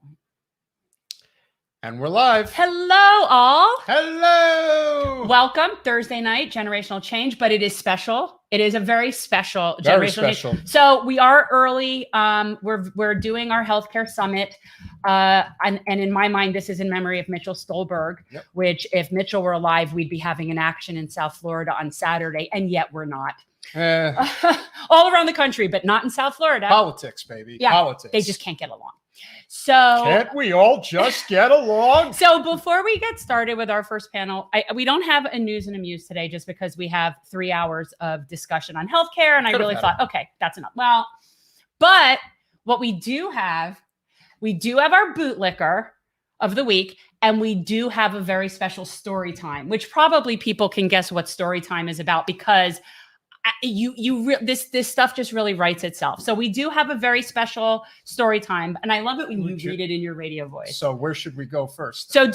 point. And we're live. Hello, all. Hello. Welcome. Thursday night, generational change, but it is special. It is a very special Very generational special. change. So we are early. We're doing our healthcare summit. And in my mind, this is in memory of Mitchell Stolberg, which if Mitchell were alive, we'd be having an action in South Florida on Saturday. And yet we're not. All around the country, but not in South Florida. Politics, baby. Yeah, politics. They just can't get along. So can't we all just get along? So before we get started with our first panel, we don't have a news and amuse today just because we have 3 hours of discussion on healthcare. And I really thought, okay, that's enough. Well, but what we do have our bootlicker of the week, and we do have a very special story time, which probably people can guess what story time is about because this stuff just really writes itself. So we do have a very special story time, and I love it when you read it in your radio voice. So where should we go first? So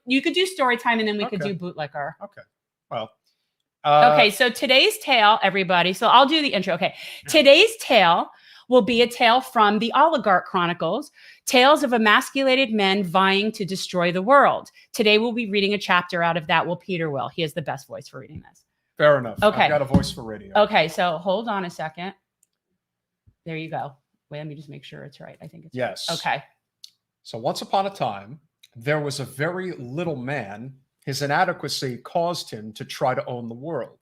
you could do story time, and then we could do bootlicker. Okay. Well. Okay. So today's tale, everybody. So I'll do the intro. Okay. Today's tale will be a tale from the Oligarch Chronicles, tales of emasculated men vying to destroy the world. Today we'll be reading a chapter out of that. Well, Peter will. He has the best voice for reading this. Fair enough. Okay. I've got a voice for radio. Okay, so hold on a second. There you go. Wait, let me just make sure it's right. I think it's yes. right. Okay. So once upon a time, there was a very little man. His inadequacy caused him to try to own the world.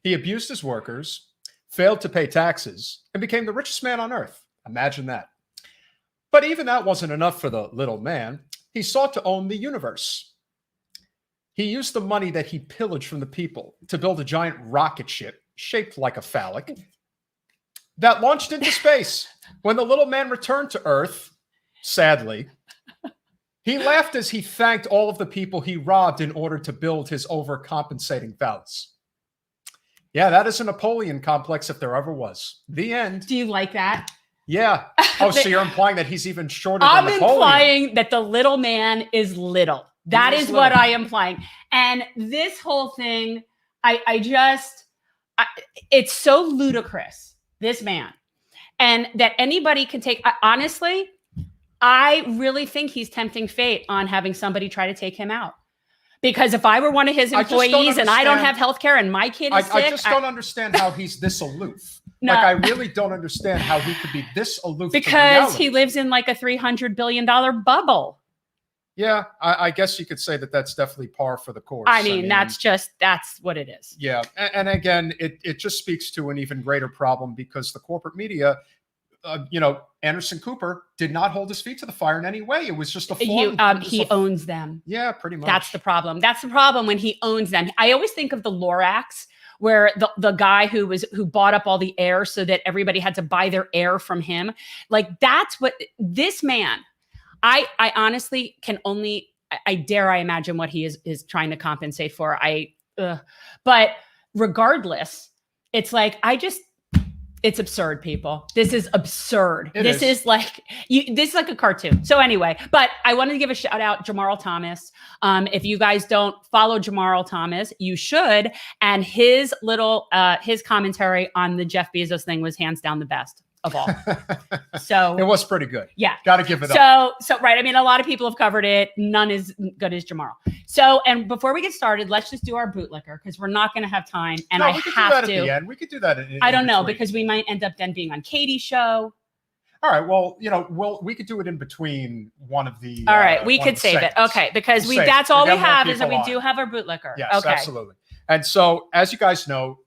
He abused his workers, failed to pay taxes, and became the richest man on earth. Imagine that. But even that wasn't enough for the little man. He sought to own the universe. He used the money that he pillaged from the people to build a giant rocket ship shaped like a phallic that launched into space. When the little man returned to Earth, sadly, he laughed as he thanked all of the people he robbed in order to build his overcompensating phallus. Yeah, that is a Napoleon complex if there ever was. The end. Do you like that? Yeah. Oh, so you're implying that he's even shorter than Napoleon. I'm implying that the little man is little. That is what I am implying. And this whole thing, it's so ludicrous, this man. And that anybody can take, honestly, I really think he's tempting fate on having somebody try to take him out. Because if I were one of his employees and I don't have healthcare and my kid is sick. I just don't understand how he's this aloof. No. Like, I really don't understand how he could be this aloof. Because he lives in like a $300 billion bubble. Yeah, I guess you could say that that's definitely par for the course. I mean, that's what it is. Yeah. And again, it just speaks to an even greater problem because the corporate media, Anderson Cooper did not hold his feet to the fire in any way. It was just a form. He owns them. Yeah, pretty much. That's the problem. That's the problem when he owns them. I always think of the Lorax, where the guy who bought up all the air so that everybody had to buy their air from him. Like, that's what this man, I honestly can only, I imagine what he is trying to compensate for. But regardless, it's like, it's absurd, people. This is absurd. This is like a cartoon. So anyway, but I wanted to give a shout out, Jamarl Thomas. If you guys don't follow Jamarl Thomas, you should. And his commentary on the Jeff Bezos thing was hands down the best of all. So it was pretty good. Yeah. Got to give it up. So right. I mean, a lot of people have covered it. None as good as Jamarl. So, and before we get started, let's just do our bootlicker because we're not going to have time. And we could do that at the end. We could do that. I don't know, because we might end up then being on Katie's show. All right. Well, we could do it in between one of the. All right. We could save it. Okay. Because that's all we have is that we do have our bootlicker. Yes, okay. Absolutely. And so, as you guys know,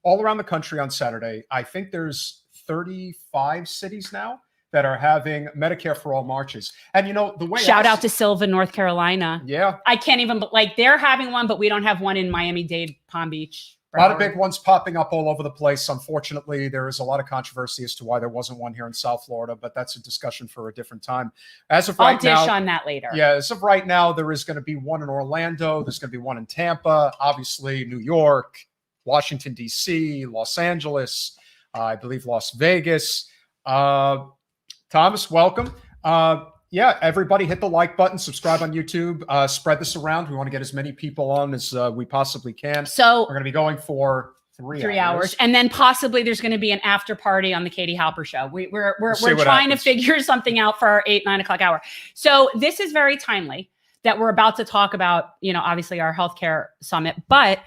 all around the country on Saturday, I think there's 35 cities now that are having Medicare For All Marches. And the way shout out to Silva, North Carolina. Yeah. I can't even, they're having one, but we don't have one in Miami-Dade, Palm Beach. A lot of big ones popping up all over the place. Unfortunately, there is a lot of controversy as to why there wasn't one here in South Florida, but that's a discussion for a different time. As of right now, I'll dish on that later. Yeah, as of right now, there is going to be one in Orlando. There's going to be one in Tampa, obviously New York, Washington, D.C., Los Angeles, I believe Las Vegas. Thomas, welcome. Everybody hit the like button, subscribe on YouTube, spread this around. We want to get as many people on as we possibly can. So we're going to be going for 3 hours. And then possibly there's going to be an after party on the Katie Halper show. We're trying to figure something out for our 8-9 o'clock hour. So this is very timely that we're about to talk about, obviously our healthcare summit, but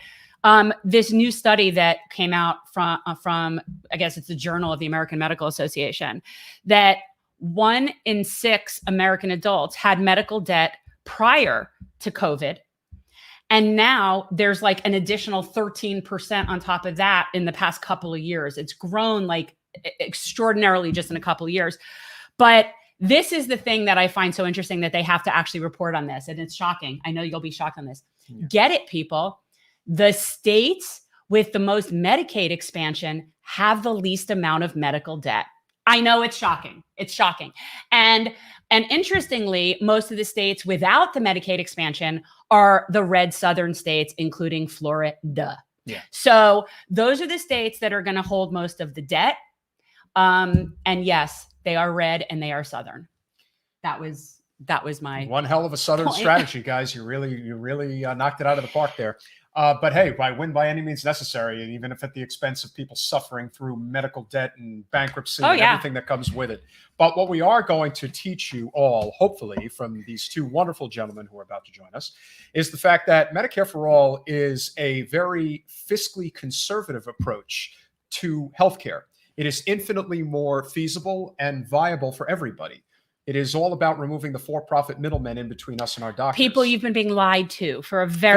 this new study that came out from, I guess it's the Journal of the American Medical Association, that 1 in 6 American adults had medical debt prior to COVID. And now there's like an additional 13% on top of that in the past couple of years. It's grown like extraordinarily just in a couple of years. But this is the thing that I find so interesting, that they have to actually report on this. And it's shocking. I know you'll be shocked on this. Yeah. Get it, people. The states with the most Medicaid expansion have the least amount of medical debt. I know it's shocking. It's shocking. And interestingly, most of the states without the Medicaid expansion are the red southern states, including Florida. Yeah. So those are the states that are going to hold most of the debt. And yes, they are red and they are southern. That was my one hell of a southern point. Strategy, guys. You really knocked it out of the park there. But hey, win by any means necessary, and even if at the expense of people suffering through medical debt and bankruptcy and everything that comes with it. But what we are going to teach you all, hopefully, from these two wonderful gentlemen who are about to join us, is the fact that Medicare for All is a very fiscally conservative approach to healthcare. It is infinitely more feasible and viable for everybody. It is all about removing the for-profit middlemen in between us and our doctors. People you've been being lied to for a very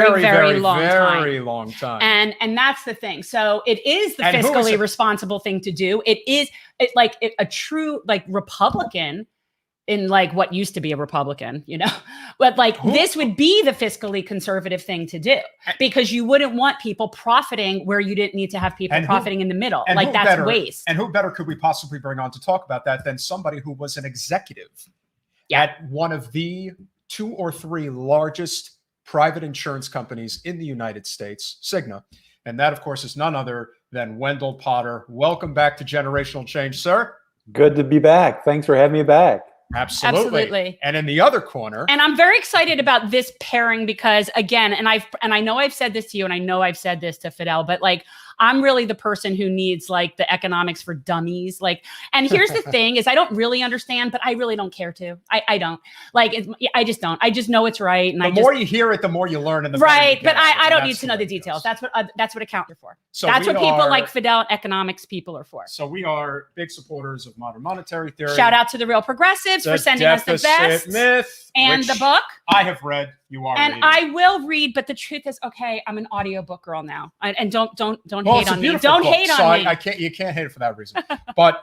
long time. Very long time. And that's the thing. So it is the fiscally responsible thing to do. It's like a true like Republican in like what used to be a Republican, but like this would be the fiscally conservative thing to do, because you wouldn't want people profiting where you didn't need to have people profiting in the middle. Like that's waste. And who better could we possibly bring on to talk about that than somebody who was an executive at one of the 2 or 3 largest private insurance companies in the United States, Cigna. And that, of course, is none other than Wendell Potter. Welcome back to Generational Change, sir. Good to be back. Thanks for having me back. Absolutely. And in the other corner. And I'm very excited about this pairing because, again, and I know I've said this to you, and I know I've said this to Fidel, but like, I'm really the person who needs like the economics for dummies. Like, and here's the thing is I don't really understand, but I really don't care to. I don't like, I just don't. I just know it's right. And the more you hear it, the more you learn. And the right. But I don't need to know the details. That's what accountants are for. So that's what people like Fidel economics people are for. So we are big supporters of modern monetary theory. Shout out to the real progressives for sending us the best myth and the book. I have read. You are and reading. I will read, but the truth is, okay, I'm an audiobook girl now, and don't hate on me. Don't hate on me. I can't. You can't hate it for that reason. But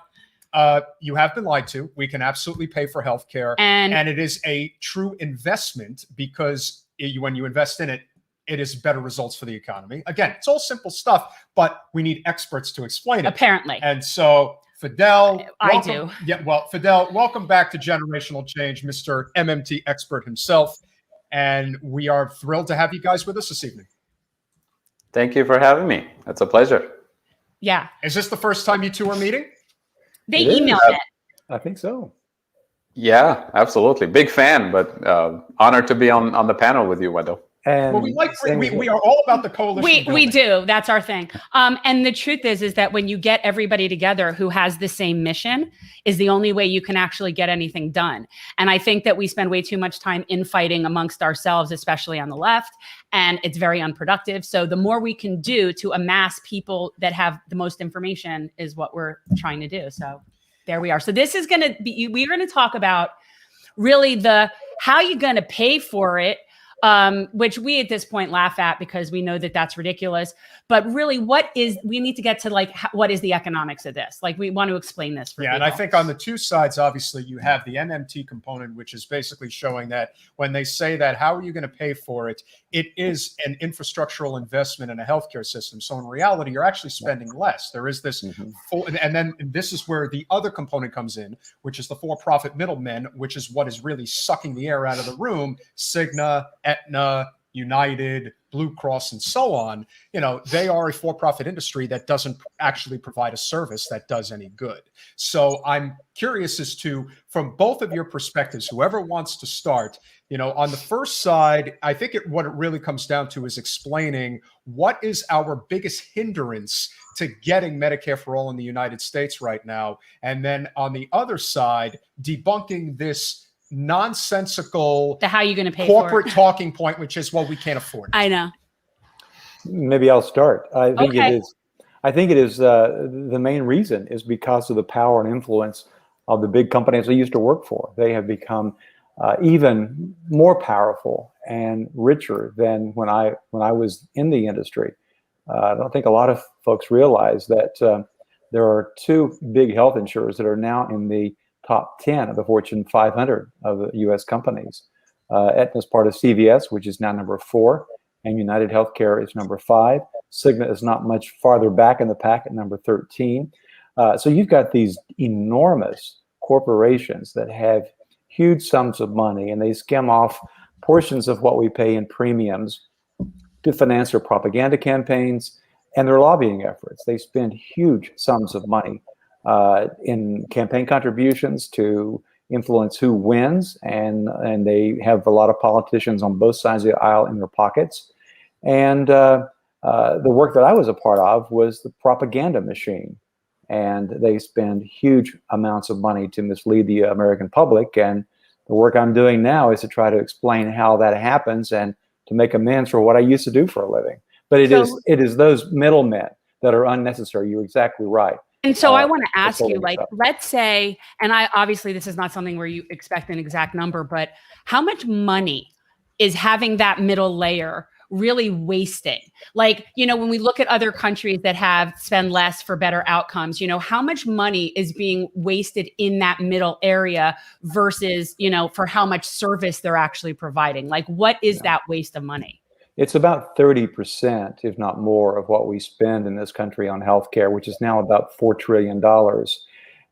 you have been lied to. We can absolutely pay for healthcare, and it is a true investment because when you invest in it, it is better results for the economy. Again, it's all simple stuff, but we need experts to explain it. Apparently, and so. Fidel, I do. Yeah, well, Fidel, welcome back to Generational Change, Mr. MMT expert himself. And we are thrilled to have you guys with us this evening. Thank you for having me. It's a pleasure. Yeah. Is this the first time you two are meeting? They emailed it. I think so. Yeah, absolutely. Big fan, but honored to be on the panel with you, Wendell. And we are all about the coalition. We do. That's our thing. And the truth is that when you get everybody together who has the same mission is the only way you can actually get anything done. And I think that we spend way too much time infighting amongst ourselves, especially on the left, and it's very unproductive. So the more we can do to amass people that have the most information is what we're trying to do. So there we are. So this is going to be, we're going to talk about really how you're going to pay for it. Which we at this point laugh at because we know that that's ridiculous. But really, we need to get to like, what is the economics of this? Like, we want to explain this for people. And I think on the two sides, obviously, you have the MMT component, which is basically showing that when they say that, how are you going to pay for it? It is an infrastructural investment in a healthcare system. So in reality, you're actually spending less. There is this and then this is where the other component comes in, which is the for-profit middlemen, which is what is really sucking the air out of the room. Cigna, Aetna, United, Blue Cross, and so on, they are a for-profit industry that doesn't actually provide a service that does any good. So I'm curious as to, from both of your perspectives, whoever wants to start, on the first side, I think what it really comes down to is explaining what is our biggest hindrance to getting Medicare for All in the United States right now. And then on the other side, debunking this nonsensical how are you going to pay corporate talking point, which is, well, we can't afford it. I know. Maybe I'll start. I think Okay. it is the main reason is because of the power and influence of the big companies I used to work for. They have become even more powerful and richer than when I was in the industry. I don't think a lot of folks realize that there are two big health insurers that are now in the top 10 of the Fortune 500 of the U.S. companies. Aetna is part of CVS, which is now number 4, and United Healthcare is number 5. Cigna is not much farther back in the pack at number 13. So you've got these enormous corporations that have huge sums of money, and they skim off portions of what we pay in premiums to finance their propaganda campaigns and their lobbying efforts. They spend huge sums of money in campaign contributions to influence who wins, and they have a lot of politicians on both sides of the aisle in their pockets. And the work that I was a part of was the propaganda machine. And they spend huge amounts of money to mislead the American public. And the work I'm doing now is to try to explain how that happens and to make amends for what I used to do for a living. But it is those middlemen that are unnecessary. You're exactly right. And so I want to ask you, like, let's say, and obviously this is not something where you expect an exact number, but how much money is having that middle layer really wasting? Like, when we look at other countries that spend less for better outcomes, how much money is being wasted in that middle area versus, for how much service they're actually providing? Like, what is that waste of money? It's about 30%, if not more, of what we spend in this country on healthcare, which is now about $4 trillion.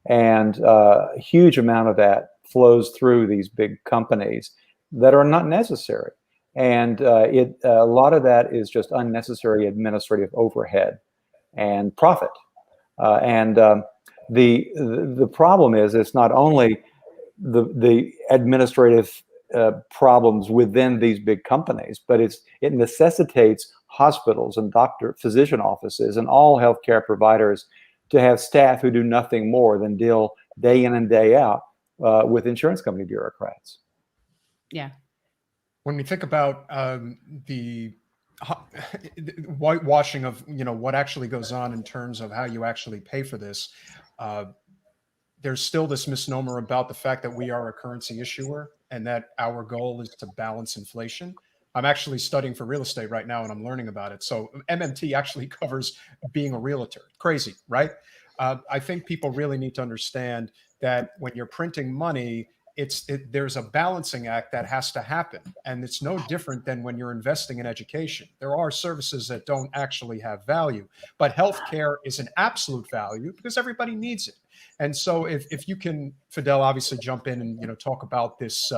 And a huge amount of that flows through these big companies that are not necessary. And a lot of that is just unnecessary administrative overhead and profit. And the problem is, it's not only the administrative problems within these big companies, but it necessitates hospitals and physician offices and all healthcare providers to have staff who do nothing more than deal day in and day out with insurance company bureaucrats. Yeah. When we think about the whitewashing of what actually goes on in terms of how you actually pay for this, there's still this misnomer about the fact that we are a currency issuer and that our goal is to balance inflation. I'm actually studying for real estate right now and I'm learning about it. So MMT actually covers being a realtor. Crazy, right? I think people really need to understand that when you're printing money, there's a balancing act that has to happen. And it's no different than when you're investing in education. There are services that don't actually have value, but healthcare is an absolute value because everybody needs it. And so if you can, Fidel, obviously jump in and talk about this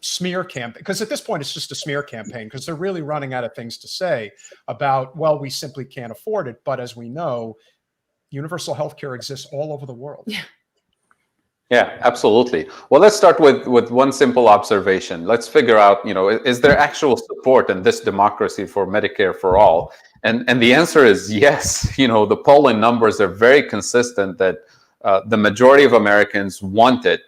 smear campaign, because at this point it's just a smear campaign, because they're really running out of things to say about, well, we simply can't afford it. But as we know, universal healthcare exists all over the world. Yeah, absolutely. Well, let's start with one simple observation. Let's figure out, is there actual support in this democracy for Medicare for all? And the answer is yes. The polling numbers are very consistent that the majority of Americans want it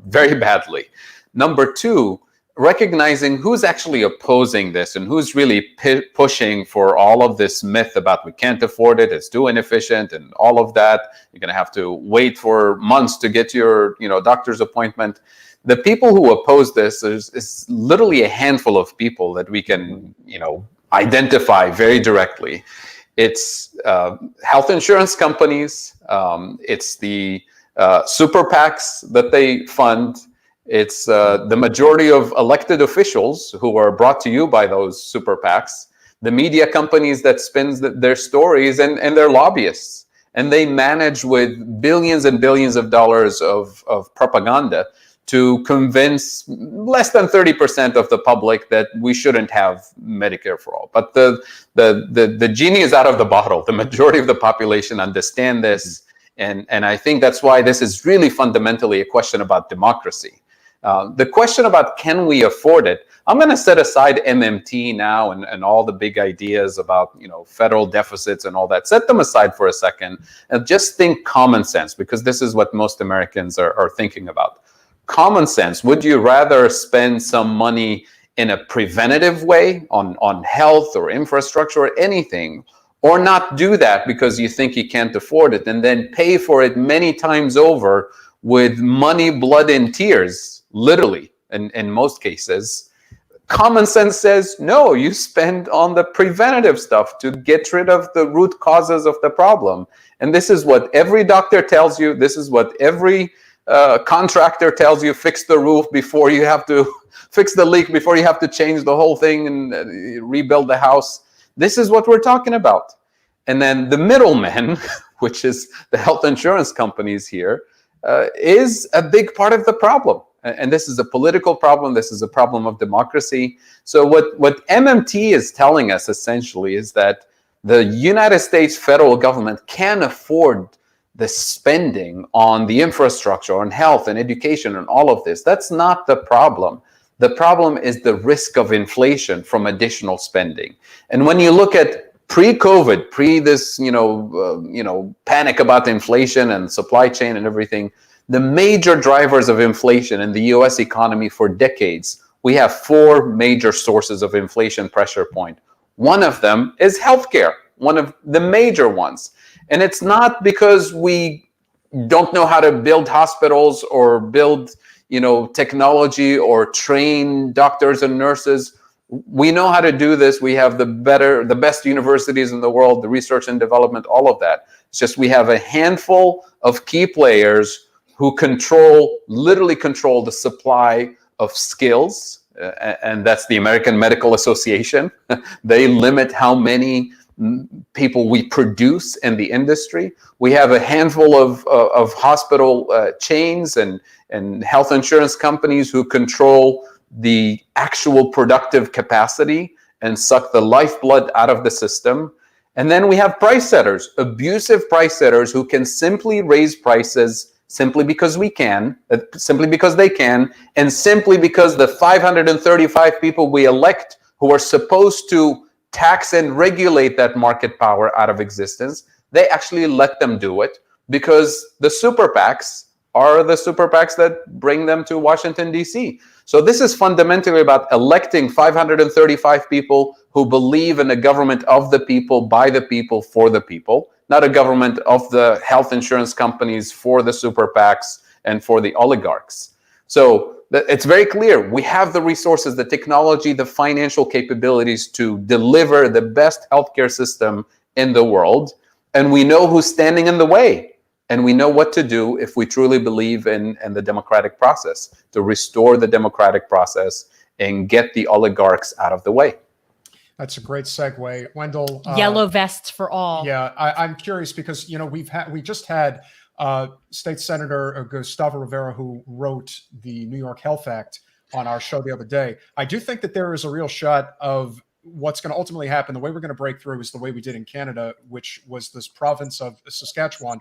very badly. Number two, recognizing who's actually opposing this and who's really pushing for all of this myth about we can't afford it, it's too inefficient and all of that. You're going to have to wait for months to get your doctor's appointment. The people who oppose this is literally a handful of people that we can identify very directly. It's health insurance companies. It's the super PACs that they fund. It's the majority of elected officials who are brought to you by those super PACs, the media companies that spins their stories, and their lobbyists. And they manage with billions and billions of dollars of propaganda to convince less than 30% of the public that we shouldn't have Medicare for all. But the genie is out of the bottle. The majority of the population understand this. And I think that's why this is really fundamentally a question about democracy. The question about can we afford it, I'm going to set aside MMT now and all the big ideas about, you know, federal deficits and all that. Set them aside for a second and just think common sense, because this is what most Americans are thinking about. Common sense. Would you rather spend some money in a preventative way on health or infrastructure or anything, or not do that because you think you can't afford it and then pay for it many times over with money, blood, and tears, literally, in most cases? Common sense says, no, you spend on the preventative stuff to get rid of the root causes of the problem. And this is what every doctor tells you. This is what every contractor tells you: fix the roof before you have to fix the leak, before you have to change the whole thing and rebuild the house. This is what we're talking about. And then the middleman, which is the health insurance companies here, is a big part of the problem. And this is a political problem. This is a problem of democracy. So what MMT is telling us essentially is that the United States federal government can afford the spending on the infrastructure, on health and education and all of this. That's not the problem. The problem is the risk of inflation from additional spending. And when you look at pre-COVID, this panic about inflation and supply chain and everything, the major drivers of inflation in the U.S. economy for decades, we have four major sources of inflation pressure point. One of them is healthcare, one of the major ones. And it's not because we don't know how to build hospitals or build, technology or train doctors and nurses. We know how to do this. We have the best universities in the world, the research and development, all of that. It's just we have a handful of key players who literally control the supply of skills. And that's the American Medical Association. They limit how many people we produce in the industry. We have a handful of hospital chains and health insurance companies who control the actual productive capacity and suck the lifeblood out of the system. And then we have price setters, abusive price setters who can simply raise prices simply because we can, simply because they can, and simply because the 535 people we elect who are supposed to tax and regulate that market power out of existence, they actually let them do it because the super PACs are the super PACs that bring them to Washington, D.C. So this is fundamentally about electing 535 people who believe in a government of the people, by the people, for the people, not a government of the health insurance companies for the super PACs and for the oligarchs. So it's very clear. We have the resources, the technology, the financial capabilities to deliver the best healthcare system in the world. And we know who's standing in the way. And we know what to do if we truly believe in the democratic process, to restore the democratic process and get the oligarchs out of the way. That's a great segue. Wendell. Yellow vests for all. Yeah, I'm curious because, we just had State Senator Gustavo Rivera, who wrote the New York Health Act, on our show the other day. I do think that there is a real shot of what's going to ultimately happen. The way we're going to break through is the way we did in Canada, which was this province of Saskatchewan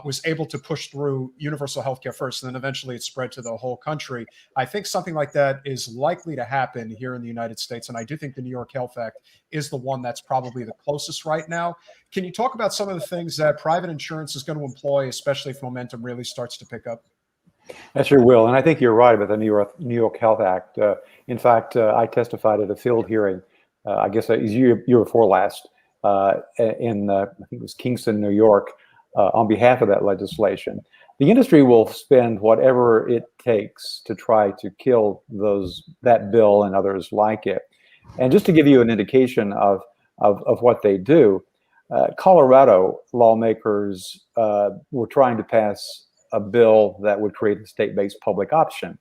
was able to push through universal healthcare first, and then eventually it spread to the whole country. I think something like that is likely to happen here in the United States, and I do think the New York Health Act is the one that's probably the closest right now. Can you talk about some of the things that private insurance is going to employ, especially if momentum really starts to pick up? I sure will, and I think you're right about the New York Health Act. In fact, I testified at a field hearing, I guess it was year before last, in I think it was Kingston, New York, on behalf of that legislation. The industry will spend whatever it takes to try to kill that bill and others like it. And just to give you an indication of what they do, Colorado lawmakers were trying to pass a bill that would create a state-based public option.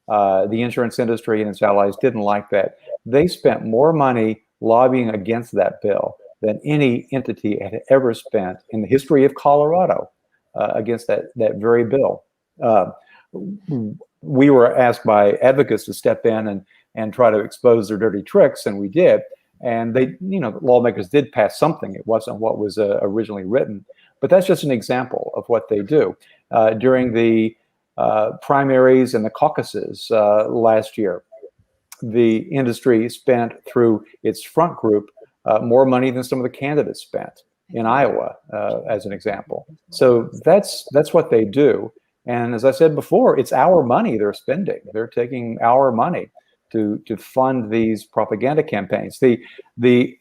The insurance industry and its allies didn't like that. They spent more money lobbying against that bill than any entity had ever spent in the history of Colorado against that very bill. we were asked by advocates to step in and try to expose their dirty tricks, and we did. And they, lawmakers did pass something. It wasn't what was originally written, but that's just an example of what they do. During the primaries and the caucuses last year, the industry spent through its front group more money than some of the candidates spent in Iowa, as an example. So that's what they do. And as I said before, it's our money they're spending. They're taking our money to fund these propaganda campaigns. The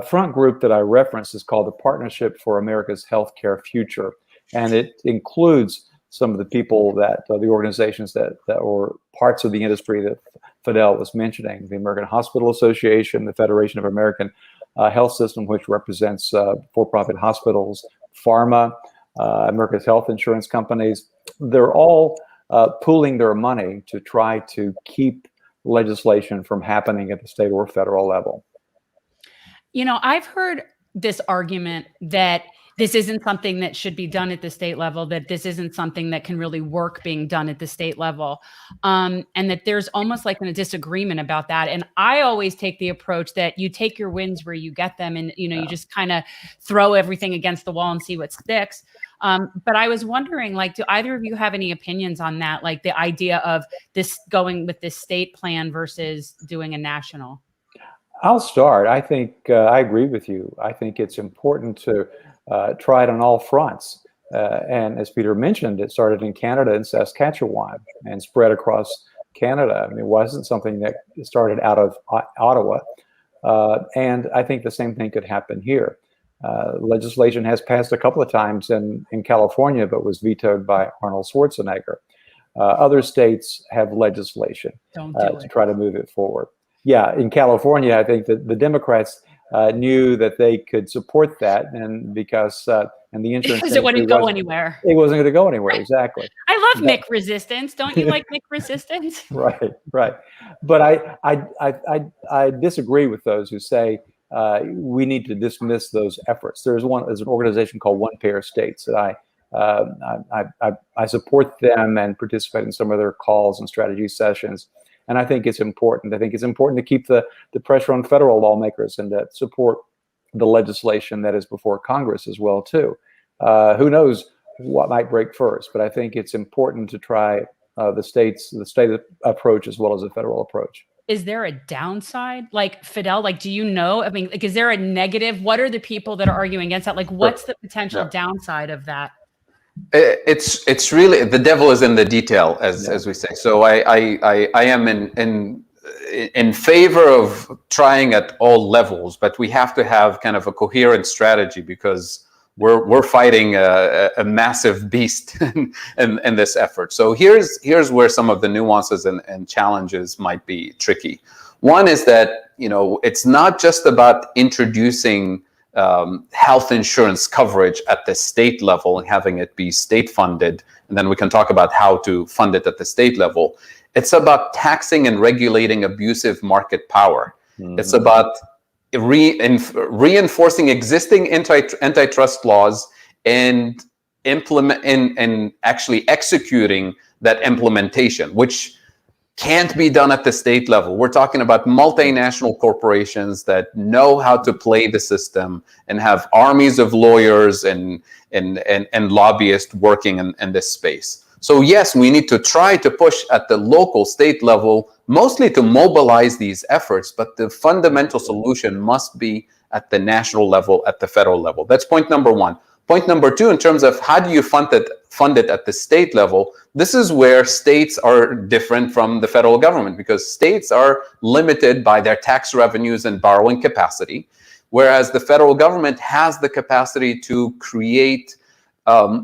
front group that I referenced is called the Partnership for America's Healthcare Future, and it includes some of the people that the organizations that were parts of the industry that Fidel was mentioning: the American Hospital Association, the Federation of American Health System, which represents for-profit hospitals, pharma, America's health insurance companies. They're all pooling their money to try to keep legislation from happening at the state or federal level. I've heard this argument that this isn't something that should be done at the state level, that this isn't something that can really work being done at the state level, and that there's almost like a disagreement about that. And I always take the approach that you take your wins where you get them, and you just kind of throw everything against the wall and see what sticks. But I was wondering, do either of you have any opinions on that? Like the idea of this going with this state plan versus doing a national? I'll start. I think I agree with you. I think it's important to try it on all fronts. And as Peter mentioned, it started in Canada in Saskatchewan and spread across Canada. I mean, it wasn't something that started out of Ottawa. And I think the same thing could happen here. Legislation has passed a couple of times in California, but was vetoed by Arnold Schwarzenegger. Other states have legislation to try to move it forward. Yeah, in California, I think that the Democrats knew that they could support that, and because and the insurance because it wouldn't go anywhere. It wasn't going to go anywhere. Exactly. I love Mick resistance. Don't you like Mick resistance? Right. But I disagree with those who say we need to dismiss those efforts. There's an organization called One Payer States that I support them and participate in some of their calls and strategy sessions. And I think it's important. I think it's important to keep the pressure on federal lawmakers and to support the legislation that is before Congress as well, too. Who knows what might break first, but I think it's important to try the state approach as well as the federal approach. Is there a downside? Like, Fidel, do you know? I mean, is there a negative? What are the people that are arguing against that? What's the potential downside of that? It's really, the devil is in the detail, as we say. So I am in favor of trying at all levels, but we have to have kind of a coherent strategy because we're fighting a massive beast in this effort. So here's where some of the nuances and challenges might be tricky. One is that it's not just about introducing health insurance coverage at the state level and having it be state funded, and then we can talk about how to fund it at the state level. It's about taxing and regulating abusive market power. Mm-hmm. It's about reinforcing existing antitrust laws and actually executing that implementation, which can't be done at the state level. We're talking about multinational corporations that know how to play the system and have armies of lawyers and lobbyists working in this space. So yes, we need to try to push at the local state level, mostly to mobilize these efforts, but the fundamental solution must be at the national level, at the federal level. That's point number one. Point number two, in terms of how do you fund it at the state level, this is where states are different from the federal government, because states are limited by their tax revenues and borrowing capacity, whereas the federal government has the capacity to create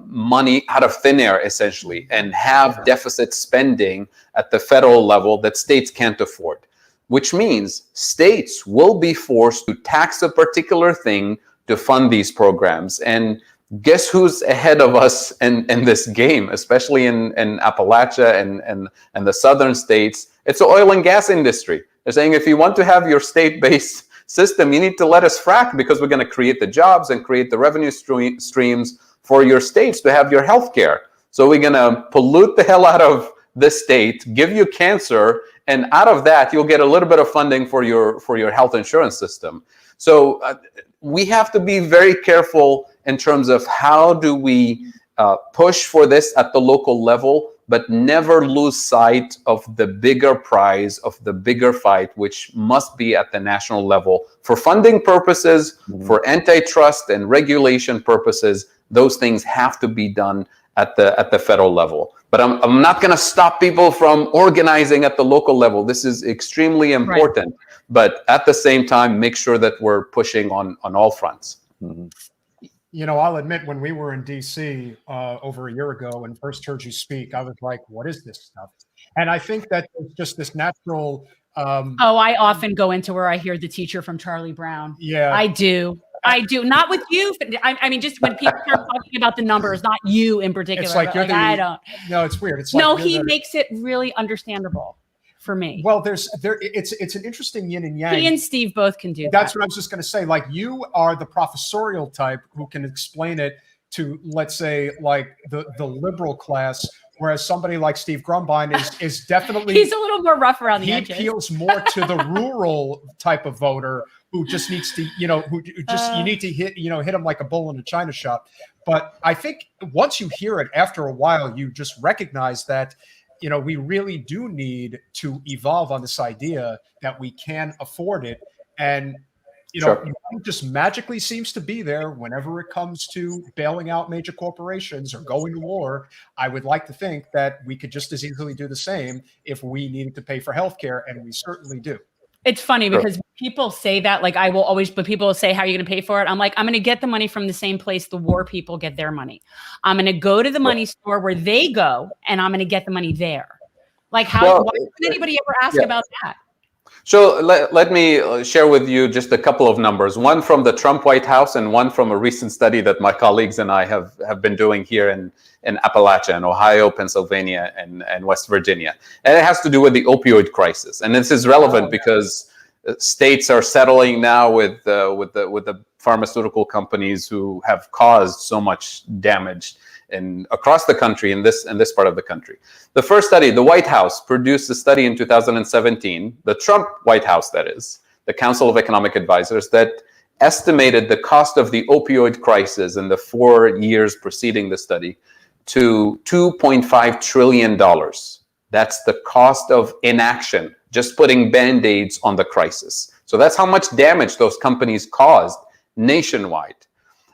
money out of thin air, essentially, and have deficit spending at the federal level that states can't afford, which means states will be forced to tax a particular thing to fund these programs. And guess who's ahead of us in this game, especially in Appalachia and the southern states? It's the oil and gas industry. They're saying, if you want to have your state-based system, you need to let us frack, because we're going to create the jobs and create the revenue streams for your states to have your health care. So we're going to pollute the hell out of the state, give you cancer, and out of that, you'll get a little bit of funding for your health insurance system. So we have to be very careful in terms of how do we push for this at the local level, but never lose sight of the bigger prize, of the bigger fight, which must be at the national level for funding purposes, for antitrust and regulation purposes. Those things have to be done at the federal level. But I'm not going to stop people from organizing at the local level. This is extremely important. Right. But at the same time, make sure that we're pushing on all fronts. You know, I'll admit, when we were in DC over a year ago and first heard you speak, I was like, what is this stuff? And I think that it's just this natural. I often go into where I hear the teacher from Charlie Brown. Yeah, I do. Not with you. I mean, just when people start talking about the numbers, not you in particular. It's like, I don't. No, it's weird. It's like he makes it really understandable for me. Well, it's an interesting yin and yang. He and Steve both can do that. That's what I was just going to say. Like, you are the professorial type who can explain it to, let's say, like the liberal class, whereas somebody like Steve Grumbine is definitely he's a little more rough around the edges. He appeals more to the rural type of voter who just needs to, you need to hit him like a bull in a china shop. But I think once you hear it, after a while, you just recognize that, we really do need to evolve on this idea that we can afford it. And, sure. It just magically seems to be there whenever it comes to bailing out major corporations or going to war. I would like to think that we could just as easily do the same if we needed to pay for healthcare, and we certainly do. It's funny because people say that, like, but people will say, how are you going to pay for it? I'm like, I'm going to get the money from the same place the war people get their money. I'm going to go to the money store where they go, and I'm going to get the money there. Like, why would anybody ever ask about that? So let me share with you just a couple of numbers, one from the Trump White House and one from a recent study that my colleagues and I have been doing here in Appalachia, in Ohio, Pennsylvania, and West Virginia. And it has to do with the opioid crisis. And this is relevant because states are settling now with the pharmaceutical companies who have caused so much damage across the country, in this part of the country. The first study, the White House produced a study in 2017, the Trump White House, that is, the Council of Economic Advisors, that estimated the cost of the opioid crisis in the 4 years preceding the study to $2.5 trillion. That's the cost of inaction, just putting Band-Aids on the crisis. So that's how much damage those companies caused nationwide.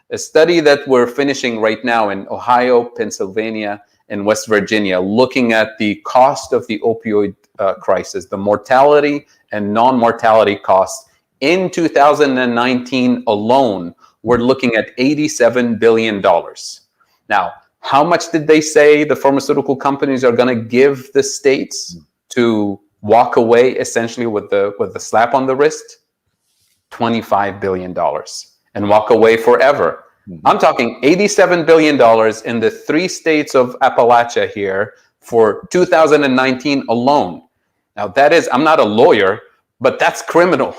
A study that we're finishing right now in Ohio, Pennsylvania, and West Virginia, looking at the cost of the opioid crisis, the mortality and non-mortality costs in 2019 alone, we're looking at $87 billion. Now, how much did they say the pharmaceutical companies are going to give the states to walk away essentially with the slap on the wrist? $25 billion. And walk away forever. I'm talking $87 billion in the 3 states of Appalachia here for 2019 alone. Now that is, I'm not a lawyer, but that's criminal.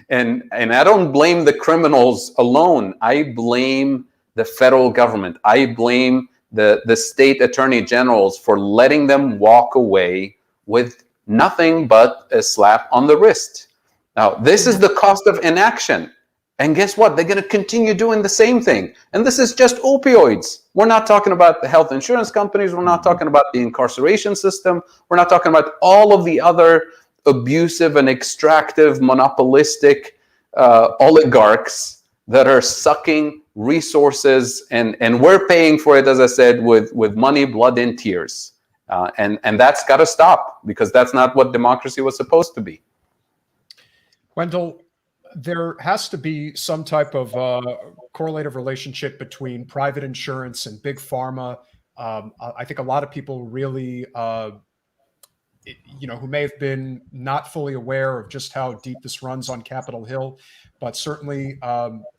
And I don't blame the criminals alone. I blame the federal government. I blame the state attorney generals for letting them walk away with nothing but a slap on the wrist. Now, this is the cost of inaction. And guess what? They're going to continue doing the same thing. And this is just opioids. We're not talking about the health insurance companies. We're not talking about the incarceration system. We're not talking about all of the other abusive and extractive, monopolistic oligarchs that are sucking resources. And we're paying for it, as I said, with money, blood, and tears. And that's got to stop, because that's not what democracy was supposed to be. Wendell, there has to be some type of correlative relationship between private insurance and big pharma. I think a lot of people really, who may have been not fully aware of just how deep this runs on Capitol Hill, but certainly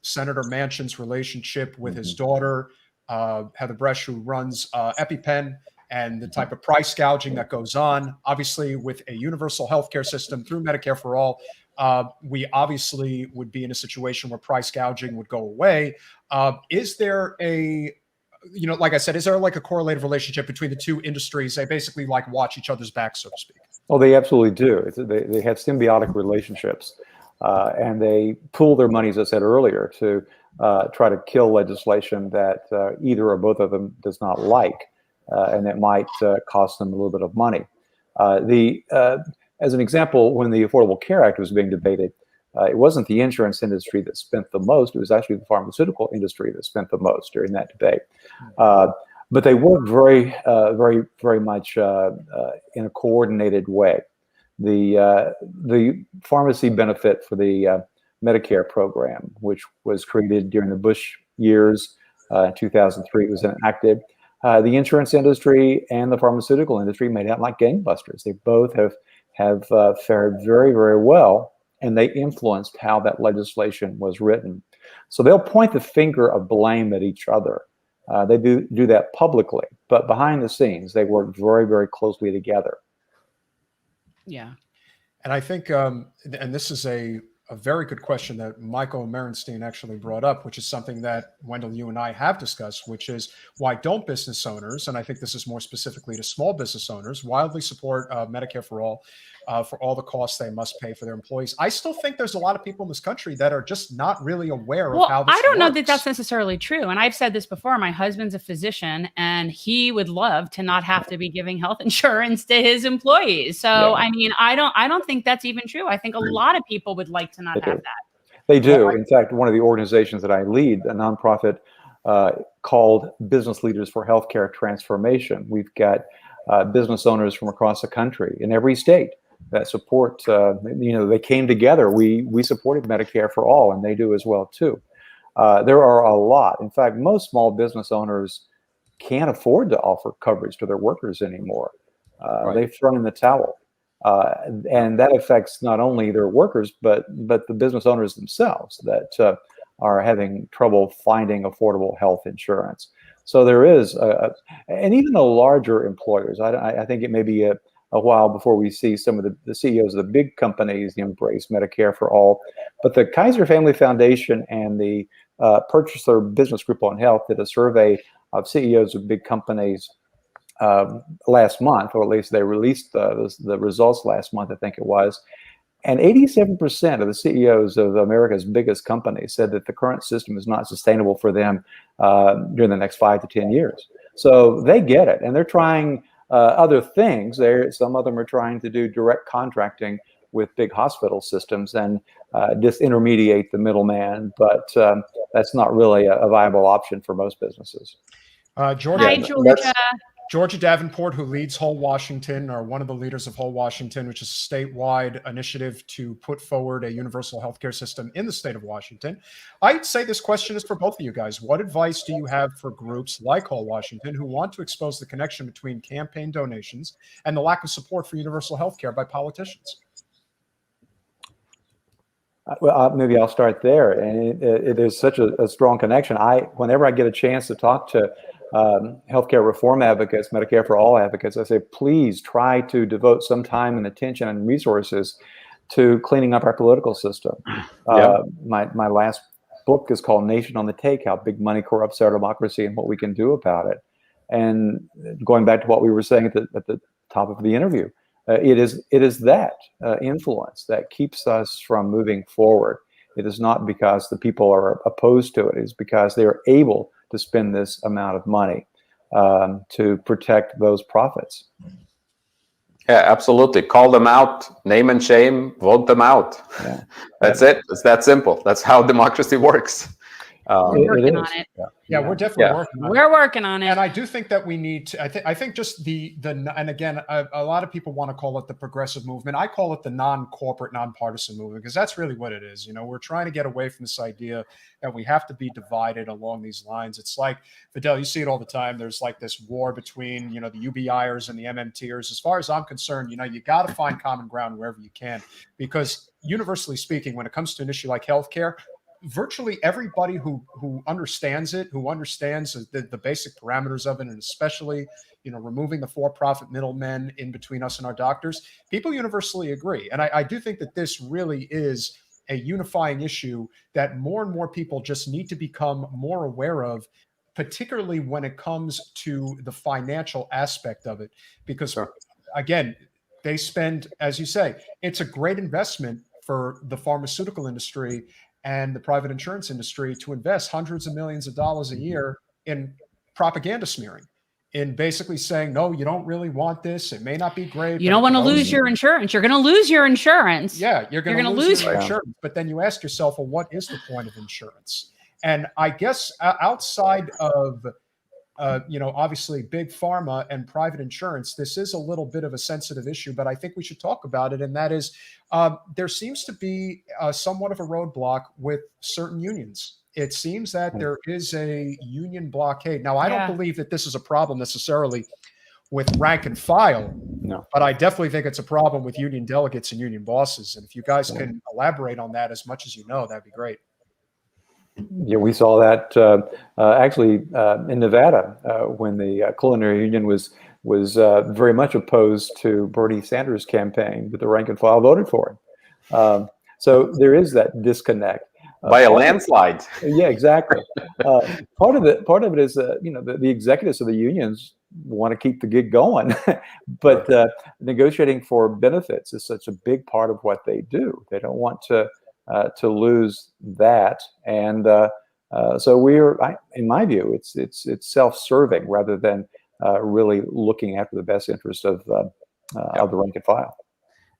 Senator Manchin's relationship with his daughter, Heather Bresch, who runs EpiPen, and the type of price gouging that goes on. Obviously, with a universal healthcare system through Medicare for All, we obviously would be in a situation where price gouging would go away. Is there a like I said, is there like a correlative relationship between the two industries? They basically like watch each other's backs, so to speak. Oh, they absolutely do. They have symbiotic relationships, and they pool their money, as I said earlier, to try to kill legislation that either or both of them does not like, and that might cost them a little bit of money. As an example, when the Affordable Care Act was being debated, it wasn't the insurance industry that spent the most. It was actually the pharmaceutical industry that spent the most during that debate. But they worked very much in a coordinated way. The pharmacy benefit for the Medicare program, which was created during the Bush years, 2003, was enacted. The insurance industry and the pharmaceutical industry made out like gangbusters. They both have fared very, very well, and they influenced how that legislation was written. So they'll point the finger of blame at each other. They do that publicly, but behind the scenes, they work very, very closely together. Yeah. And I think, and this is a very good question that Michael Merenstein actually brought up, which is something that, Wendell, you and I have discussed, which is why don't business owners, and I think this is more specifically to small business owners, wildly support Medicare for all the costs they must pay for their employees. I still think there's a lot of people in this country that are just not really aware of how this I don't know works. that that's necessarily true. And I've said this before, my husband's a physician and he would love to not have to be giving health insurance to his employees. So, Yeah. I mean, I don't think that's even true. I think a lot of people would like to not have that. They do. In fact, one of the organizations that I lead, a nonprofit called Business Leaders for Healthcare Transformation. We've got business owners from across the country in every state that support, they came together. We supported Medicare for All, and they do as well too. There are a lot. In fact, most small business owners can't afford to offer coverage to their workers anymore. Right. They've thrown in the towel. And that affects not only their workers, but the business owners themselves that are having trouble finding affordable health insurance. So there is, and even the larger employers, I think it may be a while before we see some of the CEOs of the big companies embrace Medicare for All. But the Kaiser Family Foundation and the Purchaser Business Group on Health did a survey of CEOs of big companies last month, or at least they released the results last month, I think it was. And 87% of the CEOs of America's biggest companies said that the current system is not sustainable for them during the next 5 to 10 years. So they get it, and they're trying other things. Some of them are trying to do direct contracting with big hospital systems and disintermediate the middleman, but that's not really a viable option for most businesses. Georgia, Hi, Georgia. Georgia Davenport, who leads Whole Washington, or one of the leaders of Whole Washington, which is a statewide initiative to put forward a universal healthcare system in the state of Washington. I'd say this question is for both of you guys. What advice do you have for groups like Whole Washington who want to expose the connection between campaign donations and the lack of support for universal healthcare by politicians? Well, maybe I'll start there. And it is such a strong connection. Whenever I get a chance to talk to healthcare reform advocates, Medicare for All advocates, I say, please try to devote some time and attention and resources to cleaning up our political system. My last book is called Nation on the Take, How Big Money Corrupts Our Democracy and What We Can Do About It. And going back to what we were saying at the top of the interview, it is that influence that keeps us from moving forward. It is not because the people are opposed to it. It's because they are able to spend this amount of money to protect those profits. Yeah, absolutely. Call them out, name and shame, vote them out. Yeah. That's it. It's that simple. That's how democracy works. We're working on it. Yeah, we're definitely working on it. We're working on it. And I do think that we need to, I think just and again, a lot of people want to call it the progressive movement. I call it the non-corporate, non-partisan movement, because that's really what it is. We're trying to get away from this idea that we have to be divided along these lines. It's like, Fidel, you see it all the time. There's like this war between, the UBIers and the MMTers. As far as I'm concerned, you got to find common ground wherever you can, because universally speaking, when it comes to an issue like healthcare, virtually everybody who understands it, who understands the basic parameters of it, and especially, removing the for-profit middlemen in between us and our doctors, people universally agree. And I do think that this really is a unifying issue that more and more people just need to become more aware of. particularly when it comes to the financial aspect of it, because Sure. again, they spend, as you say, it's a great investment for the pharmaceutical industry and the private insurance industry to invest hundreds of millions of dollars a year in propaganda smearing, in basically saying, no, you don't really want this. It may not be great. You but don't want to it knows lose your insurance. You're going to lose your insurance. Yeah, you're going to gonna lose your your- insurance. But then you ask yourself, well, what is the point of insurance? And I guess outside of, obviously big pharma and private insurance, this is a little bit of a sensitive issue, but I think we should talk about it. And that is, there seems to be somewhat of a roadblock with certain unions. It seems that there is a union blockade. Now, I Yeah. don't believe that this is a problem necessarily with rank and file, No. but I definitely think it's a problem with union delegates and union bosses. And if you guys can elaborate on that as much as you know, that'd be great. Yeah, we saw that actually in Nevada when the culinary union was very much opposed to Bernie Sanders' campaign, but the rank and file voted for him. So there is that disconnect. By a landslide. Yeah, exactly. Part of it is the executives of the unions want to keep the gig going, but negotiating for benefits is such a big part of what they do. They don't want to lose that, and so in my view, it's self-serving rather than really looking after the best interest of the rank and file.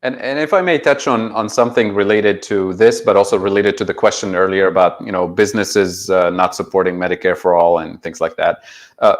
And if I may touch on something related to this, but also related to the question earlier about businesses not supporting Medicare for all and things like that,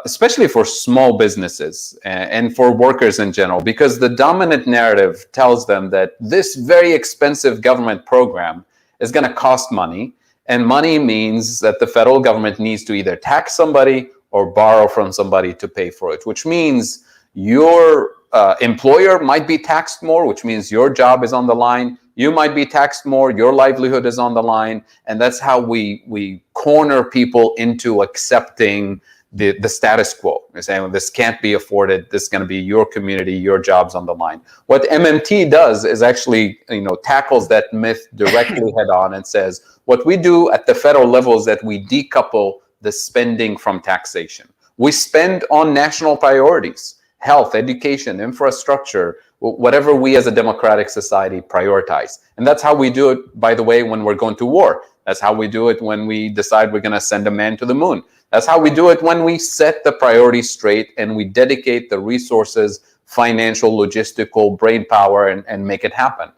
especially for small businesses and for workers in general, because the dominant narrative tells them that this very expensive government program is going to cost money, and money means that the federal government needs to either tax somebody or borrow from somebody to pay for it, which means your employer might be taxed more, which means your job is on the line. You might be taxed more, your livelihood is on the line. And that's how we corner people into accepting the status quo. You're saying, well, this can't be afforded. This is going to be your community, your job's on the line. What MMT does is actually, tackles that myth directly head on and says, what we do at the federal level is that we decouple the spending from taxation. We spend on national priorities. Health, education, infrastructure, whatever we as a democratic society prioritize. And that's how we do it, by the way, when we're going to war. That's how we do it when we decide we're going to send a man to the moon. That's how we do it when we set the priorities straight and we dedicate the resources, financial, logistical, brain power, and make it happen.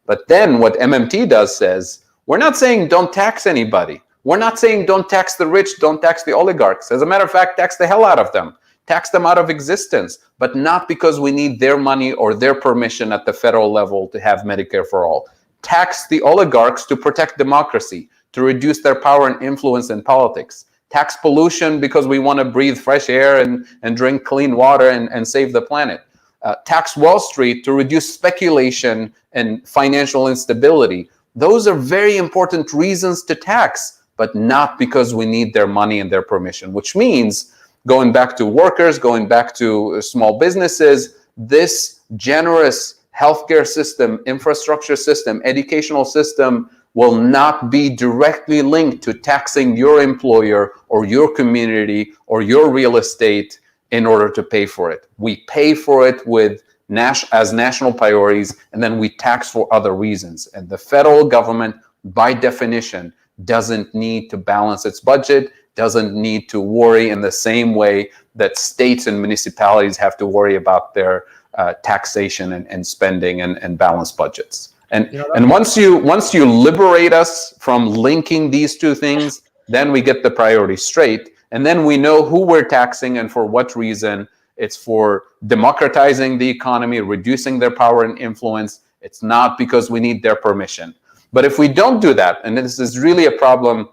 But then what MMT does says, we're not saying don't tax anybody. We're not saying don't tax the rich, don't tax the oligarchs. As a matter of fact, tax the hell out of them. Tax them out of existence, but not because we need their money or their permission at the federal level to have Medicare for all. Tax the oligarchs to protect democracy, to reduce their power and influence in politics. Tax pollution because we want to breathe fresh air and drink clean water and save the planet. Tax Wall Street to reduce speculation and financial instability. Those are very important reasons to tax, but not because we need their money and their permission, which means going back to workers, going back to small businesses, this generous healthcare system, infrastructure system, educational system will not be directly linked to taxing your employer or your community or your real estate in order to pay for it. We pay for it with as national priorities, and then we tax for other reasons. And the federal government, by definition, doesn't need to balance its budget, doesn't need to worry in the same way that states and municipalities have to worry about their taxation and spending and balanced budgets. And once you liberate us from linking these two things, then we get the priorities straight, and then we know who we're taxing and for what reason. It's for democratizing the economy, reducing their power and influence. It's not because we need their permission. But if we don't do that, and this is really a problem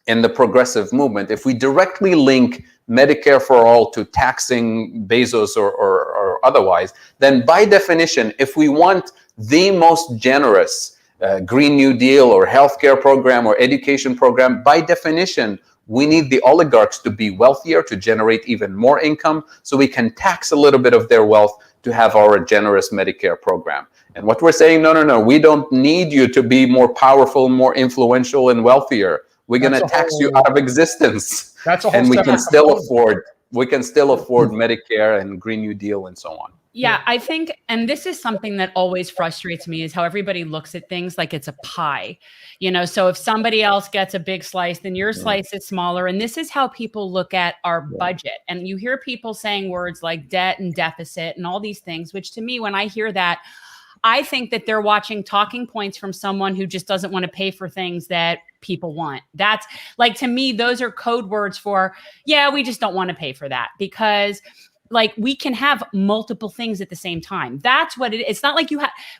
in the progressive movement, if we directly link Medicare for all to taxing Bezos or otherwise, then by definition, if we want the most generous Green New Deal or healthcare program or education program, by definition, we need the oligarchs to be wealthier, to generate even more income, so we can tax a little bit of their wealth to have our generous Medicare program. And what we're saying, no, we don't need you to be more powerful, more influential, and wealthier. We're going to tax you out of existence. That's a whole And we can separate still component. afford Medicare and Green New Deal and so on. Yeah, I think, and this is something that always frustrates me, is how everybody looks at things like it's a pie. So if somebody else gets a big slice, then your slice is smaller. And this is how people look at our budget. And you hear people saying words like debt and deficit and all these things, which to me, when I hear that, I think that they're watching talking points from someone who just doesn't want to pay for things that people want. That's like, to me, those are code words for, yeah, we just don't want to pay for that, because like we can have multiple things at the same time. That's what it is. It's not like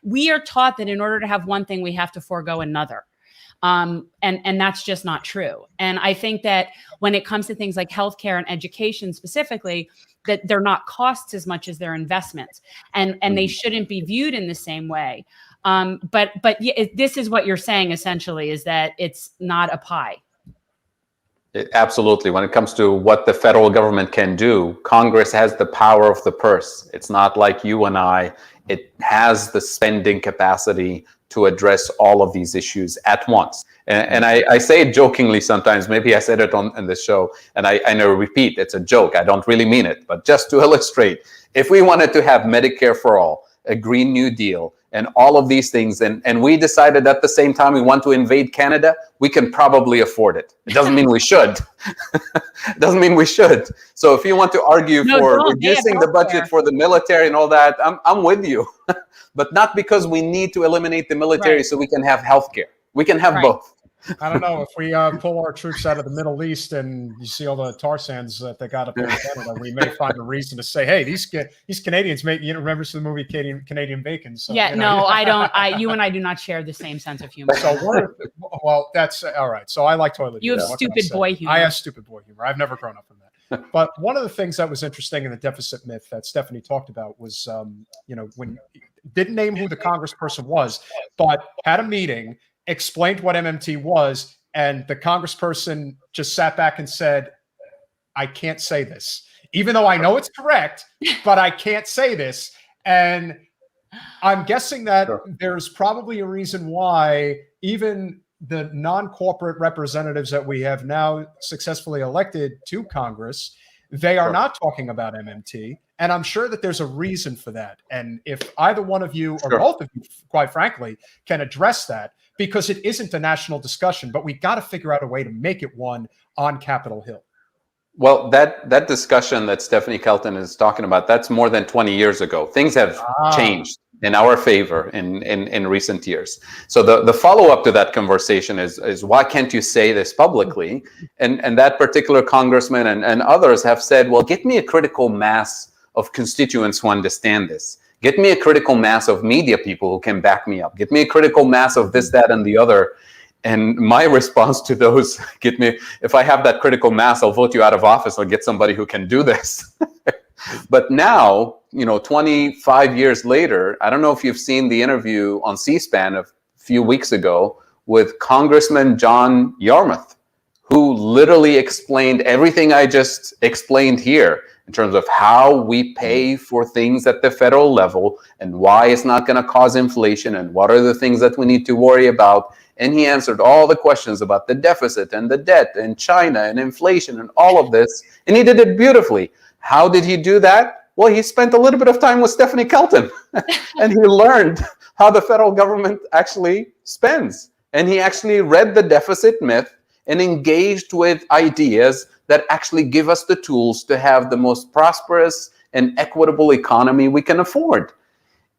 we are taught that in order to have one thing, we have to forego another. And that's just not true. And I think that when it comes to things like healthcare and education specifically, that they're not costs as much as they're investments, and they shouldn't be viewed in the same way. But yeah, this is what you're saying essentially, is that it's not a pie. Absolutely. When it comes to what the federal government can do, Congress has the power of the purse. It's not like you and I. It has the spending capacity to address all of these issues at once. And I say it jokingly sometimes. Maybe I said it on the show, and I never repeat, it's a joke. I don't really mean it. But just to illustrate, if we wanted to have Medicare for all, a Green New Deal, and all of these things, and we decided at the same time we want to invade Canada, we can probably afford it. It doesn't mean we should. It doesn't mean we should. So if you want to argue for reducing the budget for the military and all that, I'm with you. But not because we need to eliminate the military so we can have healthcare. We can have both. I don't know if we pull our troops out of the Middle East and you see all the tar sands that they got up there in Canada, we may find a reason to say, "Hey, these Canadians make." Remember the movie Canadian Bacon? So, yeah, no, I don't. You and I do not share the same sense of humor. So well, that's all right. So I like toilet. You have stupid boy humor. I have stupid boy humor. I've never grown up from that. But one of the things that was interesting in the deficit myth that Stephanie talked about was, when didn't name who the congressperson was, but had a meeting, explained what MMT was, and the congressperson just sat back and said, "I can't say this, even though I know it's correct, but I can't say this." And I'm guessing that there's probably a reason why even the non-corporate representatives that we have now successfully elected to Congress, they are not talking about MMT. And I'm sure that there's a reason for that. And if either one of you or both of you, quite frankly, can address that, because it isn't a national discussion, but we got to figure out a way to make it one on Capitol Hill. Well, that discussion that Stephanie Kelton is talking about, that's more than 20 years ago. Things have changed in our favor in recent years. So the follow-up to that conversation is why can't you say this publicly? And that particular congressman and others have said, well, get me a critical mass of constituents who understand this. Get me a critical mass of media people who can back me up. Get me a critical mass of this, that, and the other. And my response to those, if I have that critical mass, I'll vote you out of office. I'll get somebody who can do this. But now, 25 years later, I don't know if you've seen the interview on C-SPAN a few weeks ago with Congressman John Yarmouth, who literally explained everything I just explained here in terms of how we pay for things at the federal level and why it's not going to cause inflation and what are the things that we need to worry about. And he answered all the questions about the deficit and the debt and China and inflation and all of this. And he did it beautifully. How did he do that? Well, he spent a little bit of time with Stephanie Kelton and he learned how the federal government actually spends. And he actually read the deficit myth and engaged with ideas that actually give us the tools to have the most prosperous and equitable economy we can afford.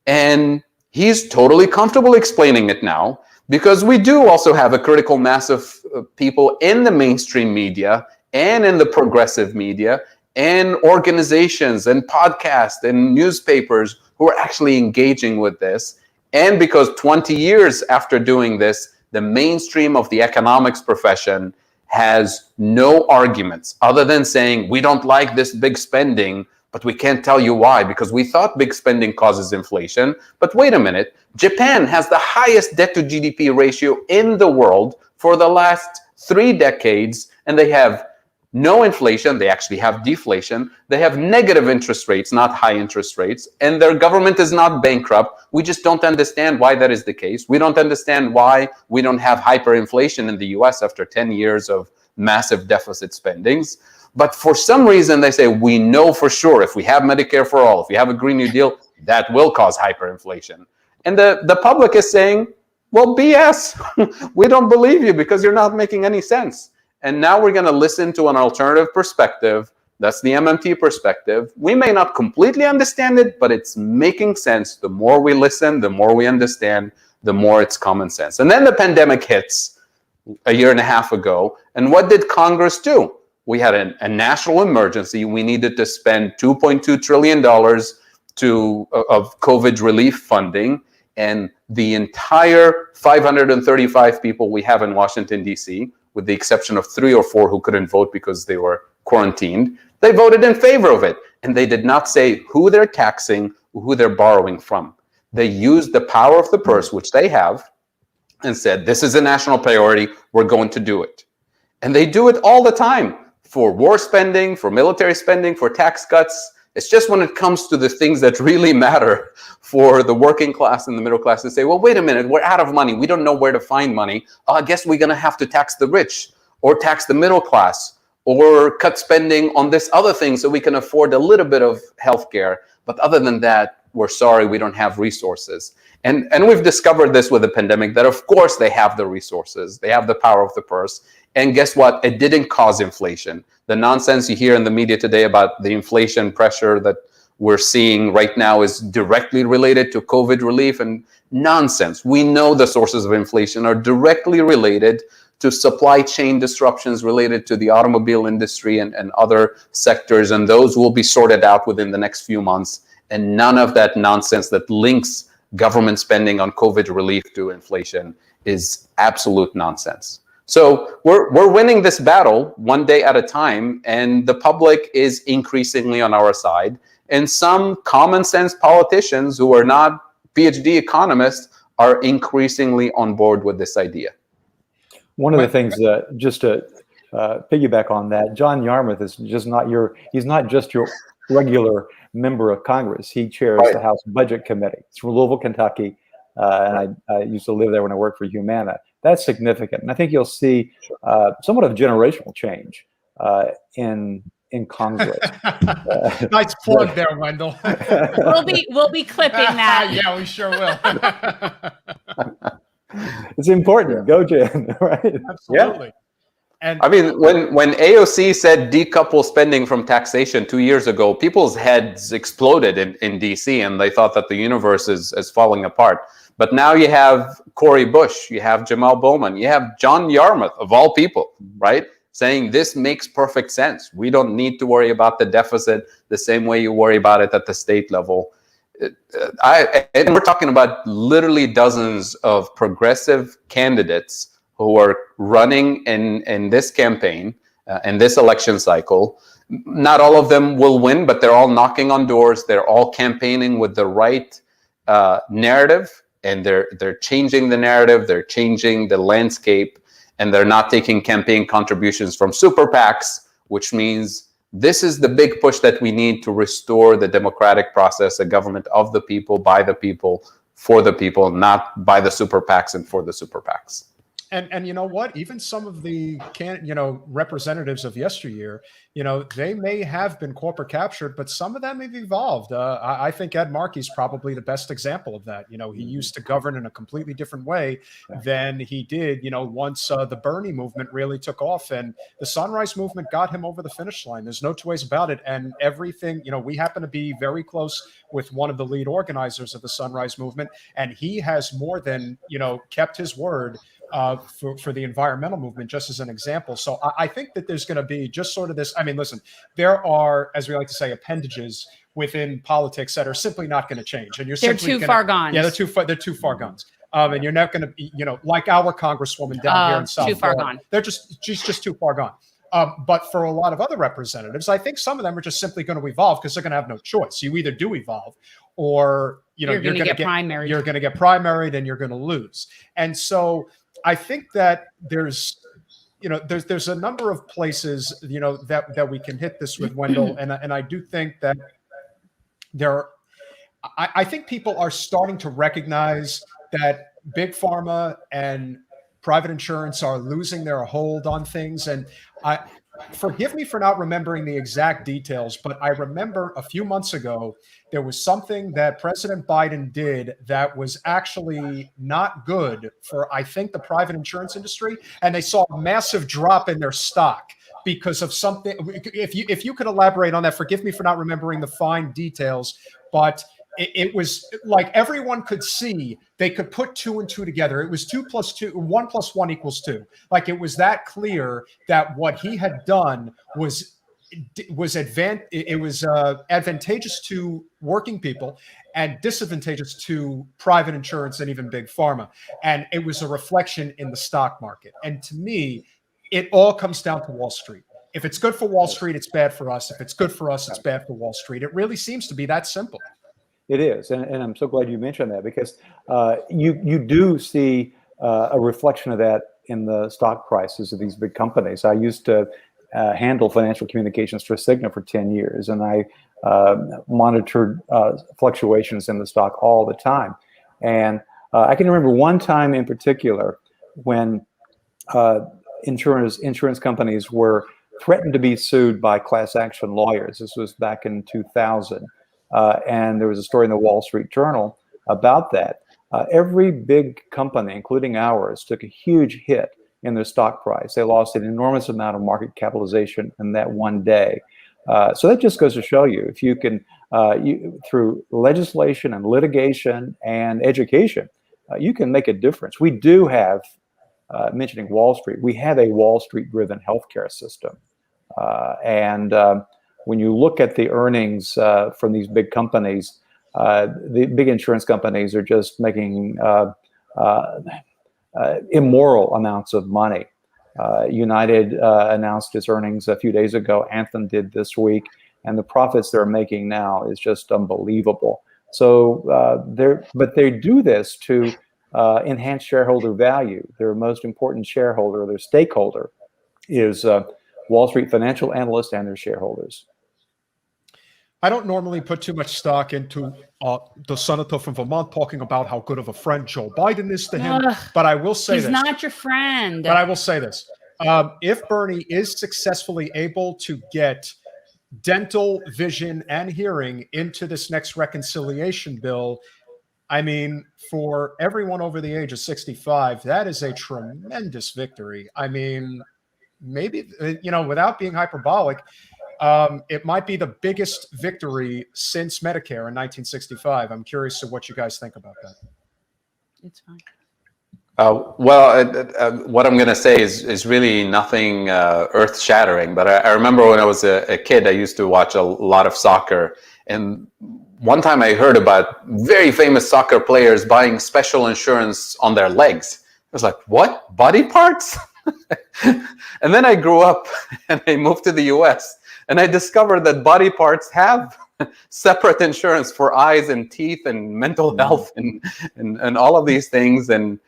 And he's totally comfortable explaining it now, because we do also have a critical mass of people in the mainstream media and in the progressive media and organizations and podcasts and newspapers who are actually engaging with this. And because 20 years after doing this, the mainstream of the economics profession has no arguments other than saying, we don't like this big spending, but we can't tell you why, because we thought big spending causes inflation. But wait a minute, Japan has the highest debt to GDP ratio in the world for the last 3 decades, and they have no inflation. They actually have deflation. They have negative interest rates, not high interest rates, and their government is not bankrupt. We just don't understand why that is the case. We don't understand why we don't have hyperinflation in the US after 10 years of massive deficit spendings. But for some reason, they say, we know for sure if we have Medicare for all, if we have a Green New Deal, that will cause hyperinflation. And the public is saying, well, BS, we don't believe you because you're not making any sense. And now we're going to listen to an alternative perspective. That's the MMT perspective. We may not completely understand it, but it's making sense. The more we listen, the more we understand, the more it's common sense. And then the pandemic hits a year and a half ago. And what did Congress do? We had a national emergency. We needed to spend $2.2 trillion of COVID relief funding. And the entire 535 people we have in Washington, D.C., with the exception of 3 or 4 who couldn't vote because they were quarantined, they voted in favor of it. And they did not say who they're taxing, who they're borrowing from. They used the power of the purse, which they have, and said, this is a national priority, we're going to do it. And they do it all the time for war spending, for military spending, for tax cuts. It's just when it comes to the things that really matter for the working class and the middle class to say, well, wait a minute, we're out of money. We don't know where to find money. I guess we're going to have to tax the rich or tax the middle class or cut spending on this other thing so we can afford a little bit of healthcare. But other than that, we're sorry, we don't have resources. And we've discovered this with the pandemic, that of course they have the resources, they have the power of the purse. And guess what? It didn't cause inflation. The nonsense you hear in the media today about the inflation pressure that we're seeing right now is directly related to COVID relief, and nonsense. We know the sources of inflation are directly related to supply chain disruptions related to the automobile industry and other sectors, and those will be sorted out within the next few months. And none of that nonsense that links government spending on COVID relief to inflation is absolute nonsense. So we're winning this battle one day at a time, and the public is increasingly on our side. And some common sense politicians who are not PhD economists are increasingly on board with this idea. One of the things, just to piggyback on that, John Yarmuth is just not he's not just your regular member of Congress. He chairs the House Budget Committee. It's from Louisville, Kentucky, and I used to live there when I worked for Humana. That's significant, and I think you'll see somewhat of generational change in Congress. Nice plug there, Wendell. We'll be clipping that. Yeah, we sure will. It's important. Go, Jen. Right? Absolutely. Yeah. And I mean, when AOC said decouple spending from taxation 2 years ago, people's heads exploded in DC, and they thought that the universe is falling apart. But now you have Cori Bush, you have Jamal Bowman, you have John Yarmuth, of all people, right? Saying this makes perfect sense. We don't need to worry about the deficit the same way you worry about it at the state level. And we're talking about literally dozens of progressive candidates who are running in this campaign, in this election cycle. Not all of them will win, but they're all knocking on doors. They're all campaigning with the right narrative, and they're changing the narrative. They're changing the landscape, and they're not taking campaign contributions from super PACs, which means this is the big push that we need to restore the democratic process, a government of the people, by the people, for the people, not by the super PACs and for the super PACs. And you know what? Even some of the representatives of yesteryear, they may have been corporate captured, but some of them have evolved. I think Ed Markey's probably the best example of that. He used to govern in a completely different way than he did, once the Bernie movement really took off, and the Sunrise Movement got him over the finish line. There's no two ways about it. And everything, we happen to be very close with one of the lead organizers of the Sunrise Movement, and he has more than, kept his word for the environmental movement, just as an example. So I think that there's going to be just sort of this. I mean, listen, there are, as we like to say, appendages within politics that are simply not going to change, and they're too far gone. Yeah, they're too far gone. And you're not going to, like our Congresswoman down here in South too far Florida, gone. She's just too far gone. But for a lot of other representatives, I think some of them are just simply going to evolve because they're going to have no choice. You either do evolve, or you're going to get primaried. You're going to get primaried, and you're going to lose. And so I think that there's a number of places, that we can hit this with, Wendell. And I do think that I think people are starting to recognize that big pharma and private insurance are losing their hold on things. And forgive me for not remembering the exact details, but I remember a few months ago, there was something that President Biden did that was actually not good for, I think, the private insurance industry. And they saw a massive drop in their stock because of something. If you could elaborate on that, forgive me for not remembering the fine details, but it was like everyone could see, they could put 2 and 2 together. It was 2 + 2, 1 + 1 = 2. Like it was that clear that what he had done was advantageous to working people and disadvantageous to private insurance and even big pharma. And it was a reflection in the stock market. And to me, it all comes down to Wall Street. If it's good for Wall Street, it's bad for us. If it's good for us, it's bad for Wall Street. It really seems to be that simple. It is, and I'm so glad you mentioned that, because you do see a reflection of that in the stock prices of these big companies. I used to handle financial communications for Cigna for 10 years, and I monitored fluctuations in the stock all the time. And I can remember one time in particular when insurance companies were threatened to be sued by class action lawyers. This was back in 2000. And there was a story in the Wall Street Journal about that. Every big company, including ours, took a huge hit in their stock price. They lost an enormous amount of market capitalization in that one day. So that just goes to show you, if you can, through legislation and litigation and education, you can make a difference. We do have, mentioning Wall Street, we have a Wall Street-driven healthcare system. When you look at the earnings from these big companies, the big insurance companies are just making immoral amounts of money. United announced its earnings a few days ago. Anthem did this week, and the profits they're making now is just unbelievable. So but they do this to enhance shareholder value. Their most important shareholder, their stakeholder, is Wall Street financial analysts and their shareholders. I don't normally put too much stock into the senator from Vermont talking about how good of a friend Joe Biden is to him, but I will say he's this. He's not your friend. But I will say this. If Bernie is successfully able to get dental, vision, and hearing into this next reconciliation bill, I mean, for everyone over the age of 65, that is a tremendous victory. I mean, maybe, without being hyperbolic, it might be the biggest victory since Medicare in 1965. I'm curious to what you guys think about that. It's fine. What I'm going to say is really nothing earth-shattering. But I remember when I was a kid, I used to watch a lot of soccer. And one time I heard about very famous soccer players buying special insurance on their legs. I was like, what? Body parts? And then I grew up and I moved to the US. And I discovered that body parts have separate insurance for eyes and teeth and mental health and all of these things. And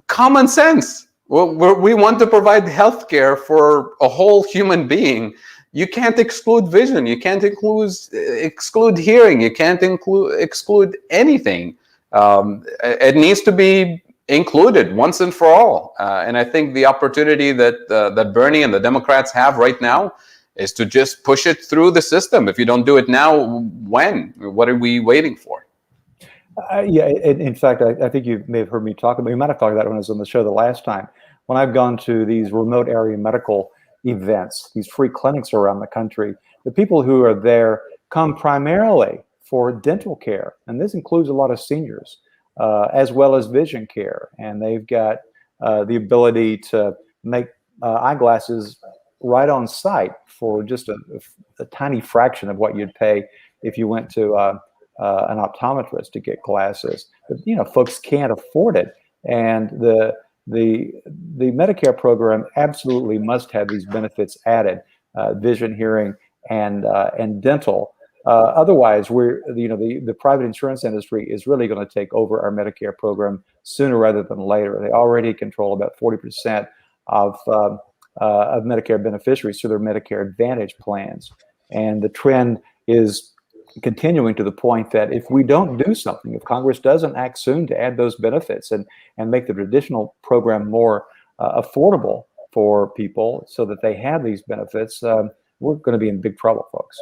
common sense. We want to provide health care for a whole human being. You can't exclude vision. You can't exclude hearing. You can't exclude anything. It needs to be included once and for all. And I think the opportunity that Bernie and the Democrats have right now is to just push it through the system. If you don't do it now, when? What are we waiting for? Yeah, in fact, I think you may have heard me talk about, you might have talked about it when I was on the show the last time. When I've gone to these remote area medical events, these free clinics around the country, the people who are there come primarily for dental care. And this includes a lot of seniors, as well as vision care. And they've got the ability to make eyeglasses right on site for just a tiny fraction of what you'd pay if you went to an optometrist to get glasses. But, folks can't afford it. And the Medicare program absolutely must have these benefits added, vision, hearing, and dental. Otherwise, the private insurance industry is really going to take over our Medicare program sooner rather than later. They already control about 40% of Medicare beneficiaries through their Medicare Advantage plans, and the trend is continuing to the point that if we don't do something, if Congress doesn't act soon to add those benefits and make the traditional program more affordable for people so that they have these benefits, we're going to be in big trouble, folks.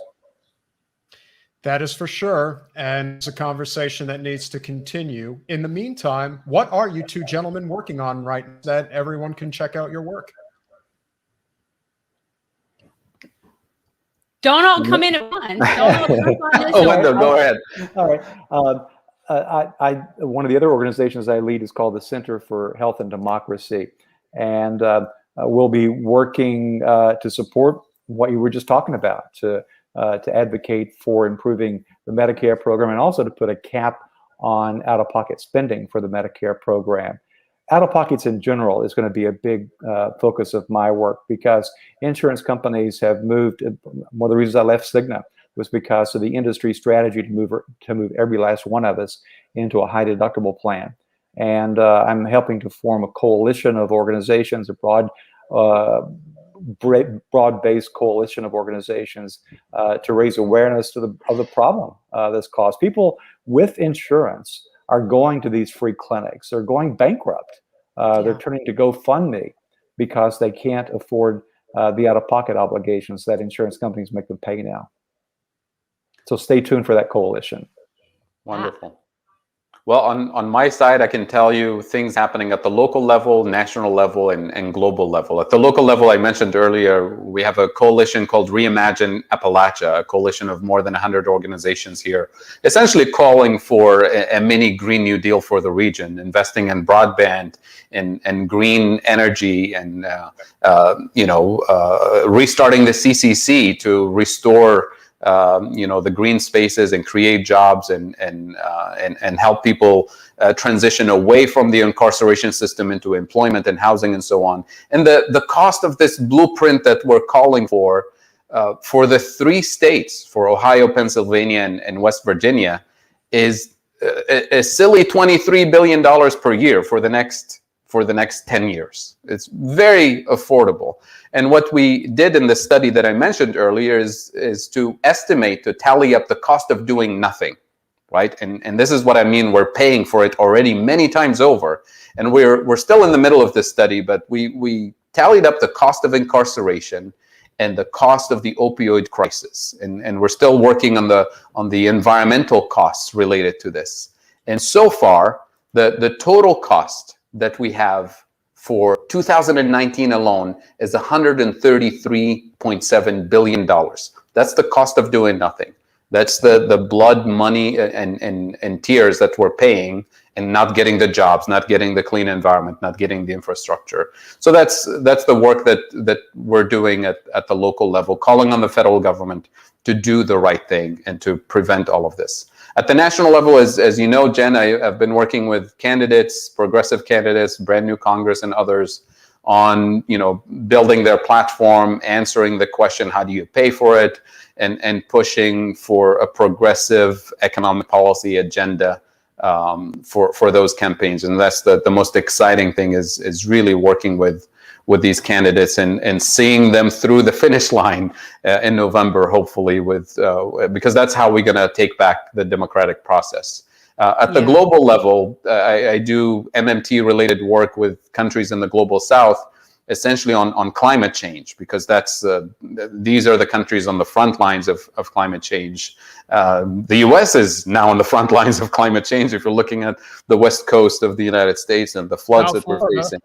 That is for sure. And it's a conversation that needs to continue. In the meantime, what are you two gentlemen working on right now that everyone can check out your work? Don't all come in at once. Don't all jump on this. Oh, Wendell, go ahead. All right. One of the other organizations I lead is called the Center for Health and Democracy. And we'll be working to support what you were just talking about, to advocate for improving the Medicare program and also to put a cap on out-of-pocket spending for the Medicare program. Out-of-pockets in general is going to be a big focus of my work because insurance companies have moved. One of the reasons I left Cigna was because of the industry strategy to move every last one of us into a high deductible plan. And I'm helping to form a coalition of organizations, a broad-based coalition of organizations to raise awareness of the problem that's caused. People with insurance are going to these free clinics. They're going bankrupt. They're turning to GoFundMe because they can't afford the out-of-pocket obligations that insurance companies make them pay now. So stay tuned for that coalition. Wonderful. Well, on my side, I can tell you things happening at the local level, national level, and global level. At the local level, I mentioned earlier, we have a coalition called Reimagine Appalachia, a coalition of more than 100 organizations here, essentially calling for a mini Green New Deal for the region, investing in broadband and green energy and restarting the CCC to restore the green spaces and create jobs and help people transition away from the incarceration system into employment and housing and so on. And the cost of this blueprint that we're calling for the 3 states, for Ohio, Pennsylvania, and West Virginia, is a silly $23 billion per year for the next 10 years. It's very affordable. And what we did in the study that I mentioned earlier is to estimate, to tally up the cost of doing nothing, right? And this is what I mean, we're paying for it already many times over. And we're still in the middle of this study, but we tallied up the cost of incarceration and the cost of the opioid crisis. And we're still working on the environmental costs related to this. And so far, the total cost that we have for 2019 alone is $133.7 billion. That's the cost of doing nothing. That's the blood, money, and tears that we're paying and not getting the jobs, not getting the clean environment, not getting the infrastructure. So that's the work that we're doing at the local level, calling on the federal government to do the right thing and to prevent all of this. At the national level, as you know, Jen, I've been working with candidates, progressive candidates, brand new Congress and others on, building their platform, answering the question, how do you pay for it, and pushing for a progressive economic policy agenda for those campaigns. And that's the most exciting thing is really working with these candidates and seeing them through the finish line in November, hopefully, because that's how we're going to take back the democratic process. At the global level, I do MMT-related work with countries in the global south, essentially on climate change, because these are the countries on the front lines of climate change. The U.S. is now on the front lines of climate change. If you're looking at the west coast of the United States and the floods that we're facing.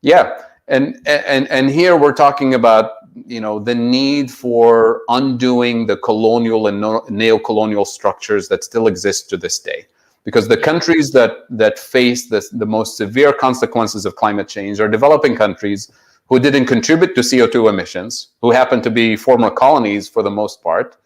Yeah. And here we're talking about, the need for undoing the colonial and neo-colonial structures that still exist to this day. Because the countries that face the most severe consequences of climate change are developing countries who didn't contribute to CO2 emissions, who happen to be former colonies for the most part,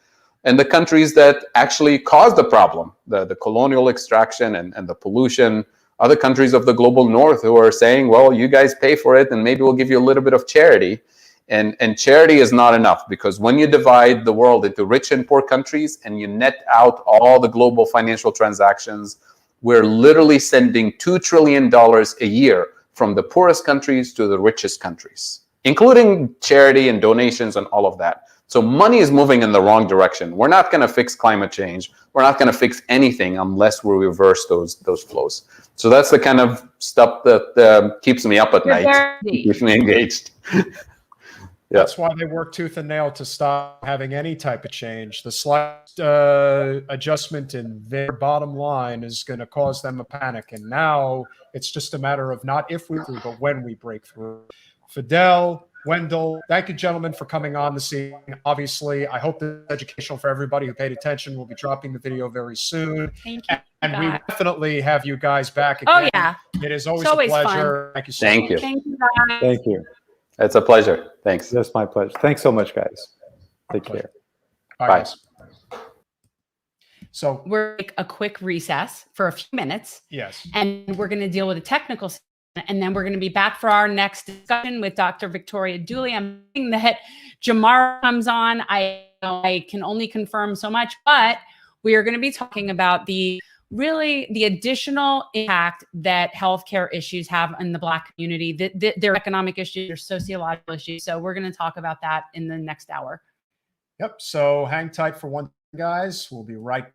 and the countries that actually caused the problem, the colonial extraction and the pollution. Other countries of the global north who are saying, well, you guys pay for it and maybe we'll give you a little bit of charity. And charity is not enough, because when you divide the world into rich and poor countries and you net out all the global financial transactions, we're literally sending $2 trillion a year from the poorest countries to the richest countries, including charity and donations and all of that. So money is moving in the wrong direction. We're not going to fix climate change. We're not going to fix anything unless we reverse those flows. So that's the kind of stuff that keeps me up at night, keeps me engaged. That's why they work tooth and nail to stop having any type of change. The slight adjustment in their bottom line is going to cause them a panic. And now it's just a matter of not if we break through, but when we break through. Fidel, Wendell, thank you, gentlemen, for coming on this evening. Obviously, I hope this is educational for everybody who paid attention. We'll be dropping the video very soon. Thank you. And we definitely have you guys back again. Oh, yeah. It is always, It's always a pleasure. fun. Thank you so much. Thank you. Thank you, guys. Thank you. It's a pleasure. Thanks. That's my pleasure. Thanks so much, guys. Take care. Bye. Bye. Guys. So We're take a quick recess for a few minutes, yes. and we're going to deal with the technical stuff, and then we're going to be back for our next discussion with Dr. Victoria Dooley. I'm thinking that Jamar comes on. I can only confirm so much, but we are going to be talking about the additional impact that healthcare issues have in the Black community, their economic issues, their sociological issues. So we're going to talk about that in the next hour. Yep. So hang tight for one, guys. We'll be right back.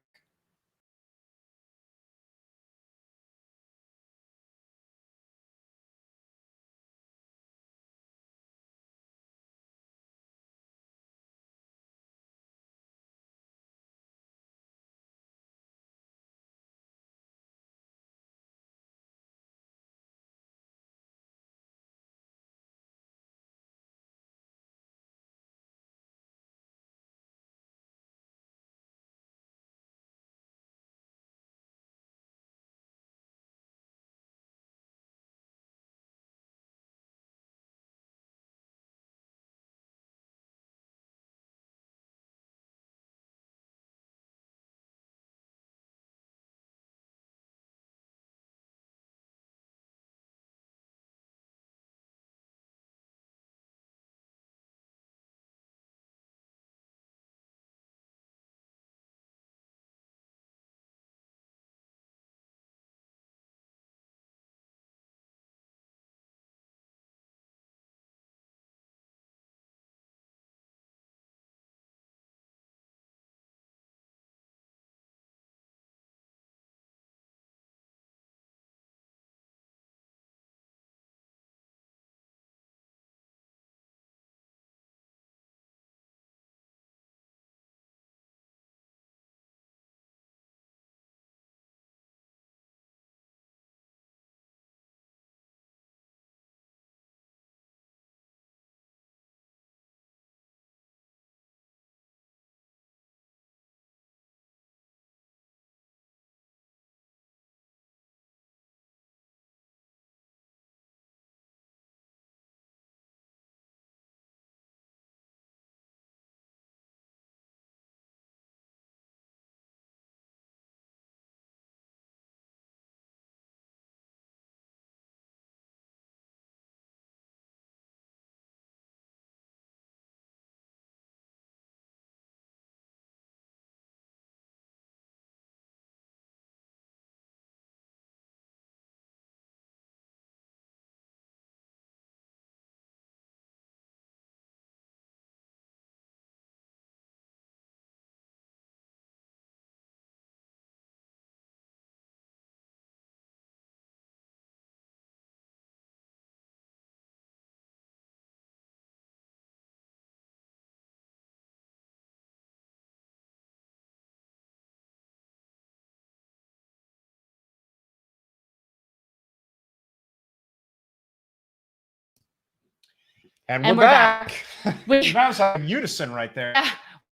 And we're back. That was like unison right there.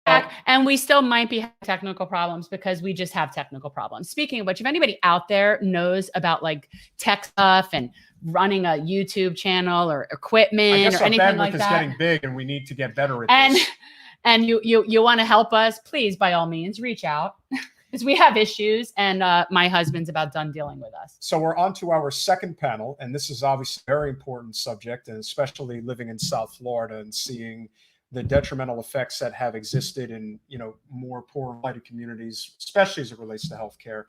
And we still might be having technical problems because we just have technical problems. Speaking of which, if anybody out there knows about like tech stuff and running a YouTube channel or equipment or anything like that, is getting big, and we need to get better at this. And you want to help us, please, by all means, reach out because we have issues, and my husband's about done dealing with us. So we're on to our second panel, and this is obviously a very important subject, and especially living in South Florida and seeing the detrimental effects that have existed in, more poor lighted communities, especially as it relates to healthcare.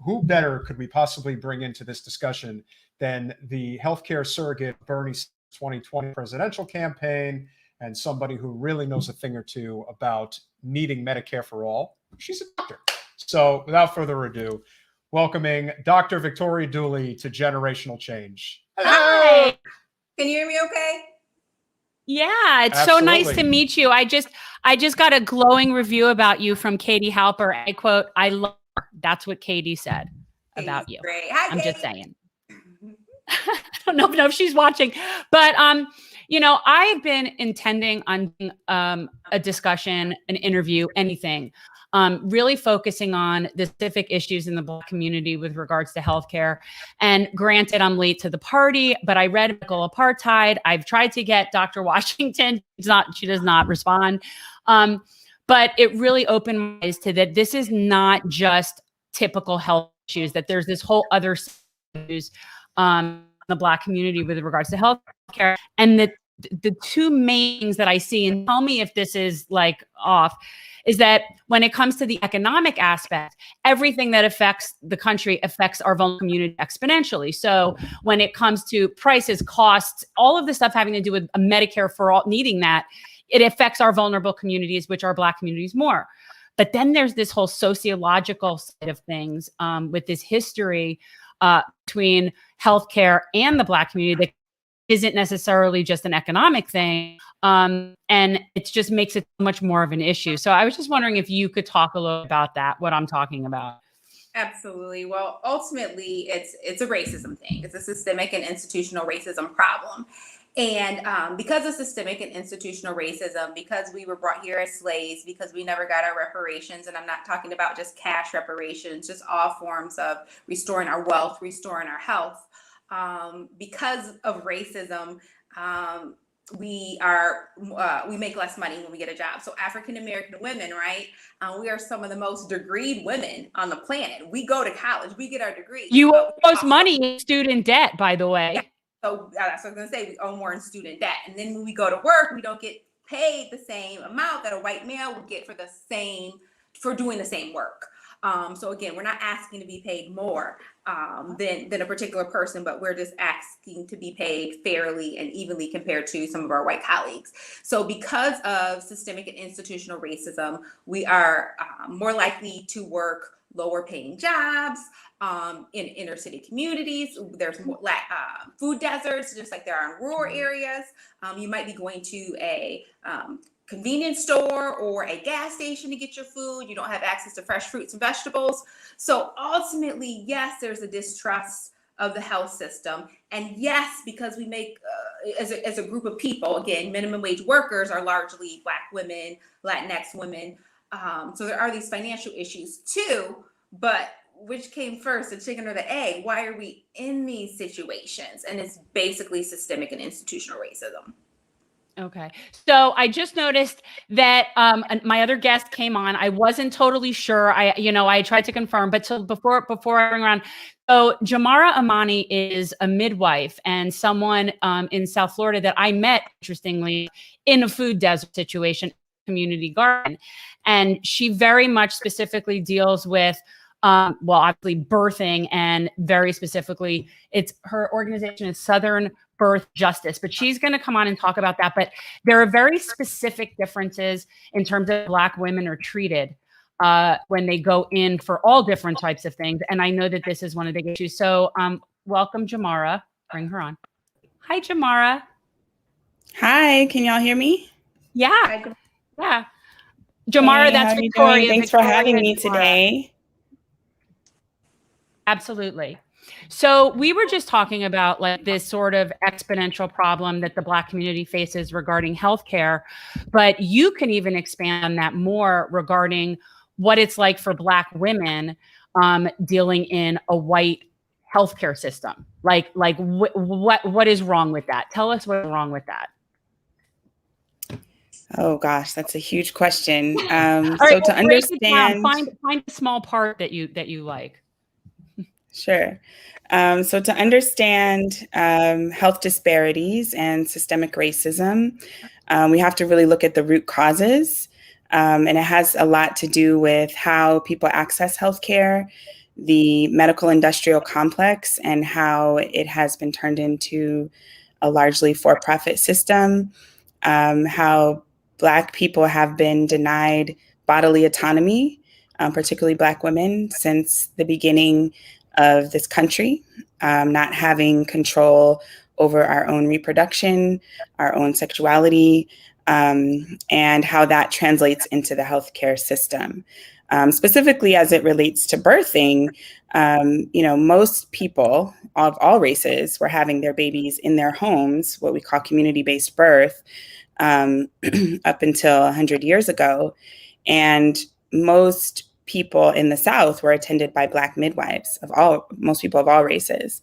Who better could we possibly bring into this discussion than the healthcare surrogate Bernie's 2020 presidential campaign and somebody who really knows a thing or two about needing Medicare for all. She's a doctor. So without further ado, welcoming Dr. Victoria Dooley to Generational Change. Hi. Can you hear me okay? Yeah, it's Absolutely. so nice to meet you. I just got a glowing review about you from Katie Halper. I quote, "I love her." That's what Katie said about you. Great. Hi, I'm Katie. just saying. I don't know if she's watching, but I've been intending on a discussion, an interview, anything, really focusing on the specific issues in the Black community with regards to healthcare. And granted, I'm late to the party, but I read Medical Apartheid. I've tried to get Dr. Washington. She does not respond. But it really opened my eyes to that this is not just typical health issues, that there's this whole other issues the Black community with regards to healthcare. And the two main things that I see, and tell me if this is like off, is that when it comes to the economic aspect, everything that affects the country affects our vulnerable community exponentially. So when it comes to prices, costs, all of the stuff having to do with a Medicare for all, needing that, it affects our vulnerable communities, which are Black communities more. But then there's this whole sociological side of things with this history between healthcare and the Black community that isn't necessarily just an economic thing. And it just makes it much more of an issue. So I was just wondering if you could talk a little about that, what I'm talking about. Absolutely. Well, ultimately, it's a racism thing. It's a systemic and institutional racism problem. And because of systemic and institutional racism, because we were brought here as slaves, because we never got our reparations, and I'm not talking about just cash reparations, just all forms of restoring our wealth, restoring our health. Because of racism, we make less money when we get a job. So African American women, right? We are some of the most degreed women on the planet. We go to college, we get our degrees. You owe most money in student debt, by the way. Yeah. So that's what I was going to say. We owe more in student debt. And then when we go to work, we don't get paid the same amount that a white male would get for doing the same work. So again, we're not asking to be paid more than a particular person, but we're just asking to be paid fairly and evenly compared to some of our white colleagues. So because of systemic and institutional racism, we are more likely to work lower paying jobs in inner city communities. There's more food deserts, just like there are in rural areas. You might be going to a convenience store or a gas station to get your food. You don't have access to fresh fruits and vegetables. So ultimately, yes, there's a distrust of the health system. And yes, because we make, as a group of people, again, minimum wage workers are largely Black women, Latinx women. So there are these financial issues too, but which came first, the chicken or the egg? Why are we in these situations? And it's basically systemic and institutional racism. Okay. So I just noticed that my other guest came on. I wasn't totally sure. I tried to confirm, but before I bring around, so Jamara Amani is a midwife and someone in South Florida that I met, interestingly, in a food desert situation, community garden. And she very much specifically deals with obviously birthing, and very specifically, her organization is Southern Birth Justice, but she's going to come on and talk about that. But there are very specific differences in terms of Black women are treated when they go in for all different types of things. And I know that this is one of the issues. So welcome, Jamara. Bring her on. Hi, Jamara. Hi, can y'all hear me? Yeah. Yeah. Jamara, hey, that's how Victoria. You doing? Thanks for having me today. Absolutely. So we were just talking about like this sort of exponential problem that the Black community faces regarding healthcare, but you can even expand on that more regarding what it's like for Black women dealing in a white healthcare system. Like what is wrong with that? Tell us what's wrong with that. Oh gosh, that's a huge question. So to understand, find a small part that you like. Sure. So to understand health disparities and systemic racism, we have to really look at the root causes. And it has a lot to do with how people access healthcare, the medical industrial complex, and how it has been turned into a largely for-profit system. how Black people have been denied bodily autonomy, particularly Black women, since the beginning of this country, not having control over our own reproduction, our own sexuality, and how that translates into the healthcare system. Specifically as it relates to birthing, most people of all races were having their babies in their homes, what we call community-based birth, up until 100 years ago. And most people in the South were attended by Black midwives most people of all races.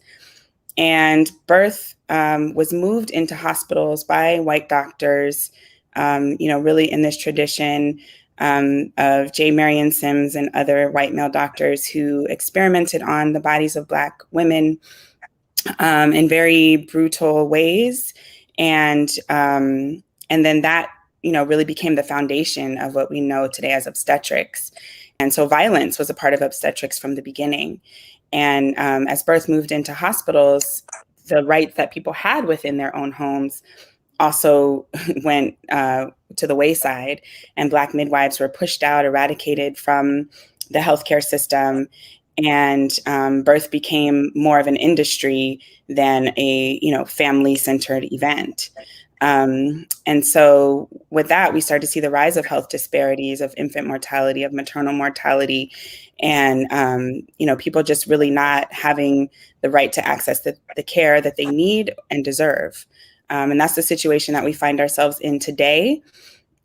And birth was moved into hospitals by white doctors, really in this tradition of J. Marion Sims and other white male doctors who experimented on the bodies of Black women in very brutal ways. And then that, really became the foundation of what we know today as obstetrics. And so violence was a part of obstetrics from the beginning. And as birth moved into hospitals, the rights that people had within their own homes also went to the wayside, and Black midwives were pushed out, eradicated from the healthcare system, and birth became more of an industry than a family-centered event. And so with that, we started to see the rise of health disparities, of infant mortality, of maternal mortality, and people just really not having the right to access the care that they need and deserve. And that's the situation that we find ourselves in today,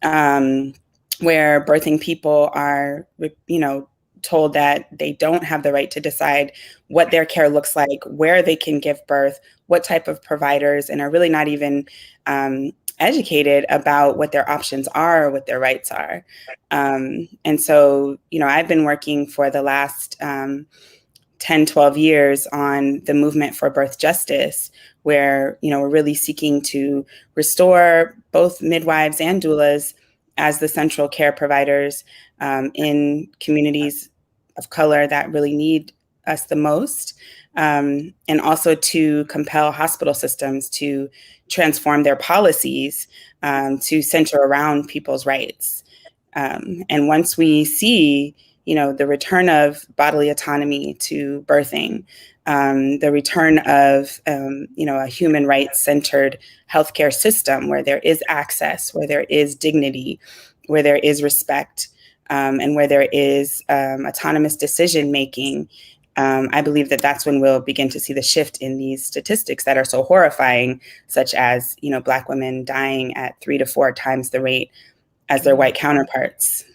where birthing people are, told that they don't have the right to decide what their care looks like, where they can give birth, what type of providers, and are really not even educated about what their options are, what their rights are. And so, I've been working for the last 10, 12 years on the movement for birth justice, where, we're really seeking to restore both midwives and doulas as the central care providers in communities of color that really need us the most, and also to compel hospital systems to transform their policies to center around people's rights. And once we see, the return of bodily autonomy to birthing, the return of, a human rights-centered healthcare system where there is access, where there is dignity, where there is respect, and where there is autonomous decision-making, I believe that that's when we'll begin to see the shift in these statistics that are so horrifying, such as, Black women dying at 3 to 4 times the rate as their white counterparts.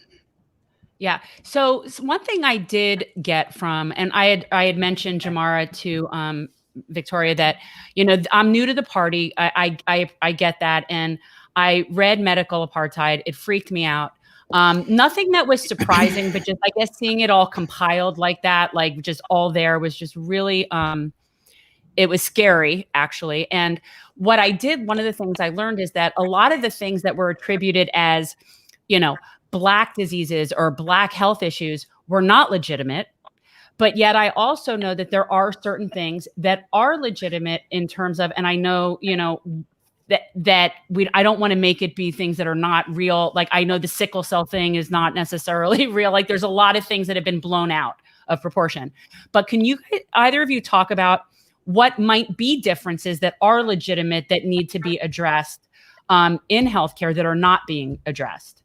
Yeah. So one thing I did get from, and I had mentioned, Jamara, to Victoria, that, I'm new to the party. I get that. And I read Medical Apartheid. It freaked me out. Nothing that was surprising, but just, I guess, seeing it all compiled like that, like just all there, was just really, it was scary, actually. And what I did, one of the things I learned is that a lot of the things that were attributed as, Black diseases or Black health issues were not legitimate. But yet I also know that there are certain things that are legitimate in terms of, and I know, I don't want to make it be things that are not real. Like, I know the sickle cell thing is not necessarily real. Like, there's a lot of things that have been blown out of proportion. But can you, either of you, talk about what might be differences that are legitimate that need to be addressed in healthcare that are not being addressed?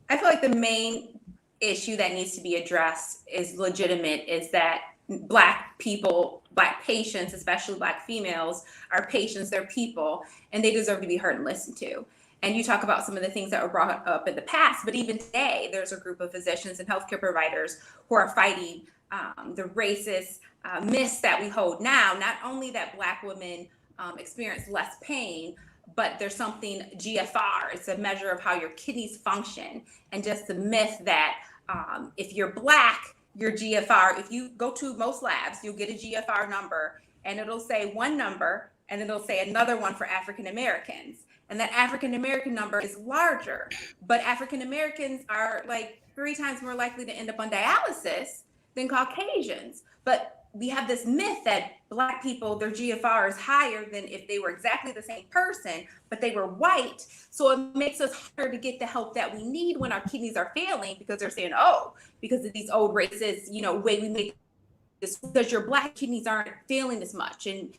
I feel like the main issue that needs to be addressed is legitimate, is that Black people, Black patients, especially Black females, are patients, they're people, and they deserve to be heard and listened to. And you talk about some of the things that were brought up in the past, but even today, there's a group of physicians and healthcare providers who are fighting the racist myths that we hold now. Not only that Black women experience less pain, but there's something GFR. It's a measure of how your kidneys function, and just the myth that if you're Black, your GFR, if you go to most labs, you'll get a GFR number, and it'll say one number, and it'll say another one for African Americans. And that African American number is larger, but African Americans are like 3 times more likely to end up on dialysis than Caucasians. But we have this myth that Black people, their GFR is higher than if they were exactly the same person, but they were white. So it makes us harder to get the help that we need when our kidneys are failing, because they're saying, oh, because of these old racist, way we make this, because your Black kidneys aren't failing as much and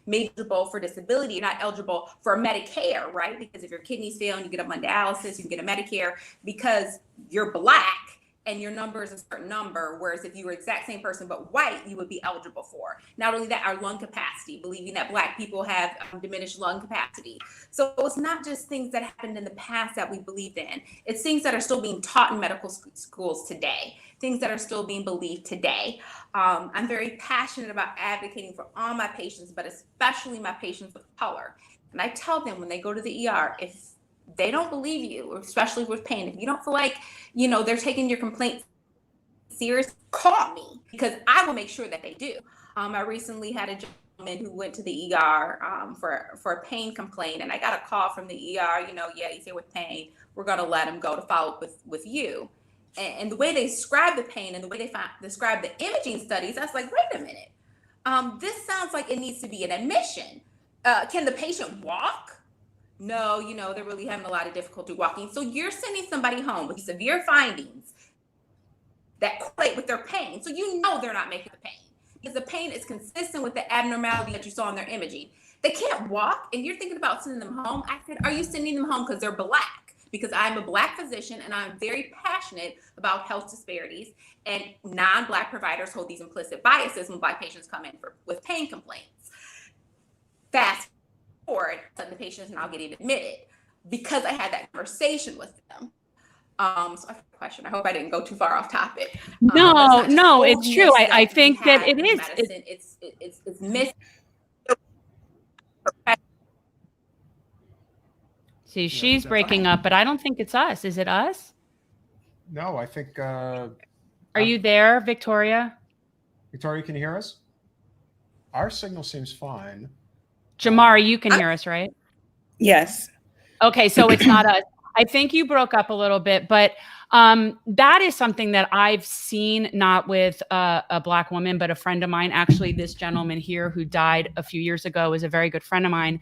maybe eligible for disability, you're not eligible for Medicare, right? Because if your kidneys fail and you get them on dialysis, you can get a Medicare because you're Black and your number is a certain number, whereas if you were exact same person but white, you would be eligible for. Not only that, our lung capacity, believing that Black people have diminished lung capacity. So it's not just things that happened in the past that we believed in. It's things that are still being taught in medical schools today, things that are still being believed today. I'm very passionate about advocating for all my patients, but especially my patients of color. And I tell them when they go to the ER, if they don't believe you, especially with pain, if you don't feel like, they're taking your complaint serious, call me, because I will make sure that they do. I recently had a gentleman who went to the ER for a pain complaint, and I got a call from the ER, yeah, he's here with pain. We're going to let him go to follow up with you. And the way they describe the pain and the way they describe the imaging studies, I was like, wait a minute. This sounds like it needs to be an admission. Can the patient walk? No, they're really having a lot of difficulty walking. So you're sending somebody home with severe findings that correlate with their pain. So they're not making the pain, because the pain is consistent with the abnormality that you saw in their imaging. They can't walk, and you're thinking about sending them home. I said, are you sending them home because they're Black? Because I'm a Black physician and I'm very passionate about health disparities, and non-Black providers hold these implicit biases when Black patients come in with pain complaints. Fast forward, the patient is now getting admitted because I had that conversation with them. So I have a question. I hope I didn't go too far off topic. No, it's true. I think that it is. Medicine, it's missing. See, she's breaking up, but I don't think it's us. Is it us? No, I think. Are you there, Victoria? Victoria, can you hear us? Our signal seems fine. Jamara, you can hear us, right? Yes. Okay, so it's not us. I think you broke up a little bit, but that is something that I've seen, not with a Black woman, but a friend of mine. Actually, this gentleman here who died a few years ago is a very good friend of mine.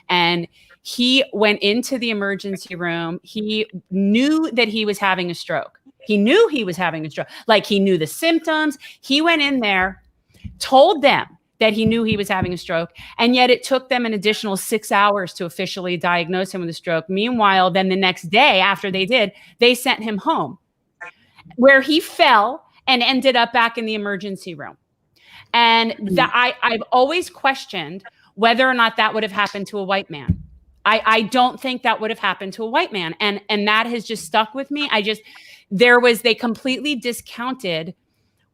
And he went into the emergency room. He knew that he was having a stroke. He knew he was having a stroke. Like, he knew the symptoms. He went in there, told them that he knew he was having a stroke. And yet it took them an additional 6 hours to officially diagnose him with a stroke. Meanwhile, then the next day after they did, they sent him home, where he fell and ended up back in the emergency room. And I've always questioned whether or not that would have happened to a white man. I don't think that would have happened to a white man. And that has just stuck with me. They completely discounted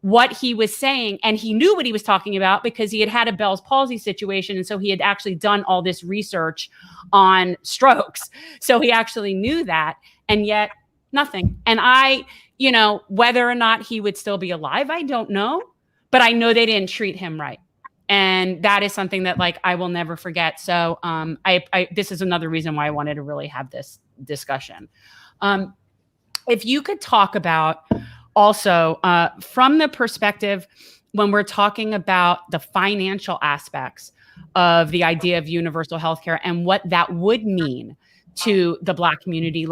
what he was saying. And he knew what he was talking about because he had a Bell's palsy situation. And so he had actually done all this research on strokes. So he actually knew that, and yet nothing. And whether or not he would still be alive, I don't know, but I know they didn't treat him right. And that is something that I will never forget. So this is another reason why I wanted to really have this discussion. If you could talk about also from the perspective when we're talking about the financial aspects of the idea of universal healthcare and what that would mean to the Black community,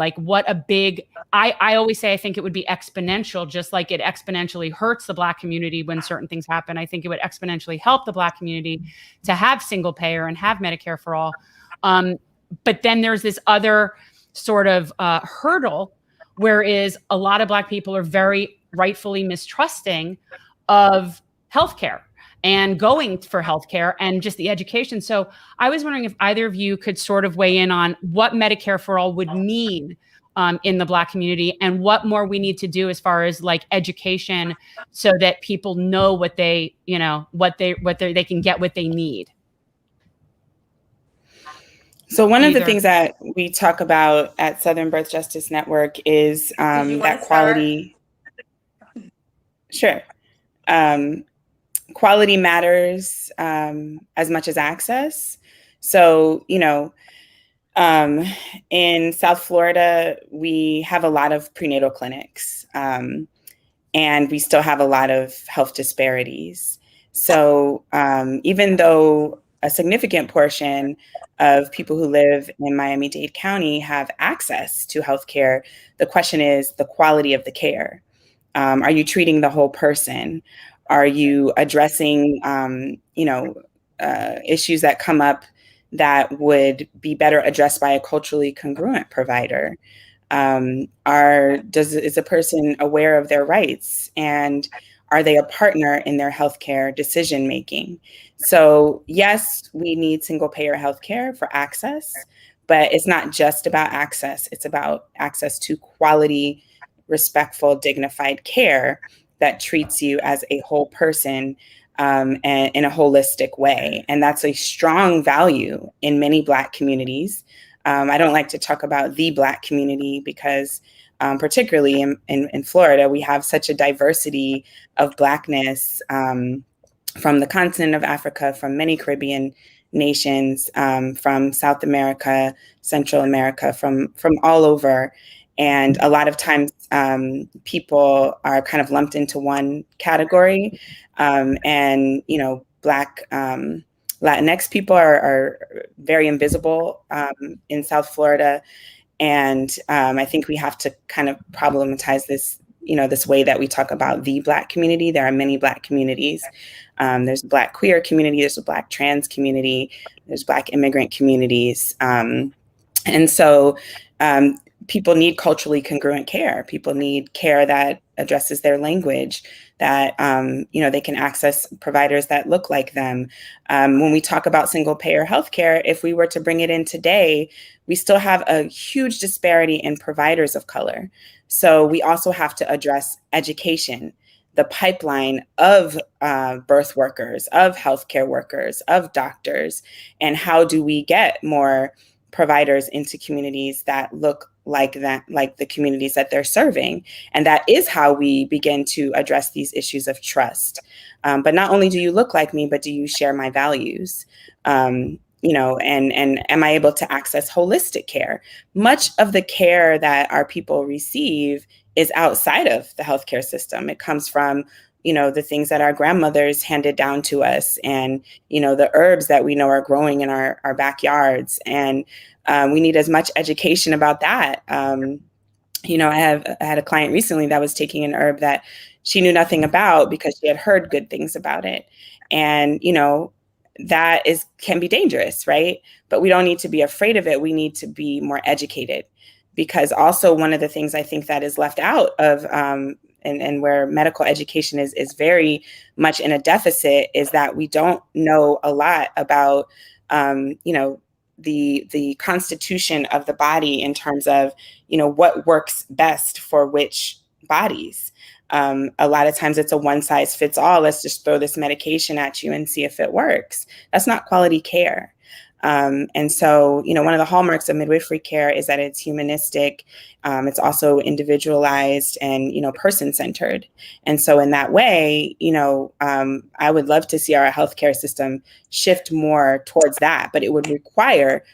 I always say I think it would be exponential, just like it exponentially hurts the Black community when certain things happen. I think it would exponentially help the Black community to have single payer and have Medicare for all. But then there's this other sort of hurdle, whereas a lot of Black people are very rightfully mistrusting of healthcare and going for healthcare and just the education. So I was wondering if either of you could sort of weigh in on what Medicare for all would mean in the Black community, and what more we need to do as far as education, so that people know what they can get what they need. So one of the things that we talk about at Southern Birth Justice Network is that quality. Sure. Quality matters as much as access. So, in South Florida, we have a lot of prenatal clinics. and we still have a lot of health disparities. So even though a significant portion of people who live in Miami-Dade County have access to healthcare, the question is the quality of the care. Are you treating the whole person? Are you addressing, issues that come up that would be better addressed by a culturally congruent provider? Is a person aware of their rights, and are they a partner in their healthcare decision making? So yes, we need single payer healthcare for access, but it's not just about access. It's about access to quality, respectful, dignified care that treats you as a whole person, and in a holistic way. And that's a strong value in many Black communities. I don't like to talk about the Black community because particularly in Florida, we have such a diversity of Blackness from the continent of Africa, from many Caribbean nations, from South America, Central America, from all over. And a lot of times people are kind of lumped into one category. And, Black Latinx people are very invisible in South Florida. And I think we have to kind of problematize this, this way that we talk about the Black community. There are many Black communities. There's a Black queer community, there's a Black trans community, there's Black immigrant communities. And so people need culturally congruent care. People need care that addresses their language, that they can access providers that look like them. When we talk about single payer healthcare, if we were to bring it in today, we still have a huge disparity in providers of color. So we also have to address education, the pipeline of birth workers, of healthcare workers, of doctors, and how do we get more providers into communities that look like the communities that they're serving. And that is how we begin to address these issues of trust. But not only do you look like me, but do you share my values? And am I able to access holistic care? Much of the care that our people receive is outside of the healthcare system. It comes from the things that our grandmothers handed down to us, and, the herbs that we know are growing in our backyards. And we need as much education about that. I had a client recently that was taking an herb that she knew nothing about because she had heard good things about it. And, that can be dangerous, right? But we don't need to be afraid of it. We need to be more educated, because also one of the things I think that is left out of and where medical education is very much in a deficit is that we don't know a lot about, the constitution of the body in terms of, what works best for which bodies. A lot of times it's a one size fits all. Let's just throw this medication at you and see if it works. That's not quality care. And so, one of the hallmarks of midwifery care is that it's humanistic. It's also individualized and, person-centered. And so in that way, I would love to see our healthcare system shift more towards that, but it would require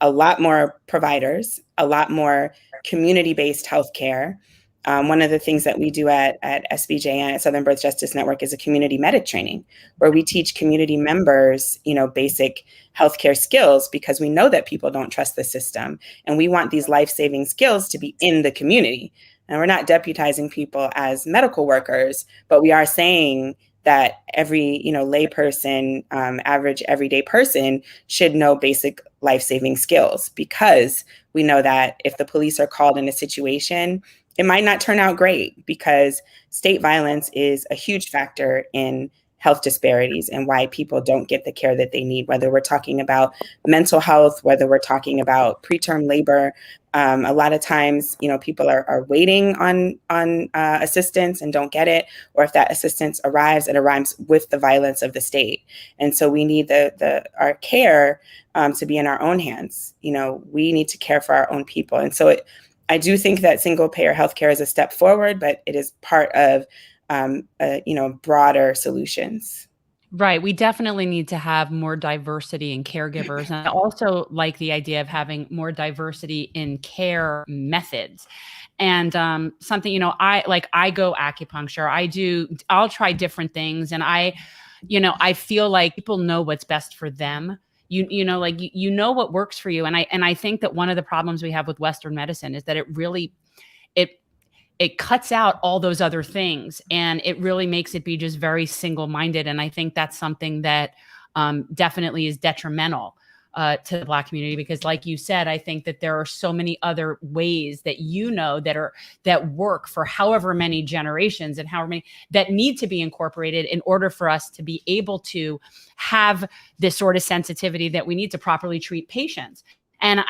a lot more providers, a lot more community-based healthcare. One of the things that we do at SBJ and at Southern Birth Justice Network is a community medic training, where we teach community members, basic healthcare skills, because we know that people don't trust the system. And we want these life-saving skills to be in the community. And we're not deputizing people as medical workers, but we are saying that every, layperson, average everyday person should know basic life-saving skills, because we know that if the police are called in a situation, it might not turn out great, because state violence is a huge factor in health disparities and why people don't get the care that they need, whether we're talking about mental health, whether we're talking about preterm labor. A lot of times, people are waiting on assistance and don't get it, or if that assistance arrives, it arrives with the violence of the state. And so we need our care to be in our own hands. We need to care for our own people. And so I do think that single payer healthcare is a step forward, but it is part of broader solutions. Right. We definitely need to have more diversity in caregivers. And I also like the idea of having more diversity in care methods. And something, I go acupuncture. I'll try different things. And I feel like people know what's best for them. You know what works for you. And I think that one of the problems we have with Western medicine is that it cuts out all those other things, and it really makes it be just very single-minded. And I think that's something that definitely is detrimental to the Black community, because like you said, I think that there are so many other ways that that work for however many generations and however many that need to be incorporated in order for us to be able to have this sort of sensitivity that we need to properly treat patients. And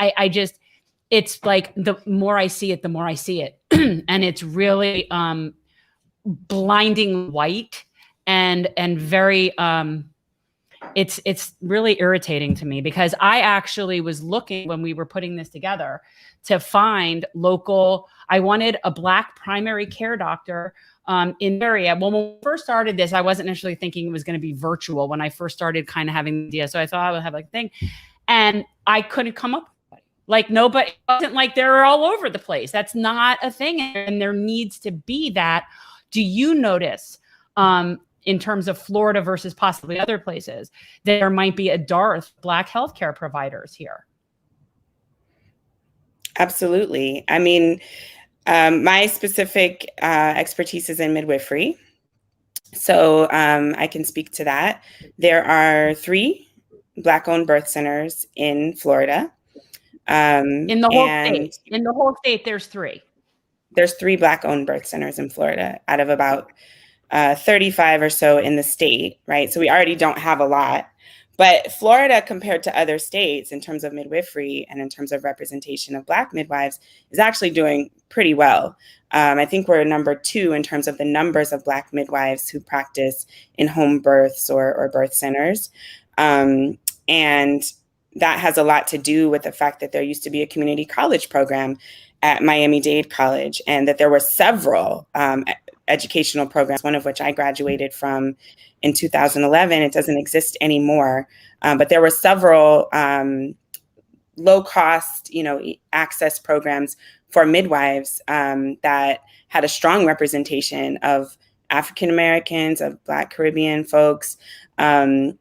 it's like the more I see it, the more I see it. And it's really blinding white and very it's really irritating to me, because I actually was looking when we were putting this together to find local. I wanted a Black primary care doctor in the area. When we first started this, I wasn't initially thinking it was going to be virtual when I first started kind of having the idea. So I thought I would have like a thing, and I couldn't come up. Like nobody, it wasn't like they're all over the place. That's not a thing. And there needs to be that. Do you notice in terms of Florida versus possibly other places, there might be a dearth of Black healthcare providers here? Absolutely. I mean, my specific expertise is in midwifery. So I can speak to that. There are 3 Black-owned birth centers in Florida. In the whole state, there's 3. There's 3 Black-owned birth centers in Florida out of about 35 or so in the state, right? So we already don't have a lot. But Florida, compared to other states in terms of midwifery and in terms of representation of Black midwives, is actually doing pretty well. I think we're number 2 in terms of the numbers of Black midwives who practice in home births or birth centers. And that has a lot to do with the fact that there used to be a community college program at Miami-Dade College, and that there were several educational programs, one of which I graduated from in 2011. It doesn't exist anymore, but there were several low-cost, access programs for midwives that had a strong representation of African Americans, of Black Caribbean folks. And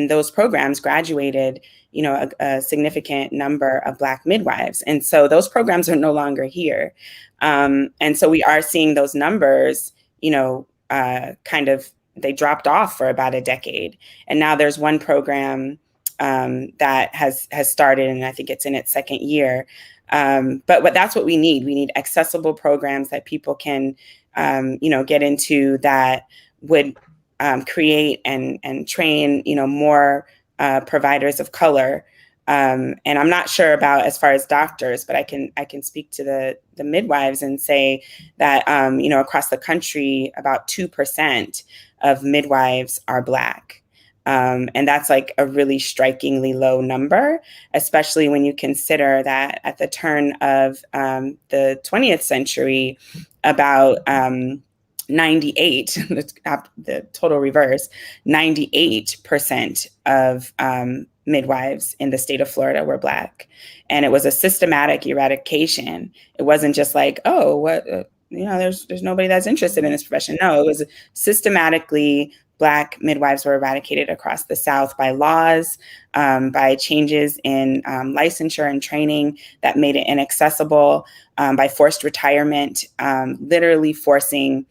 those programs graduated, a significant number of Black midwives. And so those programs are no longer here. And so we are seeing those numbers, they dropped off for about a decade. And now there's one program that has started, and I think it's in its 2nd year. But that's what we need. We need accessible programs that people can, get into, that would create and train, more providers of color. And I'm not sure about as far as doctors, but I can speak to the midwives and say that, across the country, about 2% of midwives are Black. And that's like a really strikingly low number, especially when you consider that at the turn of the 20th century, about 98, the total reverse, 98% of midwives in the state of Florida were Black. And it was a systematic eradication. It wasn't just like, there's nobody that's interested in this profession. No, it was systematically Black midwives were eradicated across the South by laws, by changes in licensure and training that made it inaccessible, by forced retirement, literally forcing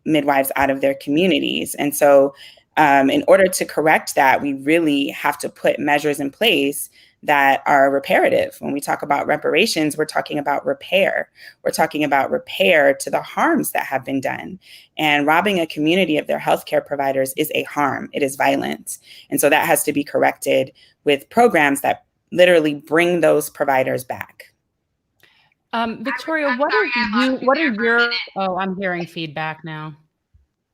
midwives out of their communities. And so in order to correct that, we really have to put measures in place that are reparative. When we talk about reparations, we're talking about repair. We're talking about repair to the harms that have been done. And robbing a community of their healthcare providers is a harm. It is violence. And so that has to be corrected with programs that literally bring those providers back. Victoria, what are your, oh, I'm hearing feedback now.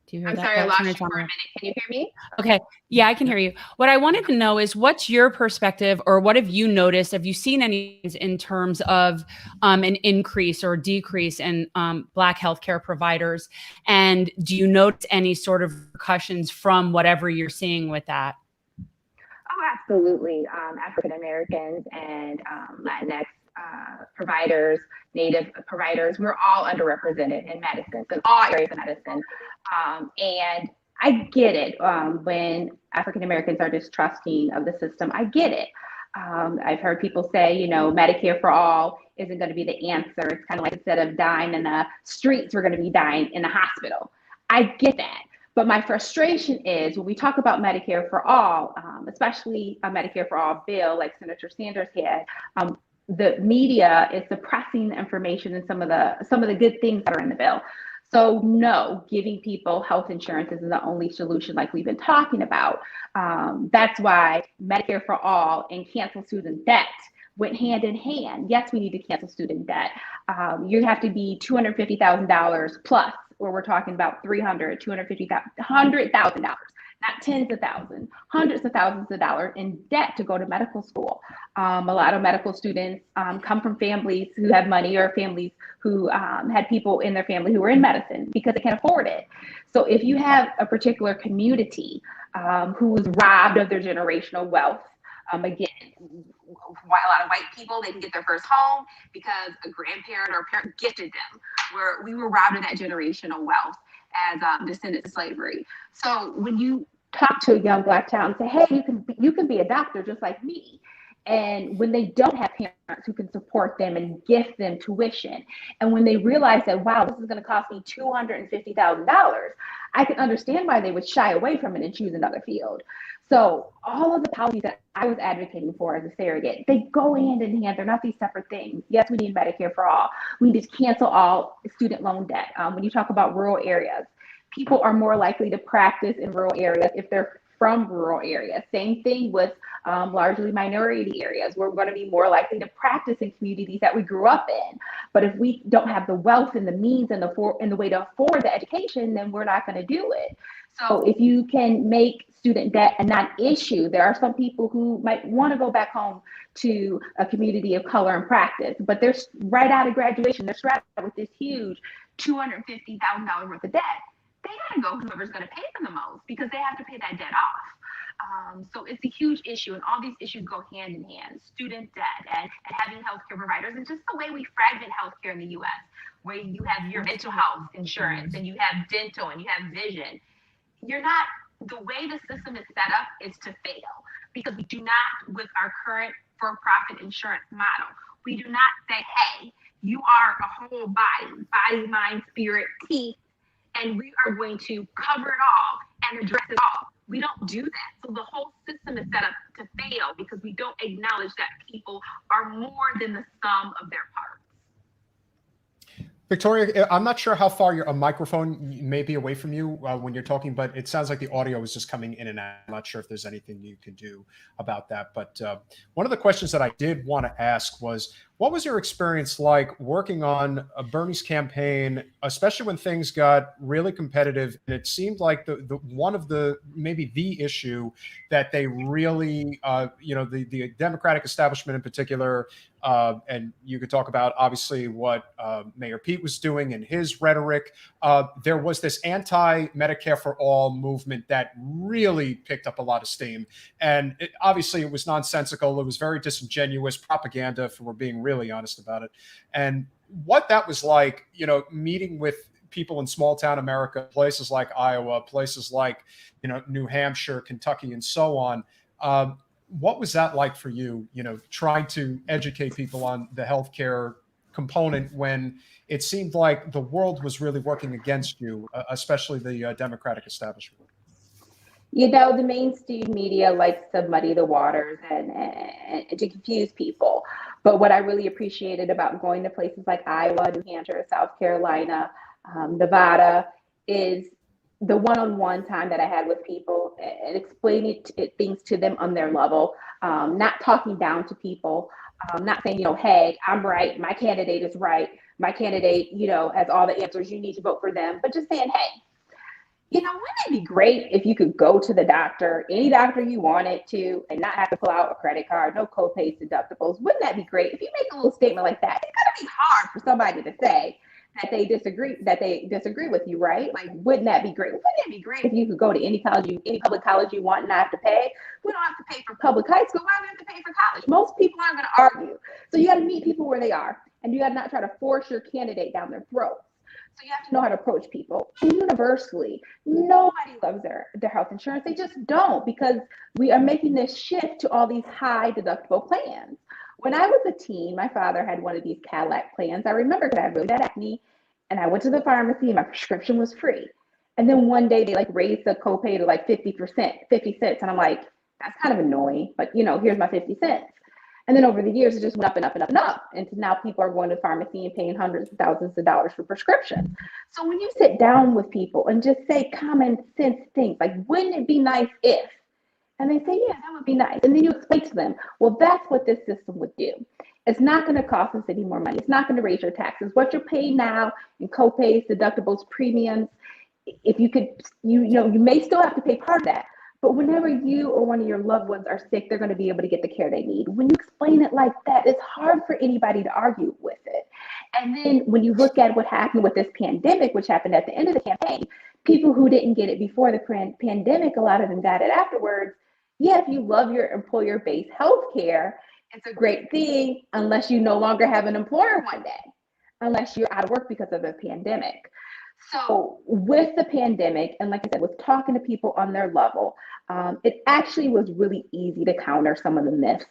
Do you hear I'm that? sorry, I lost Turn you it for a on. minute. Can you hear me? Okay. Yeah, I can hear you. What I wanted to know is what's your perspective, or what have you noticed? Have you seen any in terms of an increase or decrease in Black healthcare providers? And do you notice any sort of repercussions from whatever you're seeing with that? Oh, absolutely. African Americans and Latinx providers, Native providers, we're all underrepresented in medicine, in all areas of medicine. And I get it when African Americans are distrusting of the system. I get it. I've heard people say, you know, Medicare for all isn't going to be the answer. It's kind of like instead of dying in the streets, we're going to be dying in the hospital. I get that. But my frustration is when we talk about Medicare for all, especially a Medicare for all bill like Senator Sanders had, the media is suppressing the information and some of the good things that are in the bill. So no, giving people health insurance isn't the only solution like we've been talking about. That's why Medicare for all and cancel student debt went hand in hand. Yes, we need to cancel student debt. You have to be $250,000 plus, or we're talking about $300,000, $250,000, $100,000, not tens of thousands, hundreds of thousands of dollars in debt to go to medical school. A lot of medical students come from families who have money, or families who had people in their family who were in medicine because they can't afford it. So if you have a particular community who was robbed of their generational wealth, again, a lot of white people, they can get their first home because a grandparent or a parent gifted them, where we were robbed of that generational wealth as descendants of slavery. So when you talk to a young Black child and say, hey, you can be a doctor just like me. And when they don't have parents who can support them and gift them tuition, and when they realize that, wow, this is going to cost me $250,000, I can understand why they would shy away from it and choose another field. So all of the policies that I was advocating for as a surrogate, they go hand in hand. They're not these separate things. Yes, we need Medicare for all. We need to cancel all student loan debt. When you talk about rural areas, people are more likely to practice in rural areas if they're from rural areas. Same thing with largely minority areas. We're going to be more likely to practice in communities that we grew up in. But if we don't have the wealth and the means and the way to afford the education, then we're not going to do it. So if you can make student debt a non-issue, there are some people who might want to go back home to a community of color and practice, but they're right out of graduation, they're strapped with this huge $250,000 worth of debt. They got to go whoever's going to pay them the most because they have to pay that debt off. So it's a huge issue, and all these issues go hand in hand. Student debt and having healthcare providers, and just the way we fragment healthcare in the U.S., where you have your mental health insurance and you have dental and you have vision. The way the system is set up is to fail, because we do not, with our current for-profit insurance model, we do not say, hey, you are a whole body, mind, spirit, teeth, and we are going to cover it all and address it all. We don't do that. So the whole system is set up to fail because we don't acknowledge that people are more than the sum of their parts. Victoria, I'm not sure how far a microphone may be away from you when you're talking, but it sounds like the audio is just coming in and out. I'm not sure if there's anything you can do about that. But one of the questions that I did want to ask was, what was your experience like working on Bernie's campaign, especially when things got really competitive? And it seemed like maybe the issue that they really, the Democratic establishment in particular, and you could talk about obviously what Mayor Pete was doing and his rhetoric. There was this anti-Medicare for all movement that really picked up a lot of steam. And obviously it was nonsensical. It was very disingenuous propaganda, if we're being really honest about it. And what that was like, meeting with people in small town America, places like Iowa, places like, New Hampshire, Kentucky, and so on. What was that like for you, trying to educate people on the healthcare component when it seemed like the world was really working against you, especially the Democratic establishment? The mainstream media likes to muddy the waters and to confuse people. But what I really appreciated about going to places like Iowa, New Hampshire, South Carolina, Nevada is the one-on-one time that I had with people and explaining things to them on their level, not talking down to people, not saying, hey, I'm right, my candidate is right, my candidate, has all the answers, you need to vote for them, but just saying, hey, you know, wouldn't it be great if you could go to the doctor, any doctor you wanted to, and not have to pull out a credit card, no co-pays, deductibles? Wouldn't that be great? If you make a little statement like that, it's gonna be hard for somebody to say that they disagree with you, right? Like, wouldn't that be great? Wouldn't it be great if you could go to any public college you want and not have to pay? We don't have to pay for public high school. Why do we have to pay for college? Most people aren't going to argue. So you got to meet people where they are, and you got to not try to force your candidate down their throat. So you have to know how to approach people. And universally, nobody loves their health insurance. They just don't, because we are making this shift to all these high deductible plans. When I was a teen, my father had one of these Cadillac plans. I remember because I had really bad acne, and I went to the pharmacy and my prescription was free. And then one day they like raised the copay to like 50%, 50 cents. And I'm like, that's kind of annoying, but you know, here's my 50 cents. And then over the years, it just went up and up and up and up. And so now people are going to the pharmacy and paying hundreds of thousands of dollars for prescriptions. So when you sit down with people and just say common sense things, like, wouldn't it be nice if? And they say, yeah, that would be nice. And then you explain to them, well, that's what this system would do. It's not going to cost us any more money. It's not going to raise your taxes. What you're paying now in copays, deductibles, premiums, if you could, you may still have to pay part of that. But whenever you or one of your loved ones are sick, they're going to be able to get the care they need. When you explain it like that, it's hard for anybody to argue with it. And then when you look at what happened with this pandemic, which happened at the end of the campaign, people who didn't get it before the pandemic, a lot of them got it afterwards. Yeah, if you love your employer-based health care, it's a great thing unless you no longer have an employer one day, unless you're out of work because of the pandemic. So with the pandemic, and like I said, with talking to people on their level, it actually was really easy to counter some of the myths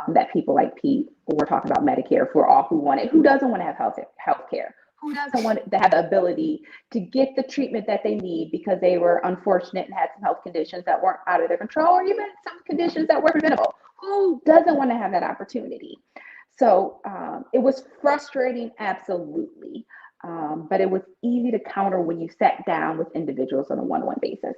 that people like Pete were talking about Medicare for all who want it. Who doesn't want to have health care? Who doesn't want to have the ability to get the treatment that they need because they were unfortunate and had some health conditions that weren't out of their control, or even some conditions that were preventable? Who doesn't want to have that opportunity? So it was frustrating, absolutely. But it was easy to counter when you sat down with individuals on a one-on-one basis.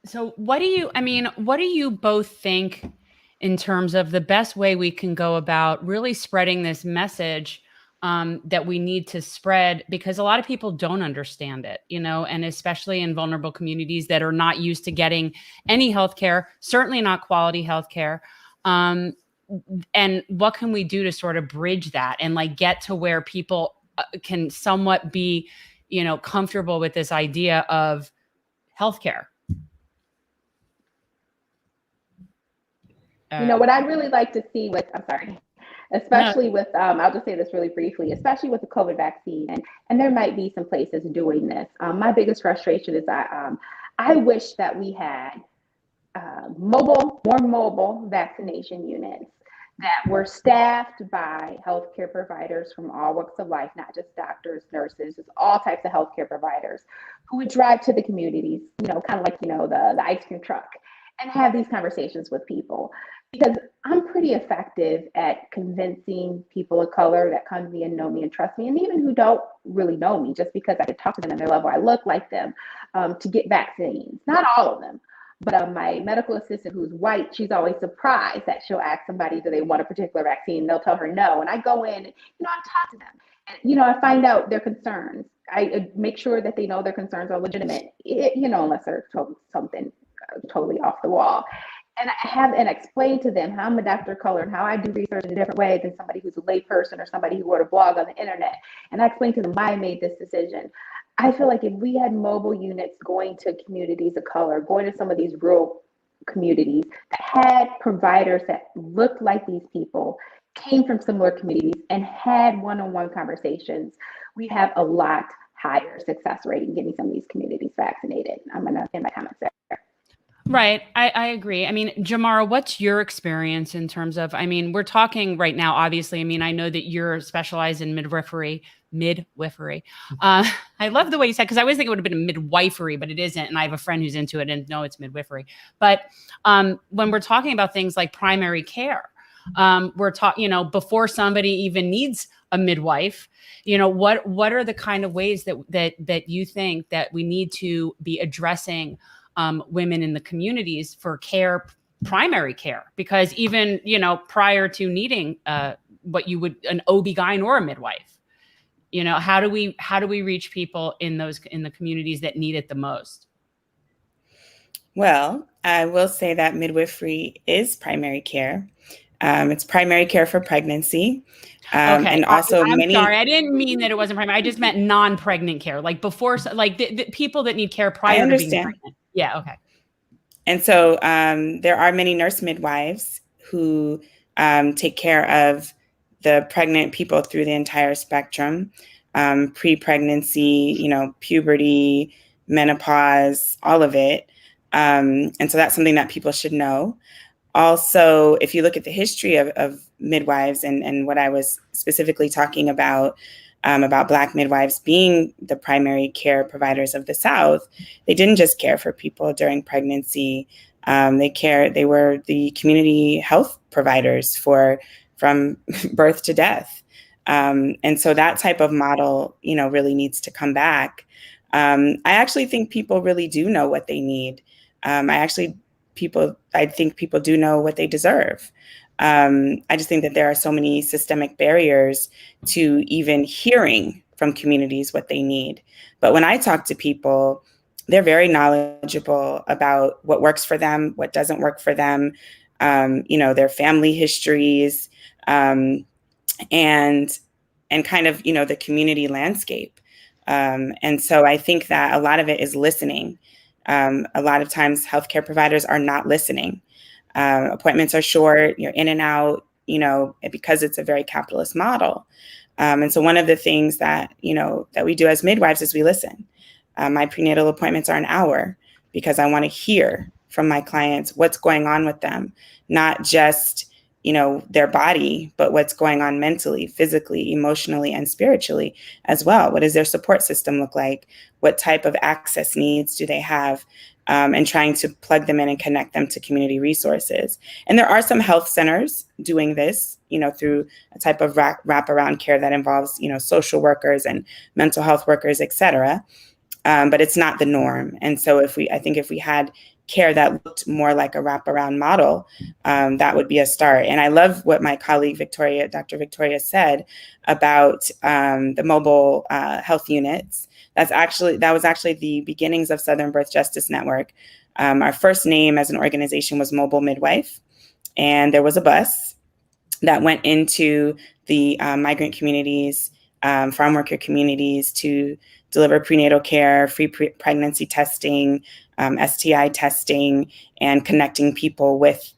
So what do you both think in terms of the best way we can go about really spreading this message that we need to spread, because a lot of people don't understand it, and especially in vulnerable communities that are not used to getting any healthcare, certainly not quality healthcare. And what can we do to sort of bridge that and like get to where people can somewhat be, comfortable with this idea of healthcare? What I'd really like to see with, especially with, I'll just say this really briefly, especially with the COVID vaccine, and there might be some places doing this. My biggest frustration is I wish that we had more mobile vaccination units that were staffed by healthcare providers from all walks of life, not just doctors, nurses, just all types of healthcare providers who would drive to the communities, kind of like, the ice cream truck, and have these conversations with people. Because I'm pretty effective at convincing people of color that come to me and know me and trust me, and even who don't really know me, just because I could talk to them at their level, I look like them, to get vaccines. Not all of them, but my medical assistant who's white, she's always surprised that she'll ask somebody, do they want a particular vaccine? They'll tell her no, and I go in, I talk to them, and I find out their concerns. I make sure that they know their concerns are legitimate, unless they're something totally off the wall. And I have and explain to them how I'm a doctor of color and how I do research in a different way than somebody who's a layperson or somebody who wrote a blog on the internet. And I explain to them why I made this decision. I feel like if we had mobile units going to communities of color, going to some of these rural communities that had providers that looked like these people, came from similar communities, and had one-on-one conversations, we have a lot higher success rate in getting some of these communities vaccinated. I'm going to end my comments there. Right. I agree. Jamara, what's your experience in terms of, we're talking right now, obviously, I know that you're specialized in midwifery. I love the way you said, because I always think it would have been a midwifery, but it isn't. And I have a friend who's into it and no, it's midwifery. But when we're talking about things like primary care, we're talking, before somebody even needs a midwife, what are the kind of ways that you think that we need to be addressing women in the communities for care, primary care, because even, prior to needing what you would, an OB-GYN or a midwife. You know, how do we reach people in the communities that need it the most? Well, I will say that midwifery is primary care. It's primary care for pregnancy. Okay, And also I'm many. sorry. I didn't mean that it wasn't primary. I just meant non-pregnant care, like before, like the people that need care prior to being pregnant. Yeah. Okay. And so there are many nurse midwives who take care of the pregnant people through the entire spectrum, pre-pregnancy, puberty, menopause, all of it. And so that's something that people should know. Also, if you look at the history of midwives and what I was specifically talking about Black midwives being the primary care providers of the South, they didn't just care for people during pregnancy. They were the community health providers from birth to death. And so that type of model, really needs to come back. I actually think people really do know what they need. I think people do know what they deserve. I just think that there are so many systemic barriers to even hearing from communities what they need. But when I talk to people, they're very knowledgeable about what works for them, what doesn't work for them, their family histories, and kind of, the community landscape. And so I think that a lot of it is listening. A lot of times healthcare providers are not listening. Appointments are short, you're in and out, because it's a very capitalist model. And so one of the things that we do as midwives is we listen. My prenatal appointments are an hour because I want to hear from my clients what's going on with them, not just their body, but what's going on mentally, physically, emotionally, and spiritually as well. What does their support system look like? What type of access needs do they have? And trying to plug them in and connect them to community resources. And there are some health centers doing this, through a type of wraparound care that involves, social workers and mental health workers, et cetera. But it's not the norm. And so if we had care that looked more like a wraparound model, that would be a start. And I love what my colleague Dr. Victoria said about the mobile health units. That was actually the beginnings of Southern Birth Justice Network. Our first name as an organization was Mobile Midwife. And there was a bus that went into the migrant communities, farm worker communities to deliver prenatal care, free pregnancy testing, STI testing, and connecting people with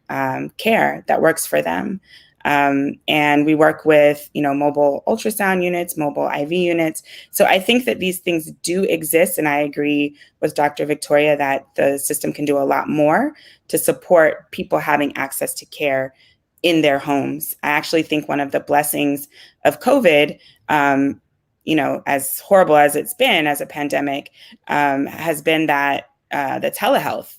care that works for them. And we work with, mobile ultrasound units, mobile IV units. So I think that these things do exist. And I agree with Dr. Victoria that the system can do a lot more to support people having access to care in their homes. I actually think one of the blessings of COVID, as horrible as it's been as a pandemic, has been that the telehealth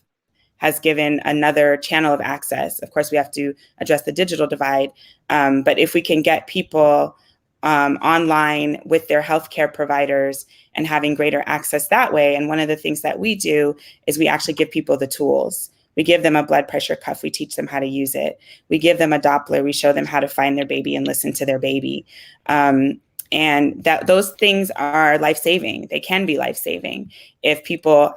has given another channel of access. Of course, we have to address the digital divide. But if we can get people online with their healthcare providers and having greater access that way, and one of the things that we do is we actually give people the tools. We give them a blood pressure cuff. We teach them how to use it. We give them a Doppler. We show them how to find their baby and listen to their baby. And that those things are life-saving. They can be life-saving if people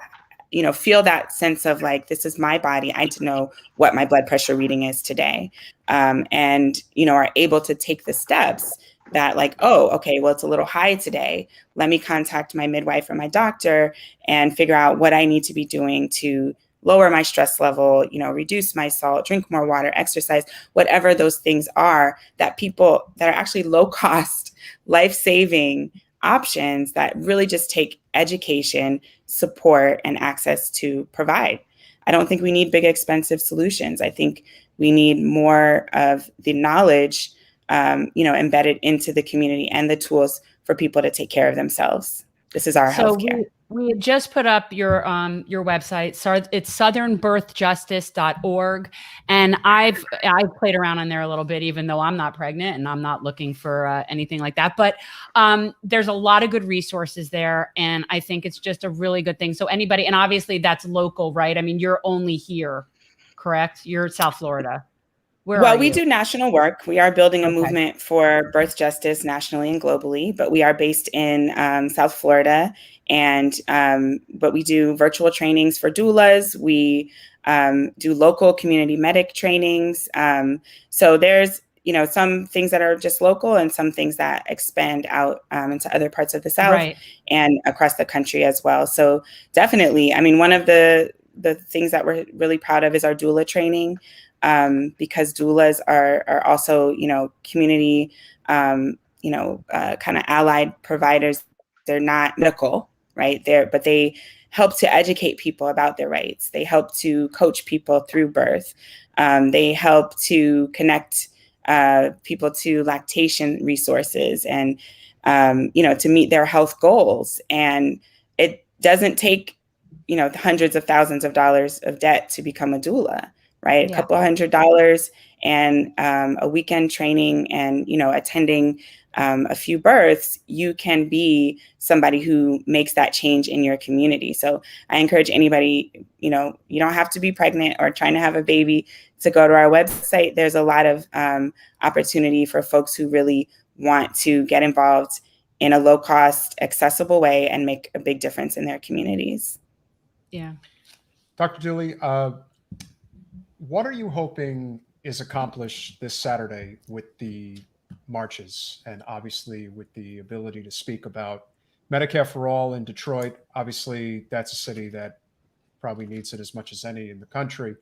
feel that sense of like, this is my body. I need to know what my blood pressure reading is today. And are able to take the steps that like, oh, okay, well, it's a little high today. Let me contact my midwife or my doctor and figure out what I need to be doing to lower my stress level, reduce my salt, drink more water, exercise, whatever those things are, that people that are actually low cost, life-saving options that really just take education, support, and access to provide. I don't think we need big, expensive solutions. I think we need more of the knowledge, embedded into the community and the tools for people to take care of themselves. This is our healthcare. We had just put up your website. So it's southernbirthjustice.org. And I've played around on there a little bit, even though I'm not pregnant and I'm not looking for anything like that. But there's a lot of good resources there. And I think it's just a really good thing. So anybody, and obviously that's local, right? I mean, you're only here, correct? You're South Florida. Well, we do national work. We are building a movement for birth justice nationally and globally, but we are based in South Florida. And but we do virtual trainings for doulas. We do local community medic trainings. So there's, some things that are just local and some things that expand out into other parts of the South and across the country as well. So definitely, I mean, one of the things that we're really proud of is our doula training. Because doulas are also, community, kind of allied providers. They're not medical, right? But they help to educate people about their rights. They help to coach people through birth. They help to connect people to lactation resources and, to meet their health goals. And it doesn't take, hundreds of thousands of dollars of debt to become a doula. Right. A couple $100 and a weekend training and, attending a few births, you can be somebody who makes that change in your community. So I encourage anybody, you don't have to be pregnant or trying to have a baby to go to our website. There's a lot of opportunity for folks who really want to get involved in a low cost, accessible way and make a big difference in their communities. Yeah. Dr. Dooley, what are you hoping is accomplished this Saturday with the marches and obviously with the ability to speak about Medicare for All in Detroit? Obviously, that's a city that probably needs it as much as any in the country.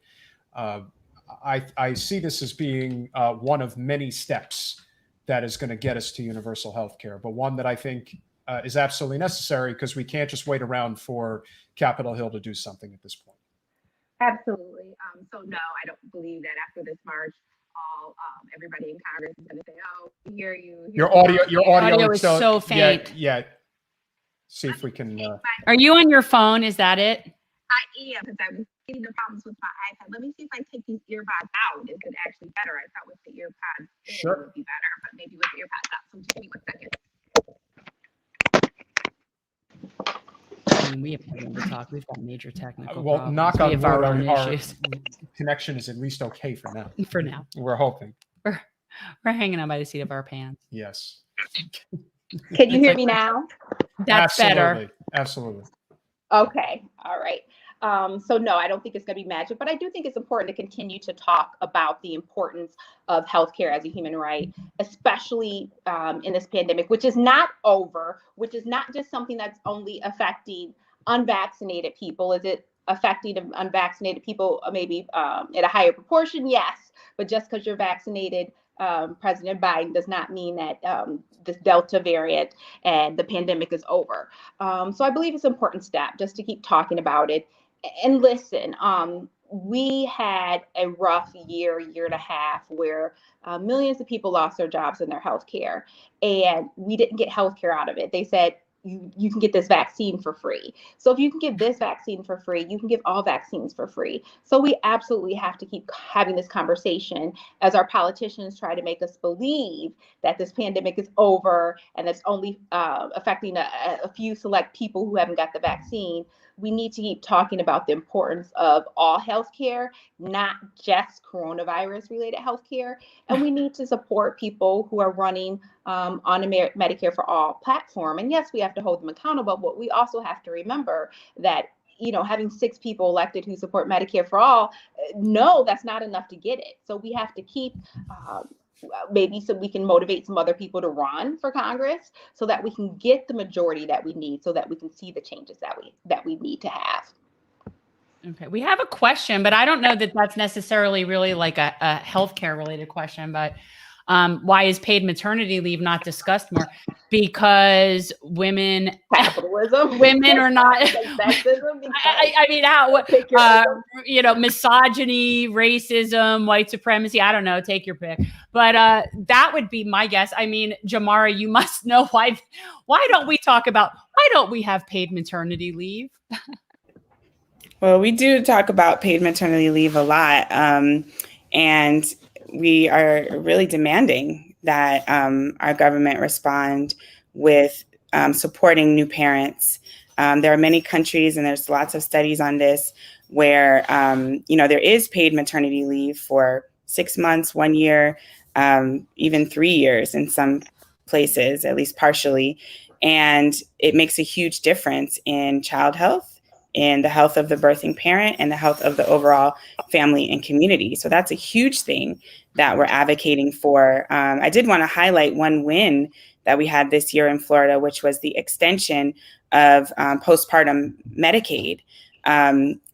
I see this as being one of many steps that is going to get us to universal health care, but one that I think is absolutely necessary because we can't just wait around for Capitol Hill to do something at this point. Absolutely. So no, I don't believe that after this march, everybody in Congress is going to say, "Oh, we hear you." Your audio is so faint. Yeah. See if we can. Are you on your phone? Is that it? I am, because I was getting the problems with my iPad. Let me see if I take these earbuds out. Is it actually better? I thought with the earpods it would be better, but maybe with the earpods out. So just give me 1 second. I mean, we have nothing to talk. We've got major technical problems. Knock on wood, our issues. connection is at least okay for now. For now. We're hoping. We're hanging on by the seat of our pants. Yes. Can you hear me now? That's better. Absolutely. Okay. All right. So no, I don't think it's going to be magic, but I do think it's important to continue to talk about the importance of healthcare as a human right, especially in this pandemic, which is not over, which is not just something that's only affecting unvaccinated people. Is it affecting unvaccinated people maybe at a higher proportion? Yes, but just because you're vaccinated, President Biden does not mean that this Delta variant and the pandemic is over. So I believe it's an important step just to keep talking about it. And listen, we had a rough year and a half where millions of people lost their jobs in their healthcare, and we didn't get healthcare out of it. They said, you can get this vaccine for free. So if you can give this vaccine for free, you can give all vaccines for free. So we absolutely have to keep having this conversation as our politicians try to make us believe that this pandemic is over and it's only affecting a few select people who haven't got the vaccine. We need to keep talking about the importance of all healthcare, not just coronavirus related healthcare. And we need to support people who are running on a Medicare for All platform. And yes, we have to hold them accountable, but we also have to remember that, having 6 people elected who support Medicare for All, no, that's not enough to get it. So we have to keep maybe so we can motivate some other people to run for Congress so that we can get the majority that we need so that we can see the changes that we need to have. Okay. We have a question, but I don't know that that's necessarily really like a healthcare related question, but why is paid maternity leave not discussed more? Because capitalism, women are not, sexism, I mean, how, misogyny, racism, white supremacy, I don't know, take your pick. But that would be my guess. I mean, Jamara, you must know why don't we have paid maternity leave? Well, we do talk about paid maternity leave a lot. And we are really demanding that our government respond with supporting new parents. There are many countries, and there's lots of studies on this, where there is paid maternity leave for 6 months, 1 year, even 3 years in some places, at least partially. And it makes a huge difference in child health, in the health of the birthing parent, and the health of the overall family and community. So that's a huge thing that we're advocating for. I did want to highlight one win that we had this year in Florida, which was the extension of postpartum Medicaid.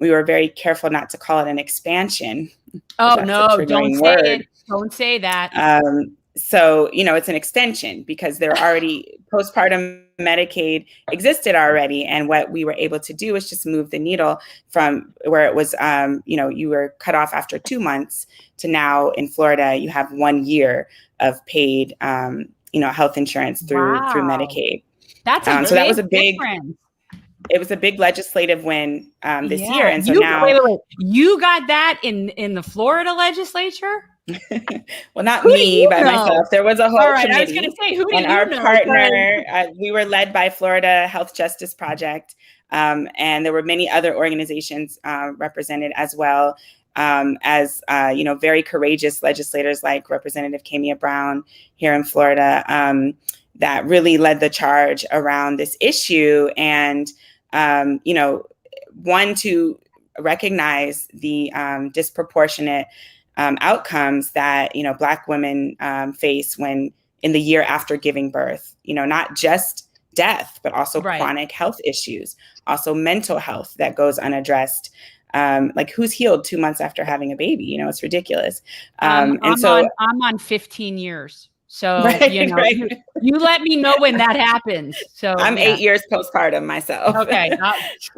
We were very careful not to call it an expansion. Oh, no, don't say it. Don't say that. So, it's an extension because they're already postpartum Medicaid existed already. And what we were able to do is just move the needle from where it was, you were cut off after 2 months to now in Florida, you have 1 year of paid, health insurance through Medicaid. That's so that was a big difference. It was a big legislative win this year. And so now wait. You got that in the Florida legislature? Well, not me by myself. There was a whole committee. I was going to say, who do and you our know? partner, we were led by Florida Health Justice Project. And there were many other organizations represented as well as, very courageous legislators like Representative Camia Brown here in Florida that really led the charge around this issue. And, one, to recognize the disproportionate outcomes that, Black women face when in the year after giving birth, not just death, but also chronic health issues, also mental health that goes unaddressed. Like who's healed 2 months after having a baby? It's ridiculous. I'm on 15 years. So, you let me know when that happens. So I'm 8 years postpartum myself. Okay.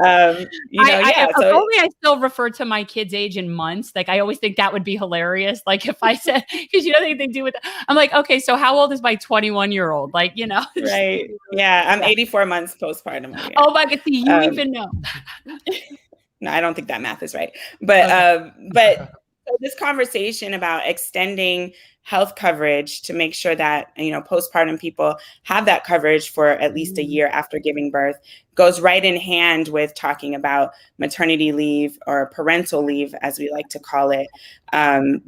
So only I still refer to my kid's age in months. Like I always think that would be hilarious. Like if I said, because they do with, I'm like, okay, so how old is my 21-year-old? Like, Right. Yeah. I'm 84 months postpartum. Oh my God. See, you even know. No, I don't think that math is right. But, but this conversation about extending health coverage to make sure that, postpartum people have that coverage for at least a year after giving birth goes right in hand with talking about maternity leave or parental leave, as we like to call it,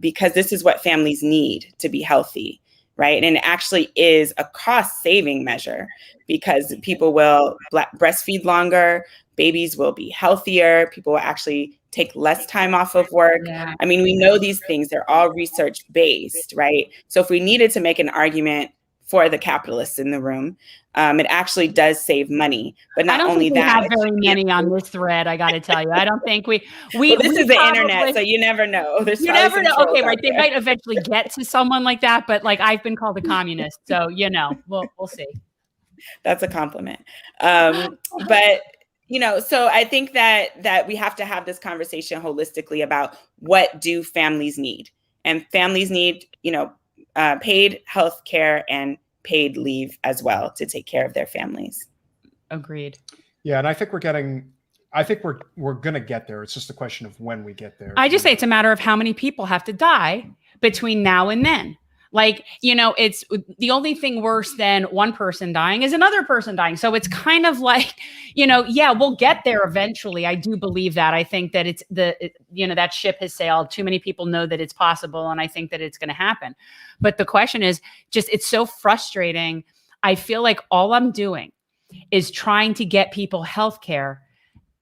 because this is what families need to be healthy, right? And it actually is a cost-saving measure because people will breastfeed longer, babies will be healthier, people will actually take less time off of work. Yeah. I mean, we know these things, they're all research-based, right? So if we needed to make an argument for the capitalists in the room, it actually does save money. But not only that, I don't think we have very many on this thread, I got to tell you. I don't think we well, this is the internet, so you never know. You never know. Okay, right. They might eventually get to someone like that, but like I've been called a communist. So, we'll see. That's a compliment. But so I think that we have to have this conversation holistically about what do families need, and families need, paid health care and paid leave as well to take care of their families. Agreed. Yeah. And I think we're going to get there. It's just a question of when we get there. I just say it's a matter of how many people have to die between now and then. Like, it's the only thing worse than one person dying is another person dying. So it's kind of like, we'll get there eventually. I do believe that. I think that it's that ship has sailed. Too many people know that it's possible. And I think that it's going to happen. But the question is just, it's so frustrating. I feel like all I'm doing is trying to get people healthcare.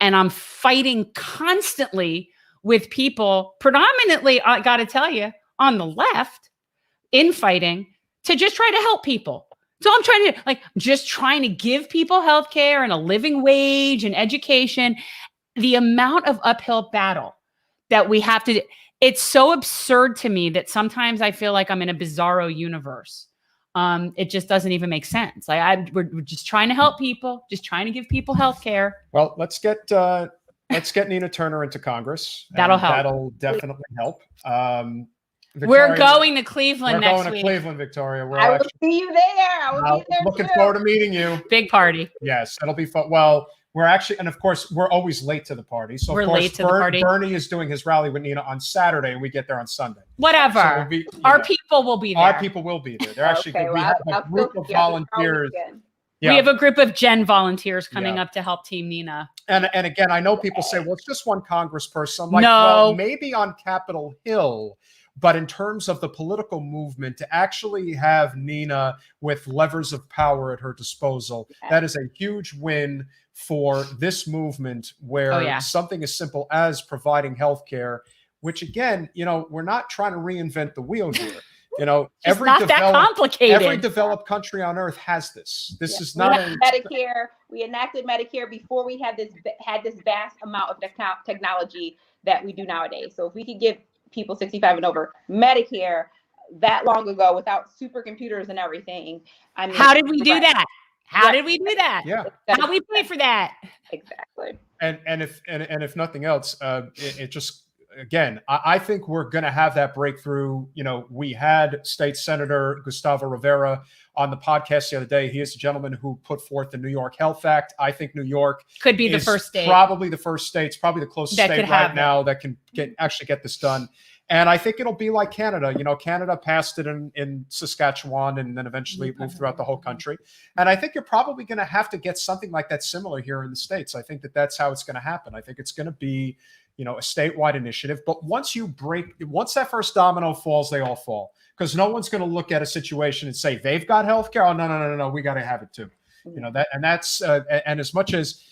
And I'm fighting constantly with people, predominantly, I got to tell you, on the left, infighting to just try to help people. So I'm trying to give people healthcare and a living wage and education. The amount of uphill battle that we have to, it's so absurd to me that sometimes I feel like I'm in a bizarro universe. It just doesn't even make sense. We're just trying to help people, just trying to give people healthcare. Well, let's get Nina Turner into Congress. That'll help. That'll definitely help. Victoria, we're going to Cleveland next week. We're going to Cleveland, Victoria. I will see you there. I will be there looking forward to meeting you. Big party. Yes, that'll be fun. Well, we're actually, and of course, we're always late to the party. So we're late to the party. Bernie is doing his rally with Nina on Saturday, and we get there on Sunday. Whatever. So our people will be there. Our people will be there. They're actually we have a group of volunteers. Yeah. We have a group of Gen volunteers coming up to help Team Nina. And again, I know people say, well, it's just one congressperson. I'm like, no. Well, maybe on Capitol Hill, But in terms of the political movement, to actually have Nina with levers of power at her disposal, that is a huge win for this movement, where something as simple as providing healthcare, which again, we're not trying to reinvent the wheel here. Every developed country on earth has this. This is not Medicare. We enacted Medicare before we had this vast amount of technology that we do nowadays. So if we could give people 65 and over Medicare that long ago without supercomputers and everything, I mean, how did we do that? How did we do that? Yeah. How did we pay for that? Exactly. And if nothing else, it just, again, I think we're going to have that breakthrough. We had State Senator Gustavo Rivera on the podcast the other day. He is a gentleman who put forth the New York Health Act. I think New York could be the first state. Probably the first state. It's probably the closest state right now that can actually get this done. And I think it'll be like Canada. Canada passed it in Saskatchewan, and then eventually it moved throughout the whole country. And I think you're probably going to have to get something like that similar here in the States. I think that's how it's going to happen. I think it's going to be, a statewide initiative. But once that first domino falls, they all fall. Because no one's going to look at a situation and say, they've got healthcare. Oh, no, we got to have it too. That's and as much as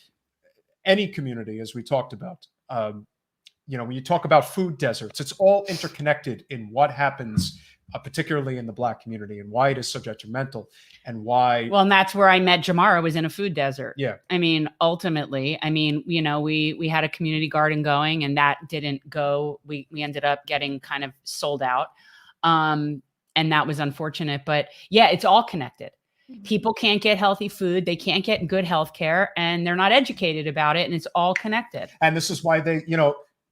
any community, as we talked about, when you talk about food deserts, it's all interconnected in what happens, particularly in the Black community, and why it is so detrimental, and why. Well, and that's where I met Jamara, was in a food desert. Yeah. I mean, ultimately, we had a community garden going, and that didn't go. We ended up getting kind of sold out. And that was unfortunate, but yeah, it's all connected. People can't get healthy food. They can't get good health care, and they're not educated about it. And it's all connected. And this is why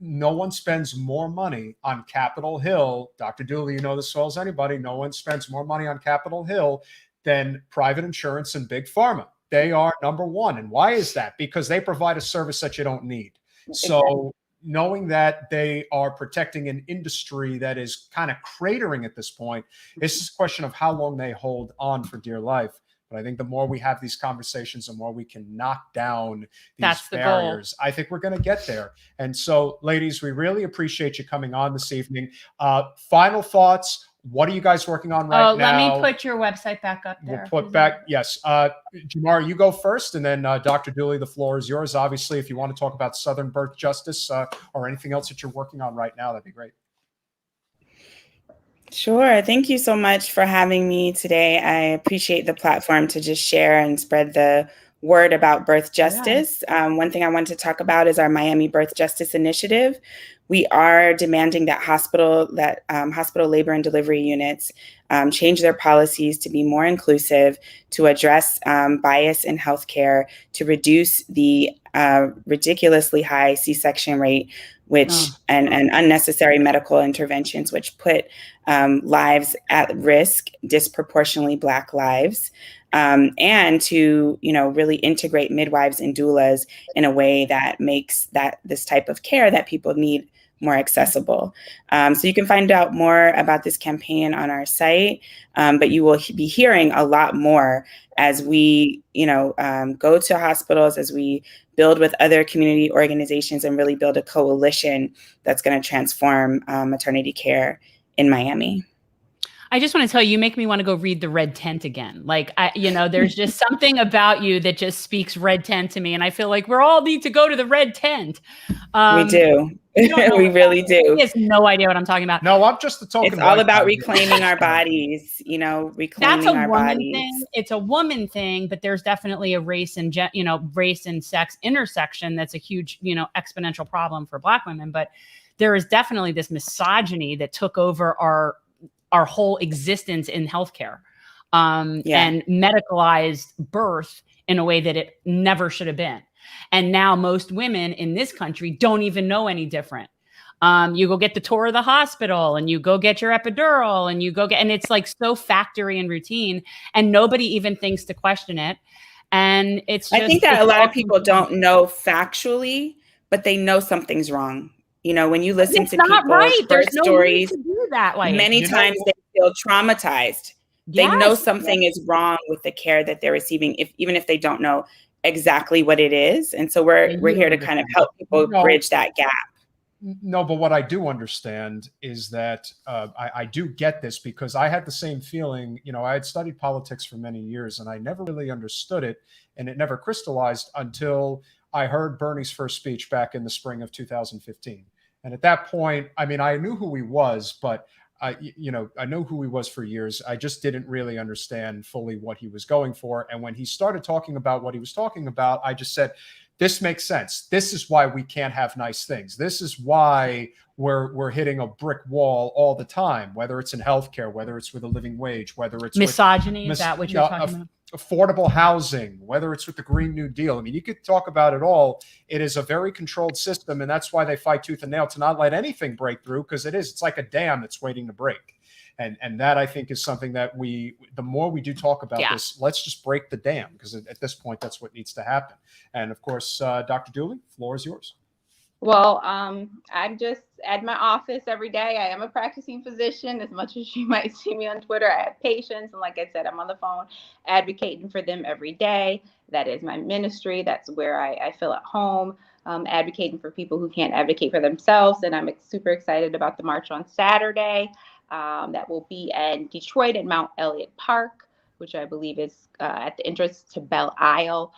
no one spends more money on Capitol Hill. Dr. Dooley, this as well as anybody. No one spends more money on Capitol Hill than private insurance and big pharma. They are number one. And why is that? Because they provide a service that you don't need. So knowing that they are protecting an industry that is kind of cratering at this point, it's just a question of how long they hold on for dear life. But I think the more we have these conversations, the more we can knock down these barriers. I think we're going to get there. And so, ladies, we really appreciate you coming on this evening. Final thoughts. What are you guys working on right now? Let me put your website back up there. We'll put back. Yes. Jamara, you go first. And then Dr. Dooley, the floor is yours. Obviously, if you want to talk about Southern birth justice or anything else that you're working on right now, that'd be great. Sure. Thank you so much for having me today. I appreciate the platform to just share and spread the word about birth justice. One thing I want to talk about is our Miami Birth Justice Initiative. We are demanding that hospital labor and delivery units change their policies to be more inclusive, to address bias in healthcare, to reduce the ridiculously high C-section rate, and unnecessary medical interventions, which put lives at risk, disproportionately Black lives, and to really integrate midwives and doulas in a way that makes this type of care that people need more accessible. So you can find out more about this campaign on our site, but you will be hearing a lot more as we go to hospitals, as we build with other community organizations and really build a coalition that's going to transform maternity care in Miami. I just want to tell you, you make me want to go read the Red Tent again. There's just something about you that just speaks Red Tent to me. And I feel like we all need to go to the Red Tent. We do. We really do. He has no idea what I'm talking about. No, I'm just the token. It's all about reclaiming our bodies, reclaiming our bodies. Thing. It's a woman thing, but there's definitely a race and sex intersection that's a huge, exponential problem for Black women. But there is definitely this misogyny that took over our whole existence in healthcare, and medicalized birth in a way that it never should have been. And now most women in this country don't even know any different. You go get the tour of the hospital, and you go get your epidural, and and it's like so factory and routine, and nobody even thinks to question it. And it's just, I think that a lot of people don't know factually, but they know something's wrong. When you listen to people's birth stories, that way. Many times they feel traumatized. They know something is wrong with the care that they're receiving, even if they don't know exactly what it is. And so we're here to kind of help people bridge that gap. No, but what I do understand is that I do get this because I had the same feeling. You know, I had studied politics for many years and I never really understood it, and it never crystallized until I heard Bernie's first speech back in the spring of 2015. And at that point, I mean, I knew who he was, but I knew who he was for years. I just didn't really understand fully what he was going for. And when he started talking about what he was talking about, I just said, this makes sense. This is why we can't have nice things. This is why we're hitting a brick wall all the time, whether it's in healthcare, whether it's with a living wage, whether it's misogyny. Is that what you're talking about? Affordable housing, whether it's with the Green New Deal. I mean, you could talk about it all. It is a very controlled system, and that's why they fight tooth and nail to not let anything break through, because it's like a dam that's waiting to break. And that, I think, is something that the more we do talk about this, let's just break the dam, because at this point, that's what needs to happen. And of course, Dr. Dooley, floor is yours. Well, I'm just at my office every day. I am a practicing physician. As much as you might see me on Twitter, I have patients. And like I said, I'm on the phone advocating for them every day. That is my ministry. That's where I feel at home, advocating for people who can't advocate for themselves. And I'm super excited about the march on Saturday. That will be in Detroit at Mount Elliott Park, which I believe is at the entrance to Belle Isle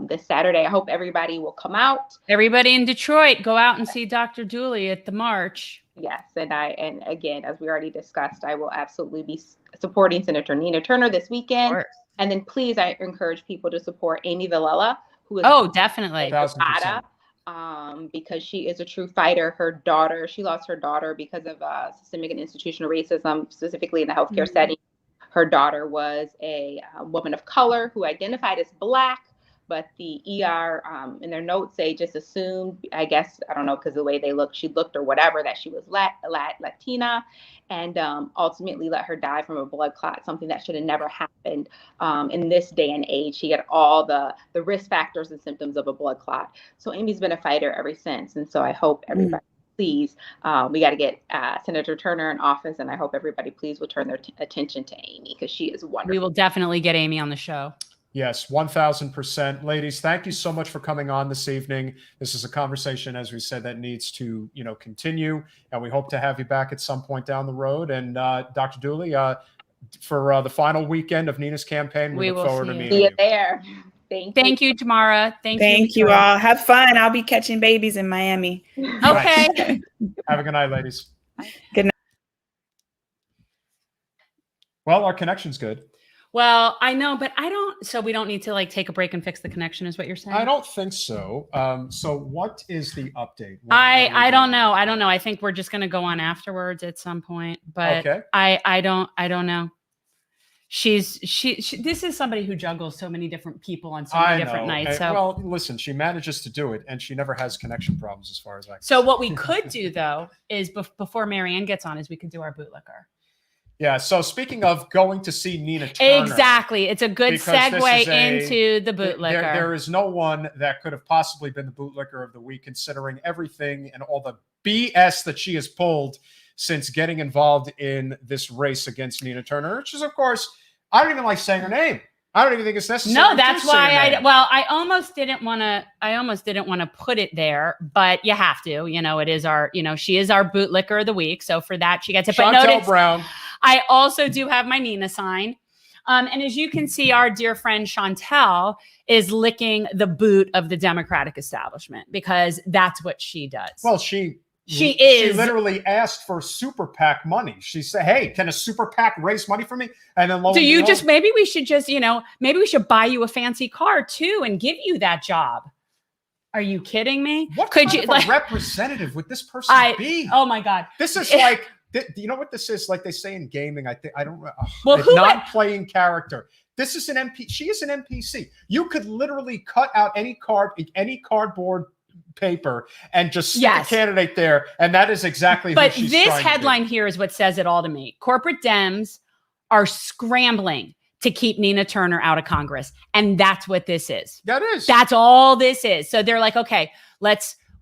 this Saturday. I hope everybody will come out. Everybody in Detroit, go out and see Dr. Dooley at the march. Yes, and again, as we already discussed, I will absolutely be supporting Senator Nina Turner this weekend. And then please, I encourage people to support Amy Villela, who is definitely because she is a true fighter. She lost her daughter because of systemic and institutional racism, specifically in the healthcare setting. Her daughter was a woman of color who identified as Black, but the ER in their notes, they just assumed, I guess, I don't know, because the way she looked or whatever, that she was Latina, and ultimately let her die from a blood clot, something that should have never happened in this day and age. She had all the risk factors and symptoms of a blood clot. So Amy's been a fighter ever since. And so I hope everybody, please, we got to get Senator Turner in office, and I hope everybody please will turn their attention to Amy, because she is wonderful. We will definitely get Amy on the show. Yes, 1000%. Ladies, thank you so much for coming on this evening. This is a conversation, as we said, that needs to continue, and we hope to have you back at some point down the road. And Dr. Dooley, for the final weekend of Nina's campaign, we look forward to meeting you there. Thank you, Tamara. Thank you all. Have fun. I'll be catching babies in Miami. Okay. Have a good night, ladies. Good night. Well, our connection's good. Well, I know, but so we don't need to take a break and fix the connection, is what you're saying? I don't think so. So what is the update? I don't know. I think we're just going to go on afterwards at some point, but okay. I don't know. She this is somebody who juggles so many different people on so many different nights. So well, listen, she manages to do it, and she never has connection problems as far as I can see. What we could do though is before Marianne gets on, is we could do our bootlicker. Yeah. So speaking of going to see Nina Turner, exactly, it's a good segue into the bootlicker. There is no one that could have possibly been the bootlicker of the week, considering everything and all the BS that she has pulled since getting involved in this race against Nina Turner, which is, of course, I don't even like saying her name. I don't even think it's necessary. No, that's why I almost didn't want to put it there, but you have to. It is our, she is our bootlicker of the week, so for that she gets it. But notice, Brown. I also do have my Nina sign. And as you can see, our dear friend Chantel is licking the boot of the Democratic establishment, because that's what she does. Well, she literally asked for super PAC money. She said, "Hey, can a super PAC raise money for me?" And then maybe we should buy you a fancy car too and give you that job. Are you kidding me? What kind of a representative would this person be? Oh my God. This is like, you know what this is? Like they say in gaming, I don't know. Well, not playing character. This is an MP. She is an NPC. You could literally cut out any cardboard paper and just stick a candidate there, and that is exactly but who she's this headline here is what says it all to me. Corporate Dems are scrambling to keep Nina Turner out of Congress, and that's what this is. That is. That's all this is. So they're like, okay,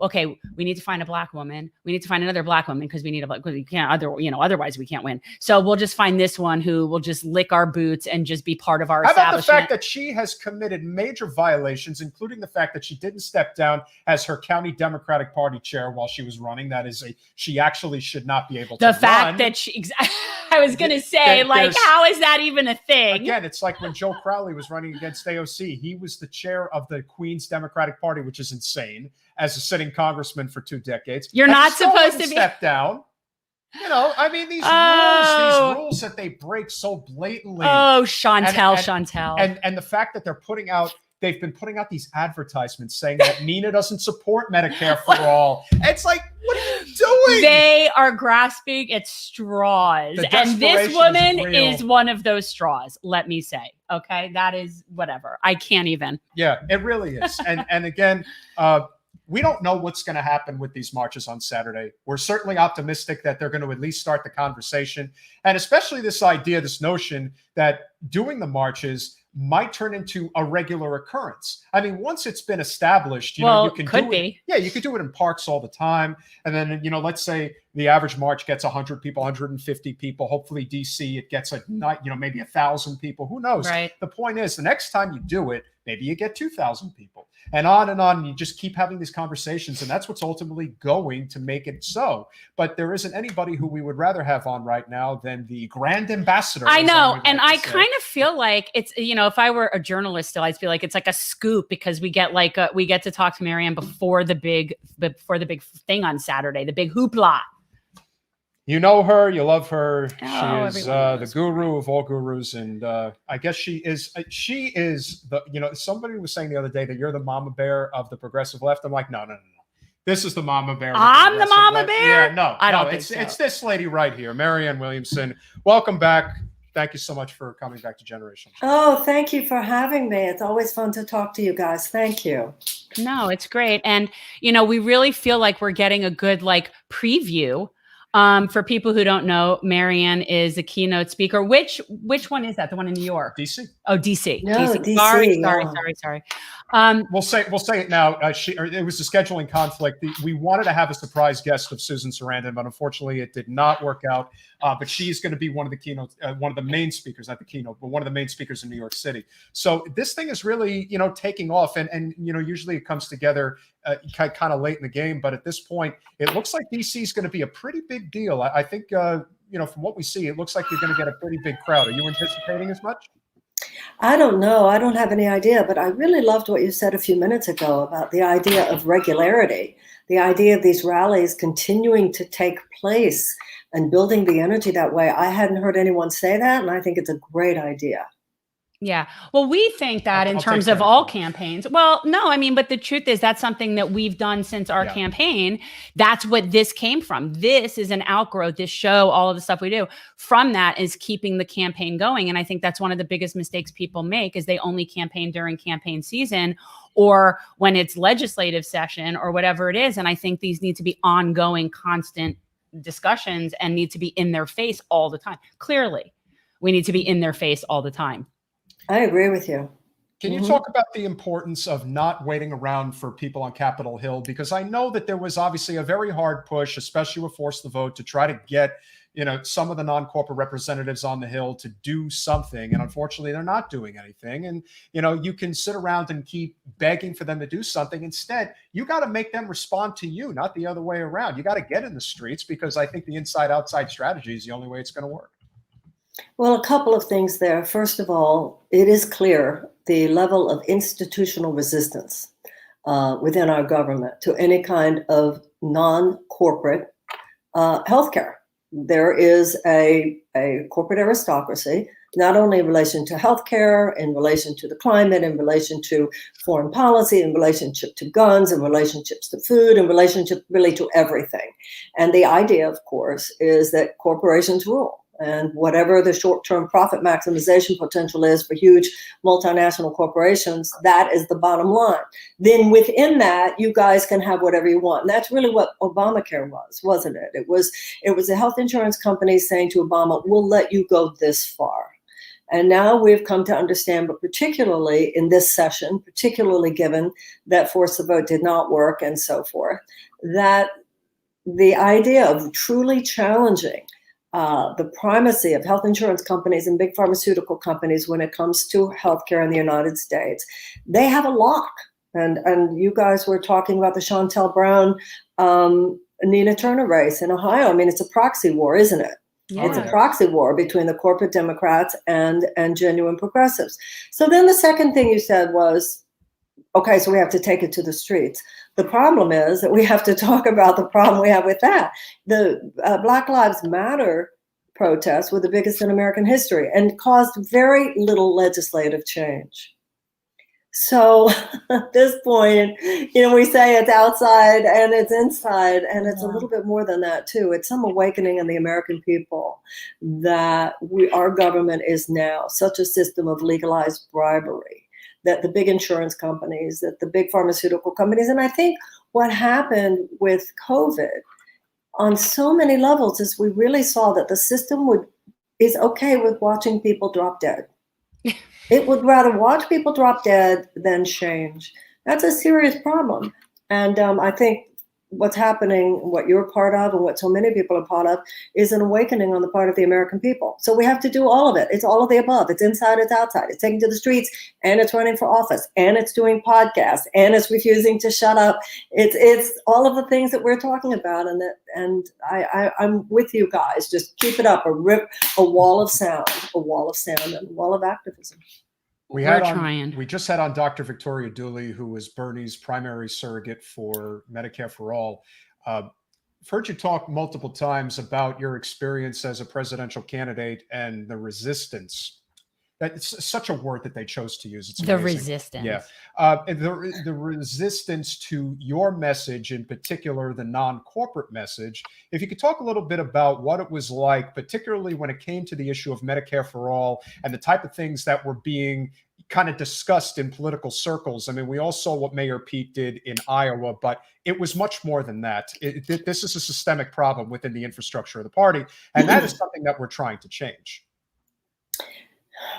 okay, we need to find a black woman. We need to find another black woman because we need a black, because we can't otherwise we can't win. So we'll just find this one who will just lick our boots and just be part of our How about establishment. the fact that she has committed major violations, including the fact that she didn't step down as her county Democratic Party chair while she was running? She actually should not be able to the fact run. that I was going to say, like, how is that even a thing? Again, it's like when Joe Crowley was running against AOC. He was the chair of the Queens Democratic Party, which is insane, as a sitting congressman for 2 decades. You're not supposed to step down. You know, I mean, these rules that they break so blatantly. Oh, Chantel. And the fact that they've been putting out these advertisements saying that Nina doesn't support Medicare for all. It's like, what are you doing? They are grasping at straws. And this woman is one of those straws, let me say. Okay, that is whatever. I can't even. Yeah, it really is. And again, we don't know what's going to happen with these marches on Saturday. We're certainly optimistic that they're going to at least start the conversation. And especially this idea, this notion that doing the marches might turn into a regular occurrence. I mean, once it's been established, you can do it. Yeah, you could do it in parks all the time. And then, let's say the average march gets 100 people, 150 people. Hopefully DC, it gets maybe 1,000 people. Who knows? Right. The point is, the next time you do it, maybe you get 2,000 people, and on and on. You just keep having these conversations, and that's what's ultimately going to make it so. But there isn't anybody who we would rather have on right now than the grand ambassador. I know, and I kind of feel like it's, if I were a journalist still, I'd feel like it's like a scoop because we get to talk to Marianne before the big thing on Saturday, the big hoopla. You know her, you love her. Oh, she is the guru of all gurus, and I guess she is the. Somebody was saying the other day that you're the mama bear of the progressive left. I'm like, no. This is the mama bear. I'm the mama bear. Yeah, no, I don't think so. It's this lady right here, Marianne Williamson. Welcome back. Thank you so much for coming back to Generation. Oh, thank you for having me. It's always fun to talk to you guys. Thank you. No, it's great, and we really feel like we're getting a good preview. For people who don't know, Marianne is a keynote speaker. Which one is that? The one in New York? DC. Oh, DC. No, DC. Sorry. We'll say it now. It was a scheduling conflict. We wanted to have a surprise guest of Susan Sarandon, but unfortunately, it did not work out. But she's going to be one of the keynote, one of the main speakers, not the keynote, but one of the main speakers in New York City. So this thing is really, taking off, and usually it comes together kind of late in the game. But at this point, it looks like DC is going to be a pretty big deal. I think, from what we see, it looks like you're going to get a pretty big crowd. Are you anticipating as much? I don't know. I don't have any idea, but I really loved what you said a few minutes ago about the idea of regularity, the idea of these rallies continuing to take place and building the energy that way. I hadn't heard anyone say that, and I think it's a great idea. Yeah. Well, we think that in terms of all campaigns. Well, no, but the truth is that's something that we've done since our campaign. That's what this came from. This is an outgrowth, this show, all of the stuff we do from that is keeping the campaign going. And I think that's one of the biggest mistakes people make is they only campaign during campaign season or when it's legislative session or whatever it is. And I think these need to be ongoing, constant discussions and need to be in their face all the time. Clearly, we need to be in their face all the time. I agree with you. Can you talk about the importance of not waiting around for people on Capitol Hill? Because I know that there was obviously a very hard push, especially with Force the Vote, to try to get, some of the non-corporate representatives on the Hill to do something. And unfortunately, they're not doing anything. And, you can sit around and keep begging for them to do something. Instead, you got to make them respond to you, not the other way around. You got to get in the streets because I think the inside-outside strategy is the only way it's going to work. Well, a couple of things there. First of all, it is clear the level of institutional resistance within our government to any kind of non-corporate healthcare. There is a corporate aristocracy, not only in relation to healthcare, in relation to the climate, in relation to foreign policy, in relationship to guns, in relationships to food, in relationship really to everything. And the idea, of course, is that corporations rule. And whatever the short-term profit maximization potential is for huge multinational corporations, that is the bottom line. Then within that, you guys can have whatever you want. And that's really what Obamacare was, wasn't it? It was a health insurance company saying to Obama, we'll let you go this far. And now we've come to understand, but particularly in this session, particularly given that force the vote did not work and so forth, that the idea of truly challenging the primacy of health insurance companies and big pharmaceutical companies when it comes to healthcare in the United States, they have a lock. And you guys were talking about the Chantel Brown, Nina Turner race in Ohio. I mean, it's a proxy war, isn't it? Yeah. It's a proxy war between the corporate Democrats and genuine progressives. So then the second thing you said was, okay, so we have to take it to the streets. The problem is that we have to talk about the problem we have with that. The Black Lives Matter protests were the biggest in American history and caused very little legislative change. So at this point, we say it's outside and it's inside, and it's a little bit more than that too. It's some awakening in the American people that our government is now such a system of legalized bribery, that the big insurance companies, that the big pharmaceutical companies, and I think what happened with COVID on so many levels is we really saw that the system is okay with watching people drop dead. It would rather watch people drop dead than change. That's a serious problem. And I think what's happening, what you're part of and what so many people are part of, is an awakening on the part of the American people. So we have to do all of it. It's all of the above. It's inside, it's outside. It's taking to the streets, and it's running for office, and it's doing podcasts, and it's refusing to shut up. It's all of the things that we're talking about. And I'm with you guys. Just keep it up. A wall of sound, and a wall of activism. We just had on Dr. Victoria Dooley, who was Bernie's primary surrogate for Medicare for All. I've heard you talk multiple times about your experience as a presidential candidate and the resistance. That's such a word that they chose to use. It's amazing. The resistance. Yeah. The resistance to your message, in particular, the non-corporate message. If you could talk a little bit about what it was like, particularly when it came to the issue of Medicare for All and the type of things that were being kind of discussed in political circles. I mean, we all saw what Mayor Pete did in Iowa, but it was much more than that. This is a systemic problem within the infrastructure of the party, and that is something that we're trying to change.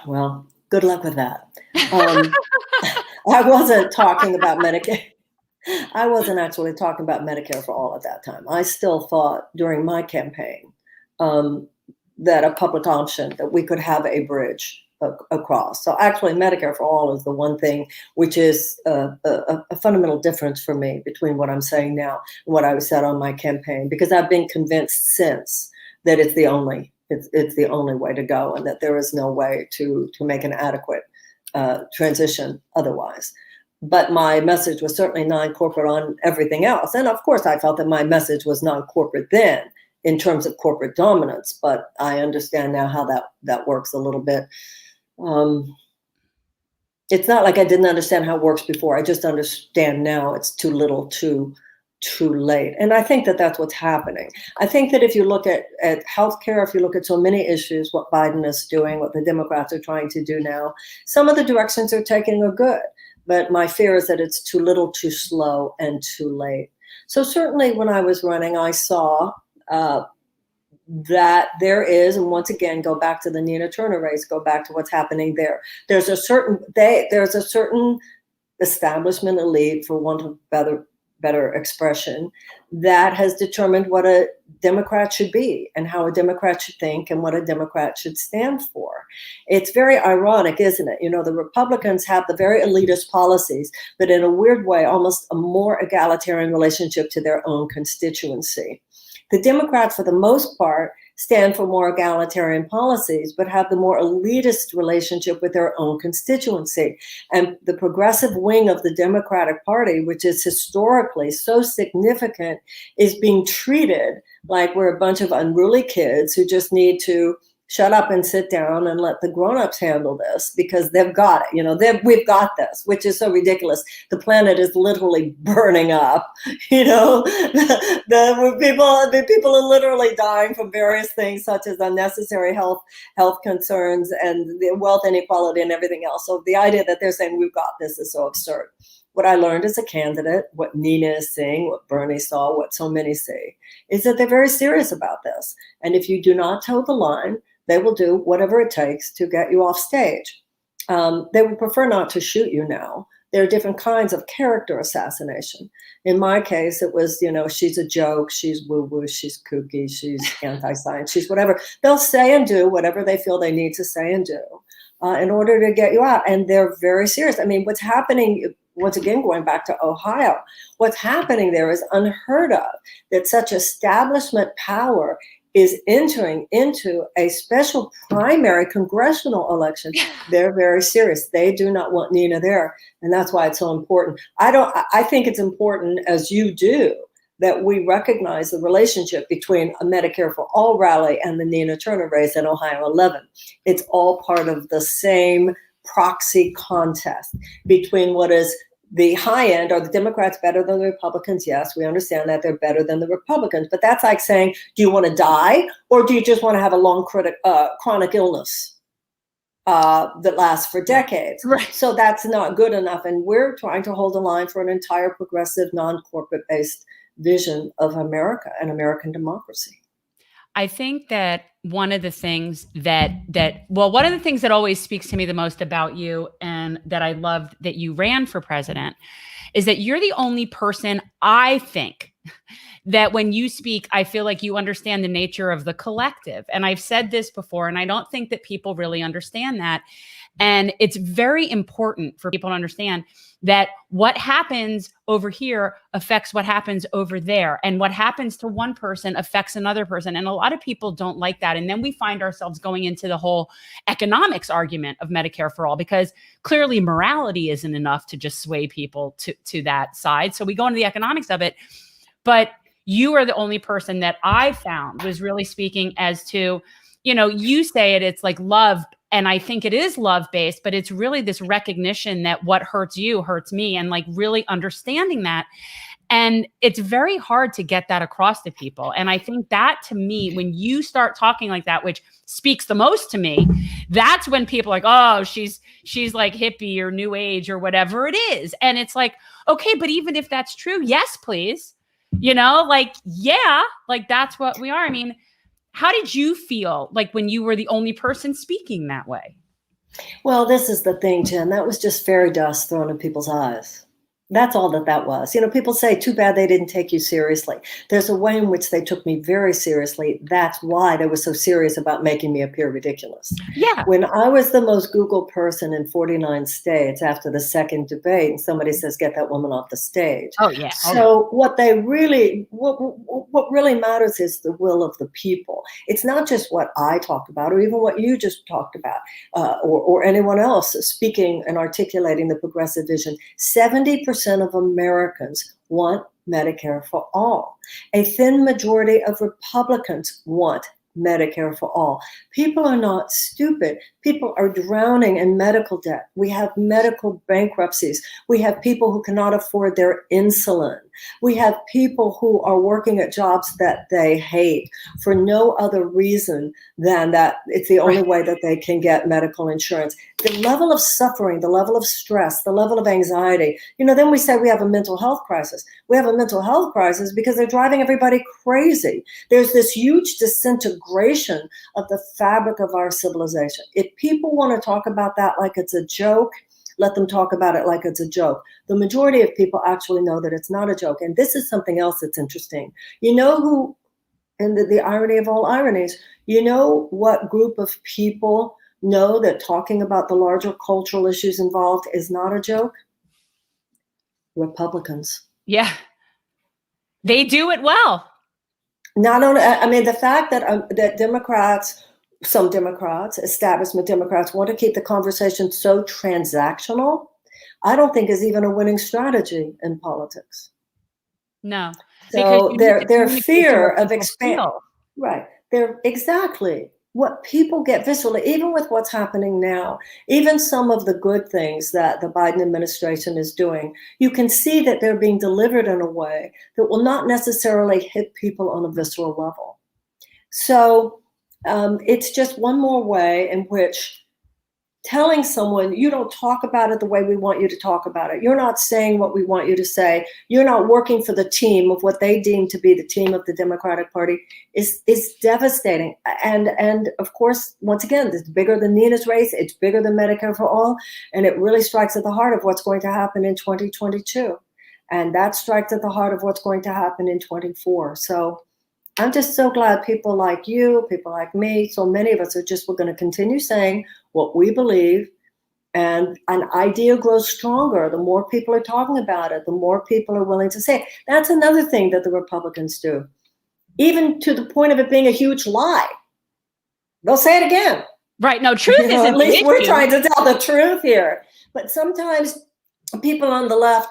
Well, good luck with that. I wasn't talking about Medicare. I wasn't actually talking about Medicare for All at that time. I still thought during my campaign that a public option, that we could have a bridge across. So actually Medicare for All is the one thing which is a fundamental difference for me between what I'm saying now and what I said on my campaign, because I've been convinced since that it's the only way to go, and that there is no way to make an adequate transition otherwise. But my message was certainly non-corporate on everything else. And of course, I felt that my message was non-corporate then in terms of corporate dominance, but I understand now how that works a little bit. It's not like I didn't understand how it works before. I just understand now it's too little, too late. And I think that that's what's happening. I think that if you look at healthcare, if you look at so many issues, what Biden is doing, what the Democrats are trying to do now, some of the directions they're taking are good. But my fear is that it's too little, too slow, and too late. So certainly when I was running, I saw that there is, and once again, go back to the Nina Turner race, go back to what's happening there. There's a certain establishment elite, for want of better expression, that has determined what a Democrat should be and how a Democrat should think and what a Democrat should stand for. It's very ironic, isn't it? The Republicans have the very elitist policies, but in a weird way, almost a more egalitarian relationship to their own constituency. The Democrats, for the most part, stand for more egalitarian policies, but have the more elitist relationship with their own constituency. And the progressive wing of the Democratic Party, which is historically so significant, is being treated like we're a bunch of unruly kids who just need to shut up and sit down and let the grown-ups handle this because they've got it. We've got this, which is so ridiculous. The planet is literally burning up. The people are literally dying from various things such as unnecessary health concerns and the wealth inequality and everything else. So the idea that they're saying we've got this is so absurd. What I learned as a candidate, what Nina is saying, what Bernie saw, what so many say, is that they're very serious about this. And if you do not toe the line, they will do whatever it takes to get you off stage. They would prefer not to shoot you now. There are different kinds of character assassination. In my case, it was, she's a joke, she's woo-woo, she's kooky, she's anti-science, she's whatever. They'll say and do whatever they feel they need to say and do in order to get you out. And they're very serious. I mean, what's happening, once again, going back to Ohio, what's happening there is unheard of, that such establishment power is entering into a special primary congressional election. They're very serious. They do not want Nina there. And that's why it's so important. I think it's important, as you do, that we recognize the relationship between a Medicare for All rally and the Nina Turner race in Ohio 11. It's all part of the same proxy contest between what is the high end. Are the Democrats better than the Republicans? Yes, we understand that they're better than the Republicans, but that's like saying, do you want to die or do you just want to have a long chronic illness that lasts for decades? Right. So that's not good enough. And we're trying to hold a line for an entire progressive, non-corporate based vision of America and American democracy. I think that one of the things one of the things that always speaks to me the most about you, and that I loved that you ran for president, is that you're the only person, I think, that when you speak, I feel like you understand the nature of the collective. And I've said this before, and I don't think that people really understand that. And it's very important for people to understand that what happens over here affects what happens over there. And what happens to one person affects another person. And a lot of people don't like that. And then we find ourselves going into the whole economics argument of Medicare for All, because clearly morality isn't enough to just sway people to that side. So we go into the economics of it. But you are the only person that I found was really speaking as to, you say it's like love. And I think it is love-based, but it's really this recognition that what hurts you hurts me, and like really understanding that. And it's very hard to get that across to people. And I think that, to me, when you start talking like that, which speaks the most to me, that's when people are like, oh, she's like hippie or new age or whatever it is. And it's like, okay, but even if that's true, yes, please, yeah, like that's what we are. I mean, how did you feel like when you were the only person speaking that way? Well, this is the thing, Jen. That was just fairy dust thrown in people's eyes. That's all that was. People say, too bad they didn't take you seriously. There's a way in which they took me very seriously. That's why they were so serious about making me appear ridiculous. Yeah. When I was the most Googled person in 49 states after the second debate, and somebody says, get that woman off the stage. Oh, yeah. So what really matters is the will of the people. It's not just what I talk about, or even what you just talked about, or anyone else speaking and articulating the progressive vision. 70% of Americans want Medicare for all. A thin majority of Republicans want Medicare for all. People are not stupid. People are drowning in medical debt. We have medical bankruptcies. We have people who cannot afford their insulin. We have people who are working at jobs that they hate for no other reason than that it's the only way that they can get medical insurance. The level of suffering, the level of stress, the level of anxiety, then we say we have a mental health crisis. We have a mental health crisis because they're driving everybody crazy. There's this huge disintegration of the fabric of our civilization. If people want to talk about that like it's a joke, let them talk about it like it's a joke. The majority of people actually know that it's not a joke. And this is something else that's interesting. Who, and the irony of all ironies, what group of people know that talking about the larger cultural issues involved is not a joke? Republicans. Yeah. They do it well. Not only, the fact that Democrats, some Democrats, establishment Democrats, want to keep the conversation so transactional, I don't think is even a winning strategy in politics. No. So their fear of expanding, right? They're exactly what people get viscerally, even with what's happening now, even some of the good things that the Biden administration is doing, you can see that they're being delivered in a way that will not necessarily hit people on a visceral level. So it's just one more way in which telling someone, you don't talk about it the way we want you to talk about it. You're not saying what we want you to say. You're not working for the team of what they deem to be the team of the Democratic Party is devastating. And of course, once again, it's bigger than Nina's race. It's bigger than Medicare for All. And it really strikes at the heart of what's going to happen in 2022. And that strikes at the heart of what's going to happen in 24. So I'm just so glad people like you, people like me, so many of us we're going to continue saying what we believe, and an idea grows stronger. The more people are talking about it, the more people are willing to say it. That's another thing that the Republicans do, even to the point of it being a huge lie. They'll say it again. Right. No, truth isn't at least the we're issue. trying to tell the truth here. But sometimes people on the left,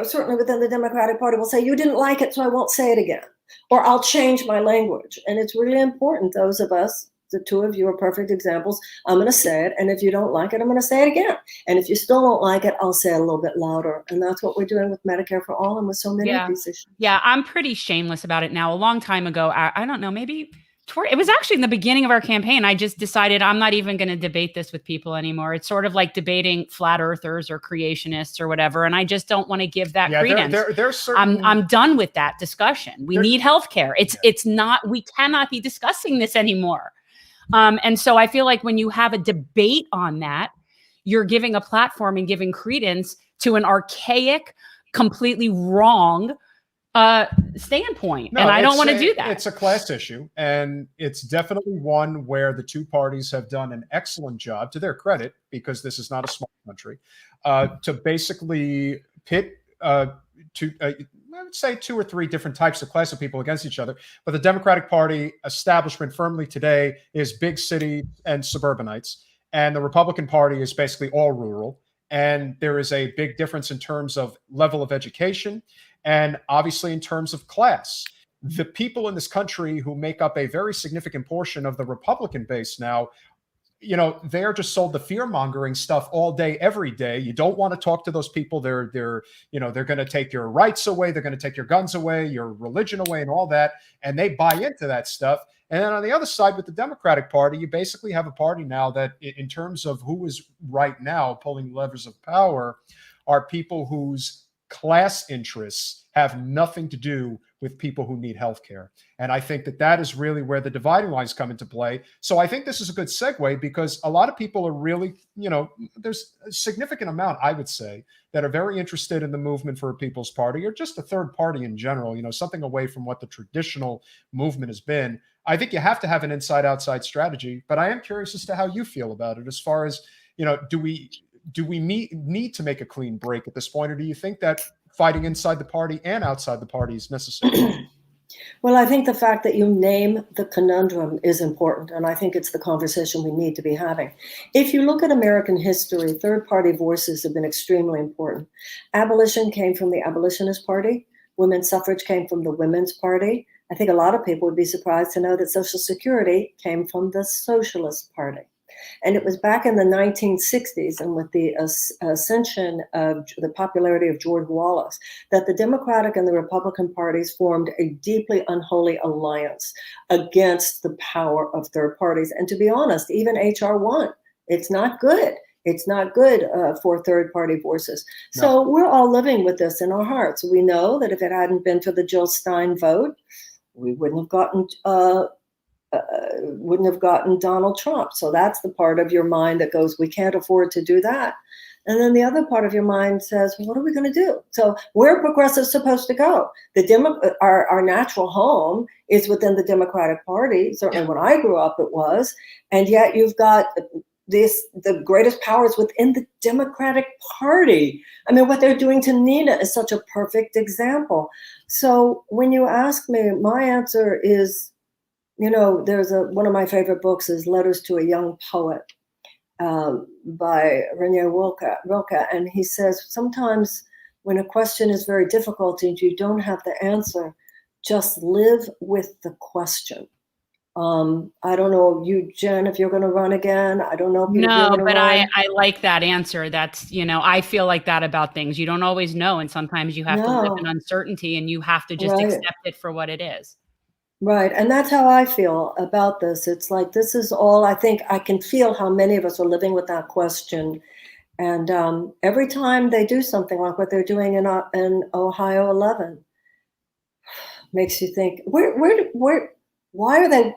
certainly within the Democratic Party, will say, you didn't like it, so I won't say it again. Or I'll change my language. And it's really important, those of us, the two of you are perfect examples. I'm going to say it. And if you don't like it, I'm going to say it again. And if you still don't like it, I'll say it a little bit louder. And that's what we're doing with Medicare for All and with so many of these issues. Yeah, I'm pretty shameless about it now. A long time ago, I don't know, maybe it was actually in the beginning of our campaign. I just decided I'm not even going to debate this with people anymore. It's sort of like debating flat earthers or creationists or whatever. And I just don't want to give that credence. There's certain... I'm done with that discussion. We need healthcare. It's not, we cannot be discussing this anymore. And so I feel like when you have a debate on that, you're giving a platform and giving credence to an archaic, completely wrong standpoint. No, and I don't want to do that. It's a class issue. And it's definitely one where the two parties have done an excellent job, to their credit, because this is not a small country, to basically pit I would say 2 or 3 different types of class of people against each other. But the Democratic Party establishment firmly today is big city and suburbanites. And the Republican Party is basically all rural. And there is a big difference in terms of level of education and obviously in terms of class. The people in this country who make up a very significant portion of the Republican base now, you know, they're just sold the fear-mongering stuff all day, every day. You don't want to talk to those people. They're going to take your rights away. They're going to take your guns away, your religion away, and all that. And they buy into that stuff. And then on the other side, with the Democratic Party, you basically have a party now that, in terms of who is right now pulling levers of power, are people whose class interests have nothing to do with people who need health care. And I think that that is really where the dividing lines come into play. So I think this is a good segue, because a lot of people are really, there's a significant amount, I would say, that are very interested in the movement for a People's Party, or just a third party in general, something away from what the traditional movement has been. I think you have to have an inside-outside strategy, but I am curious as to how you feel about it, as far as, do we need to make a clean break at this point, or do you think that fighting inside the party and outside the party is necessary? Well, I think the fact that you name the conundrum is important, and I think it's the conversation we need to be having. If you look at American history, third-party voices have been extremely important. Abolition came from the Abolitionist Party. Women's suffrage came from the Women's Party. I think a lot of people would be surprised to know that Social Security came from the Socialist Party. And it was back in the 1960s, and with the ascension of the popularity of George Wallace, that the Democratic and the Republican parties formed a deeply unholy alliance against the power of third parties. And to be honest, even H.R. 1, it's not good. It's not good for third-party voices. No. So we're all living with this in our hearts. We know that if it hadn't been for the Jill Stein vote, we wouldn't have gotten Donald Trump. So that's the part of your mind that goes, we can't afford to do that. And then the other part of your mind says, well, what are we going to do? So where are progressives supposed to go? Our natural home is within the Democratic Party. Certainly when I grew up, it was. And yet you've got the greatest powers within the Democratic Party. I mean, what they're doing to Nina is such a perfect example. So when you ask me, my answer is, there's one of my favorite books is Letters to a Young Poet by Rene Rilke. And he says, sometimes when a question is very difficult and you don't have the answer, just live with the question. I don't know, you, Jen, if you're going to run again. I don't know if you're going to run. I like that answer. That's, I feel like that about things. You don't always know. And sometimes you have to live in uncertainty, and you have to just accept it for what it is. Right. And that's how I feel about this. It's like, this is all, I think I can feel how many of us are living with that question. And every time they do something like what they're doing in Ohio 11, makes you think, why are they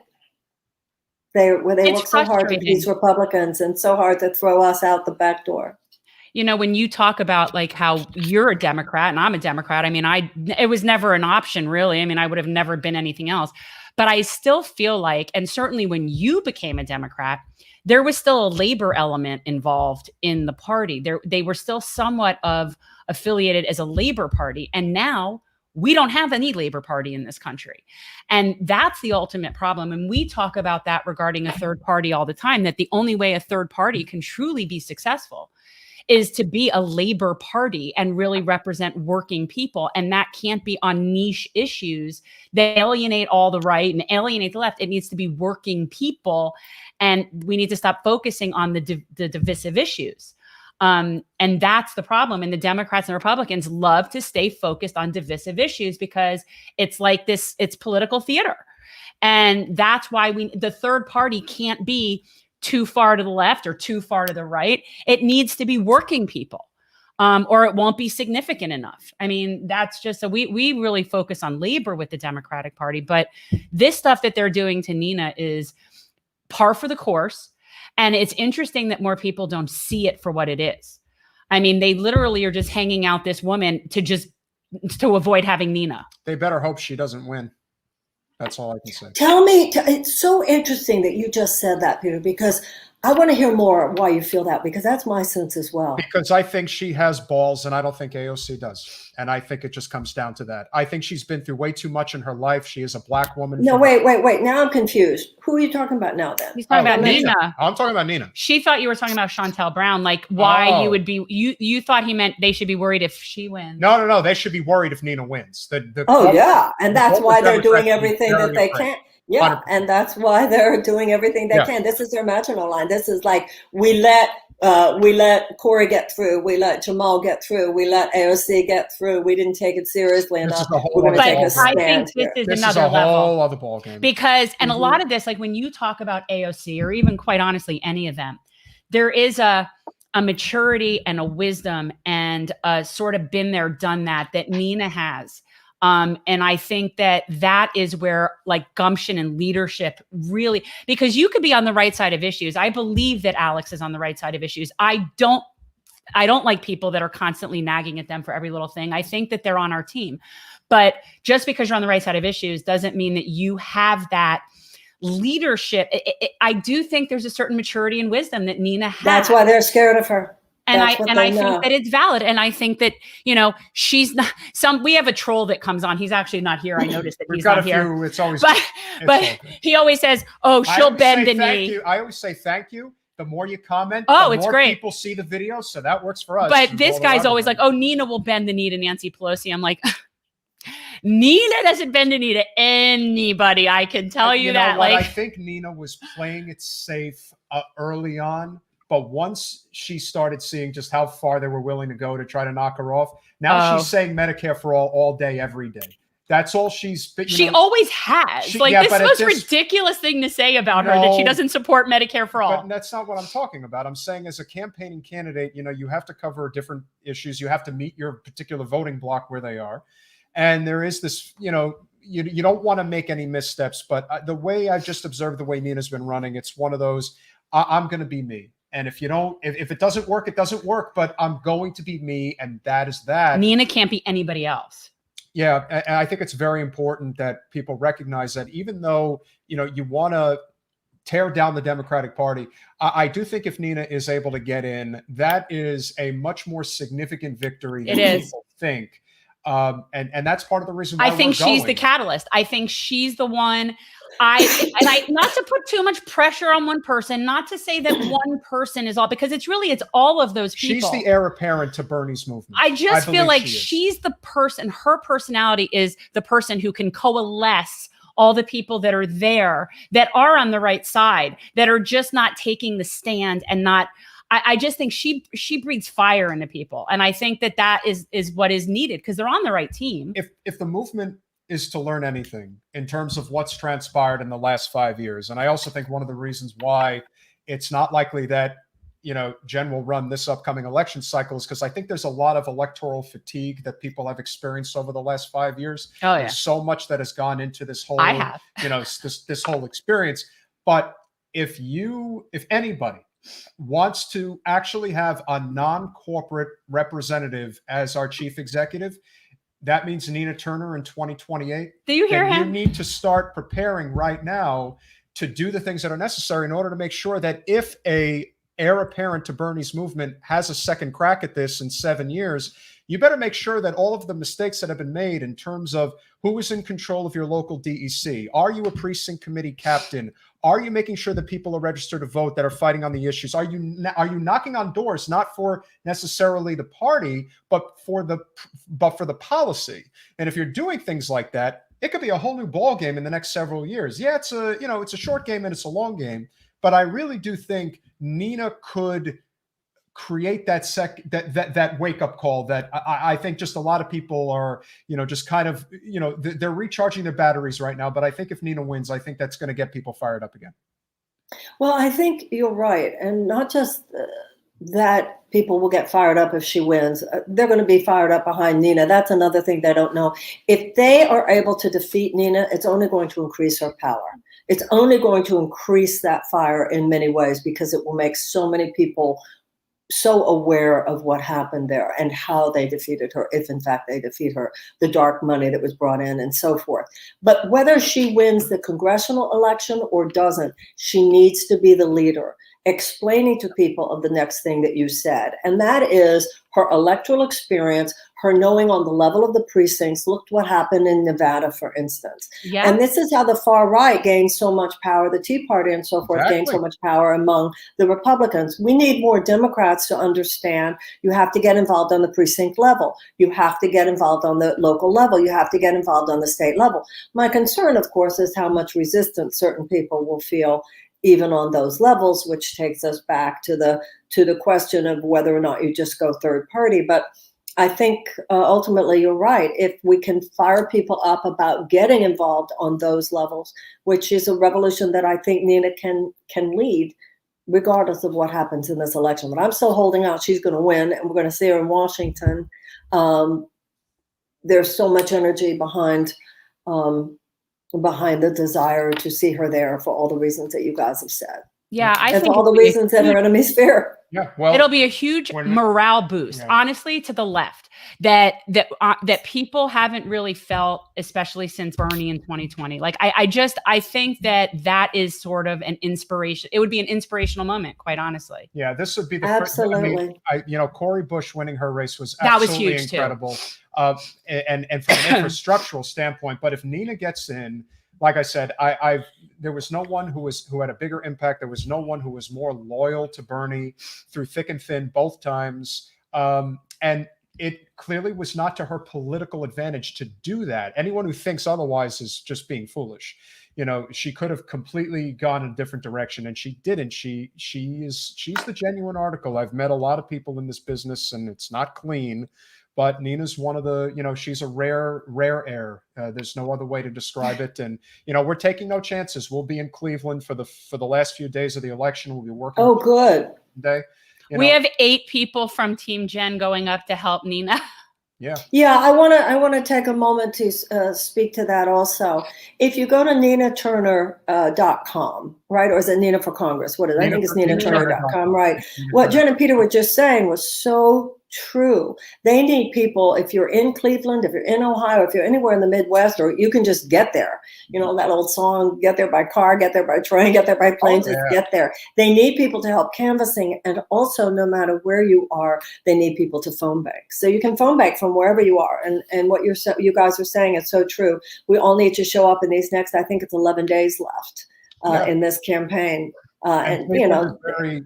where they It's work so hard with these Republicans and so hard to throw us out the back door? You know, when you talk about like how you're a Democrat and I'm a Democrat, I mean, it was never an option, really. I mean, I would have never been anything else. But I still feel like, and certainly when you became a Democrat, there was still a labor element involved in the party. They were still somewhat of affiliated as a labor party. And now we don't have any labor party in this country. And that's the ultimate problem. And we talk about that regarding a third party all the time, that the only way a third party can truly be successful is to be a labor party and really represent working people. And that can't be on niche issues that alienate all the right and alienate the left. It needs to be working people. And we need to stop focusing on the divisive issues. And that's the problem. And the Democrats and Republicans love to stay focused on divisive issues because it's like this, it's political theater. And that's why the third party can't be too far to the left or too far to the right. It needs to be working people, or it won't be significant enough. I mean, that's just, so we really focus on labor with the Democratic Party, but this stuff that they're doing to Nina is par for the course. And it's interesting that more people don't see it for what it is. I mean, they literally are just hanging out this woman to avoid having Nina. They better hope she doesn't win. That's all I can say. Tell me, it's so interesting that you just said that, Peter, because I want to hear more why you feel that, because that's my sense as well. Because I think she has balls, and I don't think AOC does. And I think it just comes down to that. I think she's been through way too much in her life. She is a Black woman. No, wait. Now I'm confused. Who are you talking about now then? He's talking about Nina. I'm talking about Nina. She thought you were talking about Chantel Brown, like why you would be, you thought he meant they should be worried if she wins. No. They should be worried if Nina wins. Yeah. And that's why they're doing everything that they can. Yeah, 100%. And that's why they're doing everything they can. This is their Maginot Line. This is like, we let Corey get through, we let Jamal get through, we let AOC get through. We didn't take it seriously enough. We're going to take a stand. I think this is another a whole other ball game. Because, and a lot of this, like when you talk about AOC or even quite honestly any of them, there is a maturity and a wisdom and a sort of been there, done that Nina has. And I think that is where like gumption and leadership really, because you could be on the right side of issues. I believe that Alex is on the right side of issues. I don't like people that are constantly nagging at them for every little thing. I think that they're on our team, but just because you're on the right side of issues doesn't mean that you have that leadership. I do think there's a certain maturity and wisdom that Nina has. That's why they're scared of her. And I think that it's valid. And I think that, she's not we have a troll that comes on. He's actually not here. I noticed that he's not here. It's always, but he always says, oh, she'll bend the knee. I always say thank you. The more you comment, the more great. People see the video. So that works for us. But this guy's always like, oh, Nina will bend the knee to Nancy Pelosi. I'm like, Nina doesn't bend the knee to anybody. I can tell you that. I think Nina was playing it safe early on. But once she started seeing just how far they were willing to go to try to knock her off, now she's saying Medicare for all day, every day. That's all she's been. She always has. This is the most ridiculous thing to say about her, that she doesn't support Medicare for all. But that's not what I'm talking about. I'm saying as a campaigning candidate, you have to cover different issues. You have to meet your particular voting block where they are. And there is this, you don't want to make any missteps. But the way I've just observed the way Nina's been running, it's one of those, I'm going to be me. And if it doesn't work, it doesn't work, but I'm going to be me. And that is that. Nina can't be anybody else. Yeah. And I think it's very important that people recognize that even though, you want to tear down the Democratic Party, I do think if Nina is able to get in, that is a much more significant victory than people think. And that's part of the reason why I think she's the catalyst. I think she's the one. I not to put too much pressure on one person, not to say that one person is all, because it's all of those people. She's the heir apparent to Bernie's movement. I just feel like she's the person, her personality is the person who can coalesce all the people that are there, that are on the right side, that are just not taking the stand and not, I just think she breathes fire into people. And I think that is what is needed because they're on the right team. If the movement is to learn anything in terms of what's transpired in the last 5 years, and I also think one of the reasons why it's not likely that, Jen will run this upcoming election cycle is because I think there's a lot of electoral fatigue that people have experienced over the last 5 years. Oh, yeah. There's so much that has gone into this whole, I have. this whole experience. But if anybody wants to actually have a non-corporate representative as our chief executive, that means Nina Turner in 2028. Do you hear him? You need to start preparing right now to do the things that are necessary in order to make sure that if a heir apparent to Bernie's movement has a second crack at this in 7 years, you better make sure that all of the mistakes that have been made in terms of who is in control of your local DEC, are you a precinct committee captain? Are you making sure that people are registered to vote that are fighting on the issues? Are you knocking on doors, not for necessarily the party, but for the policy? And if you're doing things like that, it could be a whole new ball game in the next several years. Yeah, it's a short game and it's a long game, but I really do think Nina could create that wake up call that I think just a lot of people are, just kind of, they're recharging their batteries right now. But I think if Nina wins, I think that's going to get people fired up again. Well, I think you're right. And not just that people will get fired up if she wins. They're going to be fired up behind Nina. That's another thing they don't know. If they are able to defeat Nina, it's only going to increase her power. It's only going to increase that fire in many ways because it will make so many people so aware of what happened there and how they defeated her, if in fact they defeat her, the dark money that was brought in and so forth. But whether she wins the congressional election or doesn't, she needs to be the leader, explaining to people of the next thing that you said. And that is her electoral experience, her knowing on the level of the precincts. Look what happened in Nevada, for instance. Yeah. And this is how the far right gained so much power, the Tea Party and so forth gained so much power among the Republicans. We need more Democrats to understand you have to get involved on the precinct level. You have to get involved on the local level. You have to get involved on the state level. My concern, of course, is how much resistance certain people will feel even on those levels, which takes us back to the question of whether or not you just go third party. But I think ultimately you're right. If we can fire people up about getting involved on those levels, which is a revolution that I think Nina can lead, regardless of what happens in this election. But I'm still holding out. She's going to win, and we're going to see her in Washington. There's so much energy behind the desire to see her there for all the reasons that you guys have said. Yeah, I think for all the reasons that her enemies fear. Yeah, well, it'll be a huge morale boost, honestly, to the left that people haven't really felt, especially since Bernie in 2020. Like, I think that is sort of an inspiration. It would be an inspirational moment, quite honestly. Yeah, this would be the absolutely. Cori Bush winning her race was absolutely huge incredible, and from an infrastructural standpoint. But if Nina gets in, like I said, there was no one who had a bigger impact. There was no one who was more loyal to Bernie through thick and thin both times. And it clearly was not to her political advantage to do that. Anyone who thinks otherwise is just being foolish. She could have completely gone in a different direction, and she didn't. She's the genuine article. I've met a lot of people in this business, and it's not clean. But Nina's one of the, she's a rare heir. There's no other way to describe it. And, we're taking no chances. We'll be in Cleveland for the last few days of the election. We'll be working. Oh, good. Today. We have 8 people from Team Jen going up to help Nina. Yeah. Yeah, I want to take a moment to speak to that also. If you go to ninaturner.com, right? Or is it Nina for Congress? What is it? I think it's ninaturner.com, right? What Jen and Peter were just saying was so true. They need people. If you're in Cleveland, if you're in Ohio, if you're anywhere in the Midwest, or you can just get there. That old song, get there by car, get there by train, get there by plane, just get there. They need people to help canvassing. And also, no matter where you are, they need people to phone bank. So you can phone bank from wherever you are. And what you guys are saying is so true. We all need to show up in these next, I think it's 11 days left in this campaign.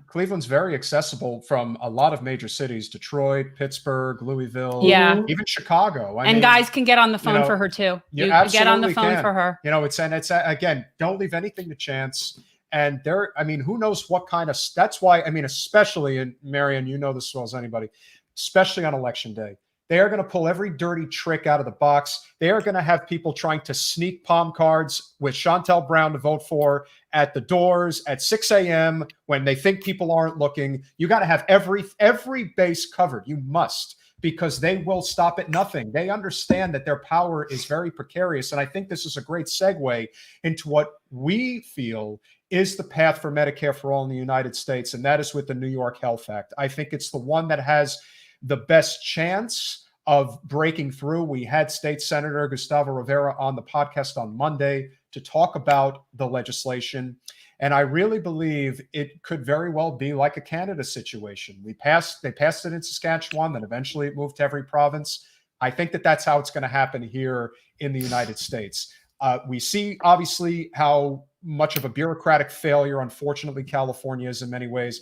Cleveland's very accessible from a lot of major cities: Detroit, Pittsburgh, Louisville, even Chicago. I mean, guys can get on the phone for her too. You can get on the phone for her. It's again, don't leave anything to chance. And who knows what kind of, that's why, especially, and Marianne, you know this as well as anybody, especially on election day, They are going to pull every dirty trick out of the box. They are going to have people trying to sneak palm cards with Chantel Brown to vote for at the doors at 6 a.m. when they think people aren't looking. You got to have every base covered. You must, because they will stop at nothing. They understand that their power is very precarious. And I think this is a great segue into what we feel is the path for Medicare for All in the United States, and that is with the New York Health Act. I think it's the one that has the best chance of breaking through. We had State Senator Gustavo Rivera on the podcast on Monday to talk about the legislation. And I really believe it could very well be like a Canada situation. They passed it in Saskatchewan, then eventually it moved to every province. I think that that's how it's going to happen here in the United States. We see, obviously, how much of a bureaucratic failure, unfortunately, California is in many ways.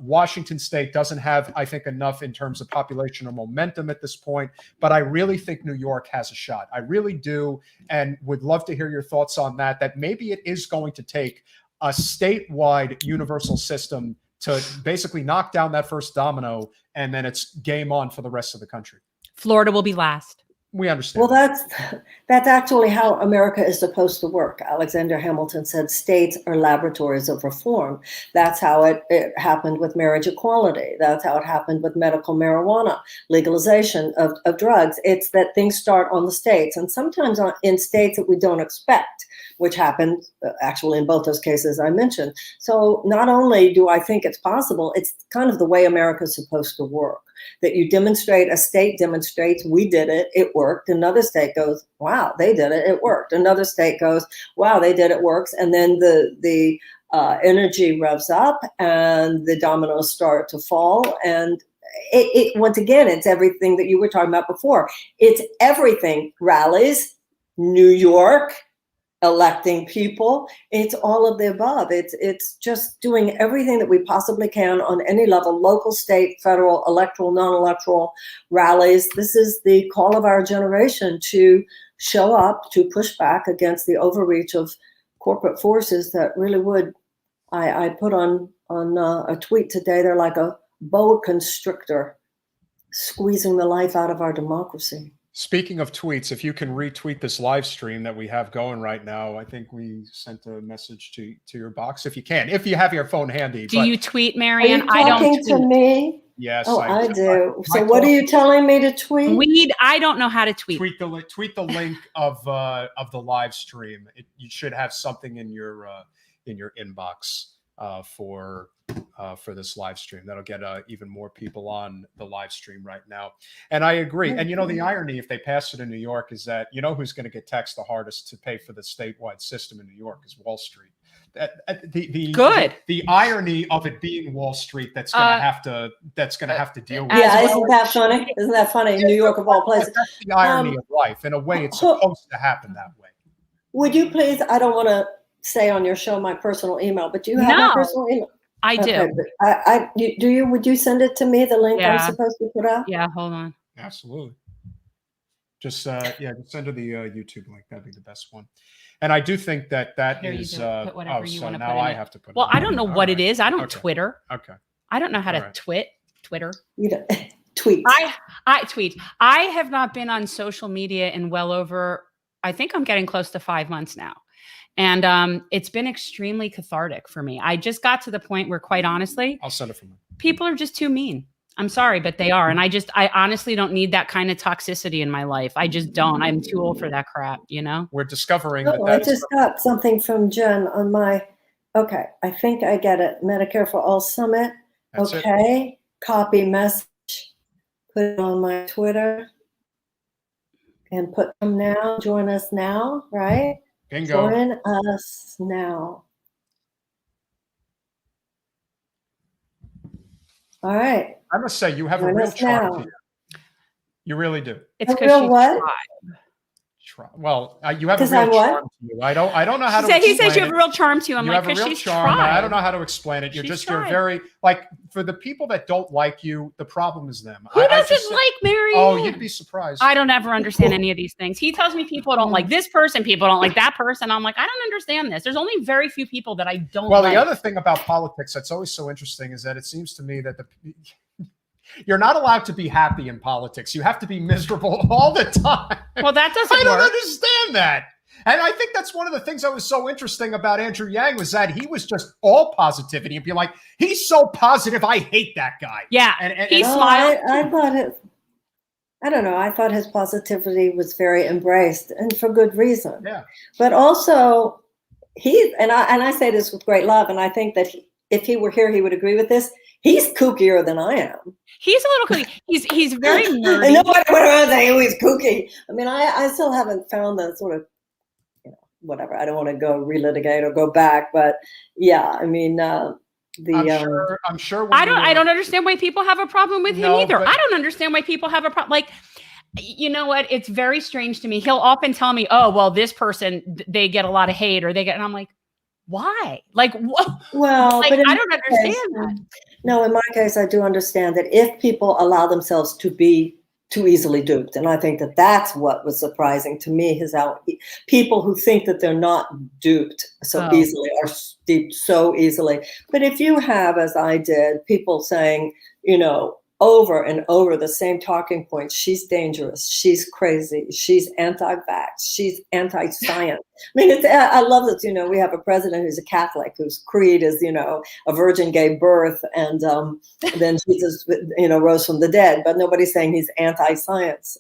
Washington State doesn't have, I think, enough in terms of population or momentum at this point, but I really think New York has a shot. I really do, and would love to hear your thoughts on that maybe it is going to take a statewide universal system to basically knock down that first domino, and then it's game on for the rest of the country. Florida will be last. We understand. Well, that's actually how America is supposed to work. Alexander Hamilton said states are laboratories of reform. That's how it happened with marriage equality. That's how it happened with medical marijuana, legalization of drugs. It's that things start on the states, and sometimes in states that we don't expect, which happened actually in both those cases I mentioned. So not only do I think it's possible, it's kind of the way America's supposed to work. That you demonstrate, a state demonstrates, we did it, it worked. Another state goes, wow, they did it, it worked. Another state goes, wow, they did it, works. And then the energy revs up and the dominoes start to fall. And it once again, it's everything that you were talking about before. It's everything, rallies, New York, electing people. It's all of the above. It's just doing everything that we possibly can on any level, local, state, federal, electoral, non-electoral rallies. This is the call of our generation to show up, to push back against the overreach of corporate forces that really would, I put on a tweet today, they're like a boa constrictor squeezing the life out of our democracy. Speaking of tweets, if you can retweet this live stream that we have going right now, I think we sent a message to your box. If you can, if you have your phone handy. Do you tweet, Marianne? Are you talking I don't to tweet. Me? Yes, oh, I do. So what are you telling me to tweet? I don't know how to tweet. Tweet the link of the live stream. You should have something in your inbox for this live stream. That'll get even more people on the live stream right now. And I agree. And the irony, if they pass it in New York, is that who's going to get taxed the hardest to pay for the statewide system in New York is Wall Street. The irony of it being Wall Street that's going to have to deal with. Yeah, isn't that funny? Isn't that funny? New York of all places. That's the irony of life. In a way, it's supposed to happen that way. Would you please? I don't want to say on your show my personal email, but do you have my personal email? I do. Okay, would you send it to me, the link I'm supposed to put out? Yeah, hold on. Absolutely. Just send her the YouTube link. That'd be the best one. And I do think that Here, is. put whatever you want to now put in I it. have to put. Well, I don't know what it is. I don't Okay. Twitter. Okay. I don't know how to Right. Twitter. You don't tweet. I tweet. I have not been on social media in well over. I think I'm getting close to 5 months now. And it's been extremely cathartic for me. I just got to the point where, quite honestly, I'll send it from. People are just too mean. I'm sorry, but they are. And I honestly don't need that kind of toxicity in my life. I just don't. I'm too old for that crap, We're discovering I just got something from Jen on my, okay, I think I get it. Medicare for All Summit. That's okay. Copy message. Put it on my Twitter. And put them now. Join us now, right? Bingo. Join us now. All right. I must say, you have a real charm to you. You really do. It's because what? Well, you have a real charm to you. I don't know how to explain it. He says you have a real charm to you. I'm like, because she's tried. I don't know how to explain it. You're very, like, for the people that don't like you, the problem is them. Who doesn't like Marianne? Oh, you'd be surprised. I don't ever understand any of these things. He tells me people don't like this person, people don't like that person. I'm like, I don't understand this. There's only very few people that I don't like. The other thing about politics that's always so interesting is that it seems to me that You're not allowed to be happy in politics. You have to be miserable all the time. Well, that doesn't I don't work. understand that. And I think that's one of the things that was so interesting about Andrew Yang was that he was just all positivity and be like, he's so positive. I hate that guy. Yeah. And He No, smiled. I thought it. I don't know. I thought his positivity was very embraced, and for good reason. Yeah. But also, I say this with great love, and I think that if he were here, he would agree with this. He's kookier than I am. He's a little kooky. He's very nerdy. And nobody went around saying, oh, he's kooky. I mean, I still haven't found the sort of, whatever. I don't want to go relitigate or go back, but yeah, I mean, I'm sure. I don't understand why people have a problem with him either. but- I don't understand why people have a problem. Like, you know what? It's very strange to me. He'll often tell me, "Oh, well, this person they get a lot of hate, or they get," and I'm like, "Why? Like, what? well, Like, but in I don't my understand case, that." No, in my case, I do understand that if people allow themselves to be too easily duped, and I think that that's what was surprising to me, is how people who think that they're not duped so easily are duped so easily. But if you have, as I did, people saying, over and over the same talking points, she's dangerous, she's crazy, she's anti-vax, she's anti-science. I mean, I love that, we have a president who's a Catholic, whose creed is, a virgin gave birth, and then Jesus, rose from the dead, but nobody's saying he's anti-science.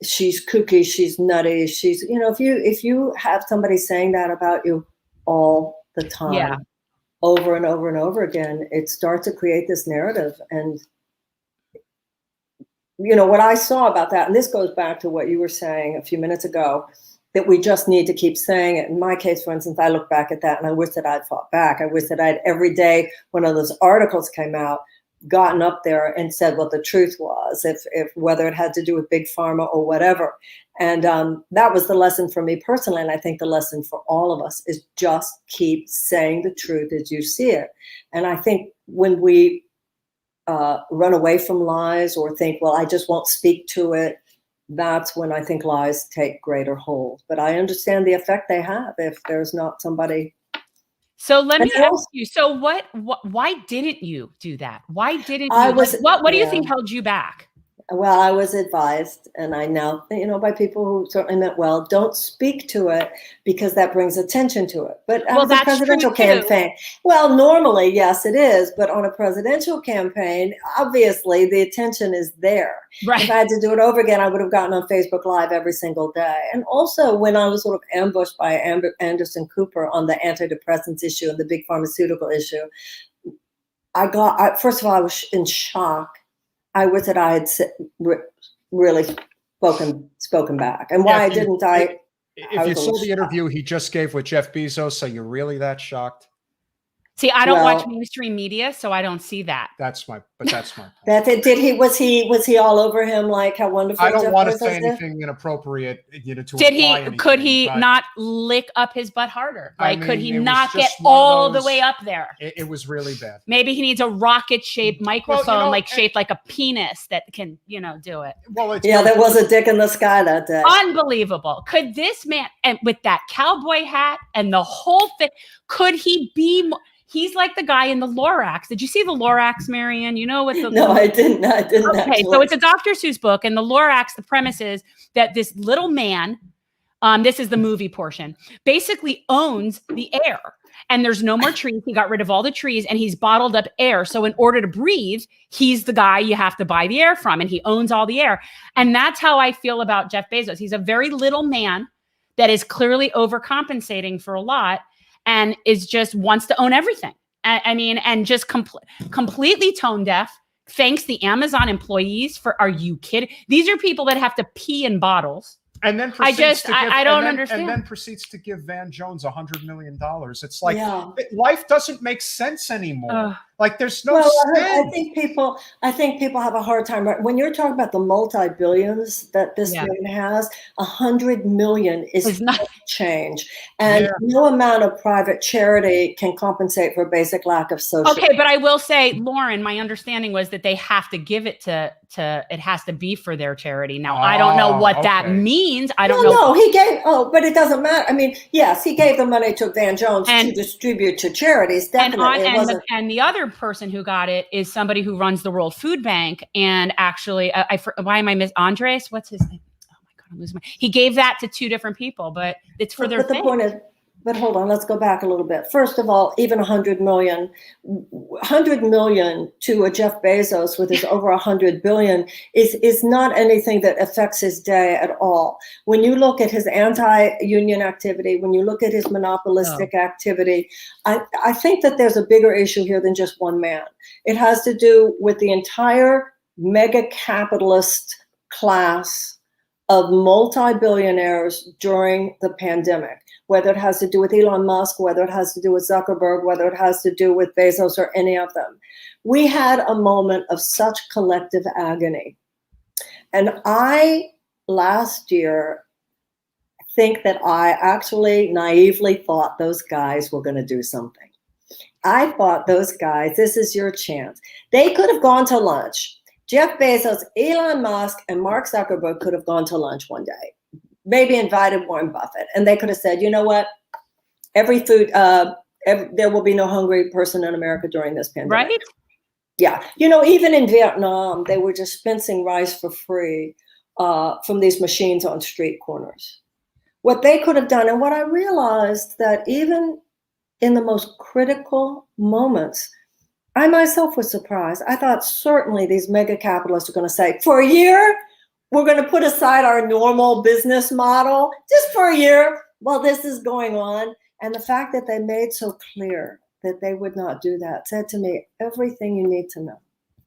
She's kooky, she's nutty, she's, if you have somebody saying that about you all the time, Yeah. over and over and over again, it starts to create this narrative. And, what I saw about that, and this goes back to what you were saying a few minutes ago, that we just need to keep saying it. In my case, for instance, I look back at that and I wish that I'd fought back. I wish that I'd every day when one of those articles came out, gotten up there and said what the truth was, if whether it had to do with big pharma or whatever. And that was the lesson for me personally. And I think the lesson for all of us is just keep saying the truth as you see it. And I think when we run away from lies or think, well, I just won't speak to it, that's when I think lies take greater hold. But I understand the effect they have if there's not somebody. So let me ask you. So why didn't you do that? Why didn't you? What do you think held you back? Well, I was advised, and I now, by people who certainly meant well, don't speak to it because that brings attention to it. But on a presidential campaign, well, normally, yes, it is. But on a presidential campaign, obviously, the attention is there. Right. If I had to do it over again, I would have gotten on Facebook Live every single day. And also, when I was sort of ambushed by Anderson Cooper on the antidepressants issue and the big pharmaceutical issue, first of all, I was in shock. I wish that I had really spoken back. And why didn't I? If you saw the interview he just gave with Jeff Bezos, are you really that shocked? See, I don't watch mainstream media, so I don't see that. That's my point. That's it. Was he all over him like how wonderful? I don't Jeff want to Bezos say did? anything inappropriate. Could he not lick up his butt harder? Could he not get one of all the those- way up there? It was really bad. Maybe he needs a rocket-shaped microphone, Well, shaped like a penis that can, do it. Well, there was a dick in the sky that day. Unbelievable. Could this man, and with that cowboy hat and the whole thing, could he be? He's like the guy in the Lorax. Did you see the Lorax, Marianne? You know what the No, I didn't. Okay, actually. so it's a Dr. Seuss book, and the Lorax, the premise is that this little man, this is the movie portion, basically owns the air. And there's no more trees. He got rid of all the trees, and he's bottled up air. So in order to breathe, he's the guy you have to buy the air from, and he owns all the air. And that's how I feel about Jeff Bezos. He's a very little man that is clearly overcompensating for a lot and is just wants to own everything. And just completely tone deaf. Thanks the Amazon employees are you kidding? These are people that have to pee in bottles. And then I don't understand. And then proceeds to give Van Jones $100 million. It's like life doesn't make sense anymore. There's no sense. I think people have a hard time when you're talking about the multi-billions that this man has. 100 million is not change, and no amount of private charity can compensate for a basic lack of social. Okay, but I will say, Lauren, my understanding was that they have to give it to it has to be for their charity. Now I don't know what that means. I don't know. No, he gave. But it doesn't matter. I mean, yes, he gave the money to Van Jones to distribute to charities. Definitely, and the other third person who got it is somebody who runs the World Food Bank. And actually, why am I Andres? What's his name? Oh my God, I'm losing my. He gave that to two different people, but it's for their. But the point is, but hold on, let's go back a little bit. First of all, even 100 million to a Jeff Bezos with his over 100 billion is not anything that affects his day at all. When you look at his anti-union activity, when you look at his monopolistic activity, I think that there's a bigger issue here than just one man. It has to do with the entire mega capitalist class of multi-billionaires during the pandemic. Whether it has to do with Elon Musk, whether it has to do with Zuckerberg, whether it has to do with Bezos or any of them. We had a moment of such collective agony. And I, last year, think that I actually naively thought those guys were going to do something. I thought those guys, this is your chance. They could have gone to lunch. Jeff Bezos, Elon Musk, and Mark Zuckerberg could have gone to lunch one day. Maybe invited Warren Buffett, and they could have said, you know what, there will be no hungry person in America during this pandemic. Right? Yeah. You know, even in Vietnam, they were dispensing rice for free from these machines on street corners. What they could have done, and what I realized that even in the most critical moments, I myself was surprised. I thought certainly these mega capitalists are going to say, for a year, we're going to put aside our normal business model just for a year while this is going on. And the fact that they made so clear that they would not do that said to me everything you need to know.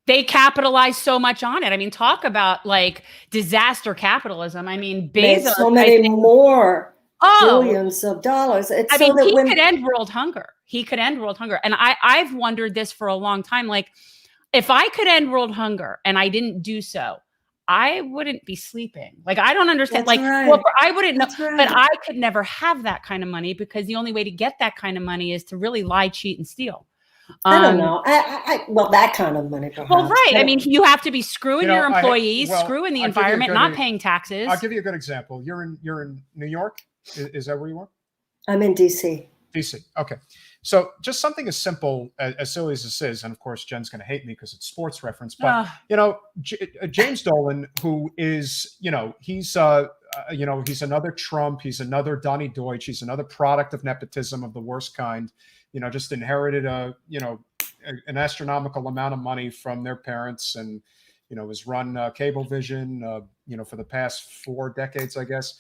They capitalize so much on it. I mean, talk about like disaster capitalism. I mean, Bezos, made so many more billions of dollars. It's I mean, he could end world hunger. He could end world hunger. And I've wondered this for a long time. Like, if I could end world hunger and I didn't do so, I wouldn't be sleeping. Like, I don't understand. That's like, right. well, I wouldn't know, Right. but I could never have that kind of money because the only way to get that kind of money is to really lie, cheat, and steal. I don't know. Well, that kind of money, perhaps. Well, right. I mean, you have to be screwing your employees, well, screwing the I'll give you a environment, good not paying taxes. I'll give you a good example. You're in New York. Is that where you are? I'm in DC. DC. Okay. So just something as simple as silly as this is, and of course Jen's going to hate me because it's sports reference, but James Dolan, who is, he's another Trump, he's another Donnie Deutsch, he's another product of nepotism of the worst kind. Just inherited an astronomical amount of money from their parents, and has run Cablevision, for the past 4 decades, I guess.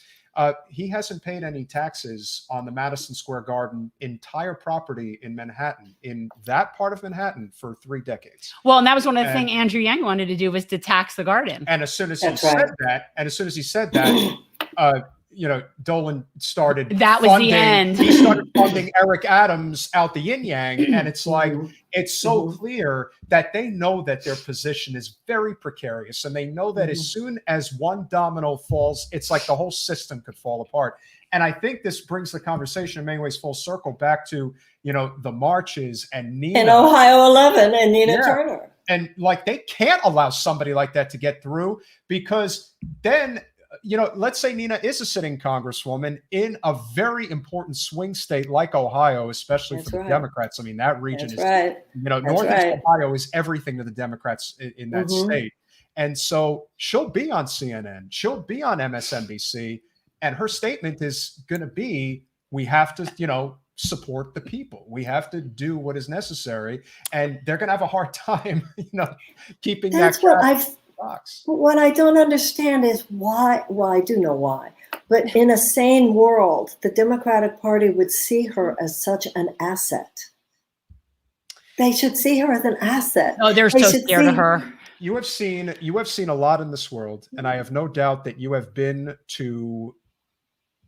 He hasn't paid any taxes on the Madison Square Garden entire property in Manhattan, in that part of Manhattan, for 3 decades. Well, and that was one of the things Andrew Yang wanted to do, was to tax the garden. And as soon as he said that, Dolan started. That was the end. He started funding Eric Adams out the yin yang, and it's like it's so clear that they know that their position is very precarious, and they know that as soon as one domino falls, it's like the whole system could fall apart. And I think this brings the conversation in many ways full circle back to the marches and Nina in Ohio 11 and Nina Turner, and like they can't allow somebody like that to get through, because then. Let's say Nina is a sitting congresswoman in a very important swing state like Ohio, especially for the Democrats. I mean, that region is, Northeast Ohio is everything to the Democrats in that state. And so she'll be on CNN, she'll be on MSNBC, and her statement is going to be, we have to, support the people. We have to do what is necessary. And they're going to have a hard time, keeping That's that. What I don't understand is why. Well, I do know why, but in a sane world, the Democratic Party would see her as such an asset. They should see her as an asset. Oh, they're so scared of her. You have seen a lot in this world, and I have no doubt that you have been to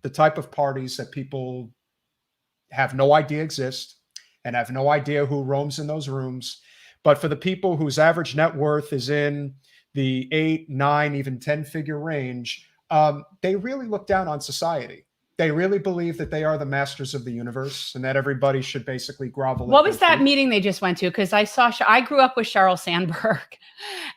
the type of parties that people have no idea exist and have no idea who roams in those rooms. But for the people whose average net worth is in the 8, 9, even 10-figure range, they really look down on society. They really believe that they are the masters of the universe and that everybody should basically grovel. What was that meeting they just went to? Because I grew up with Sheryl Sandberg.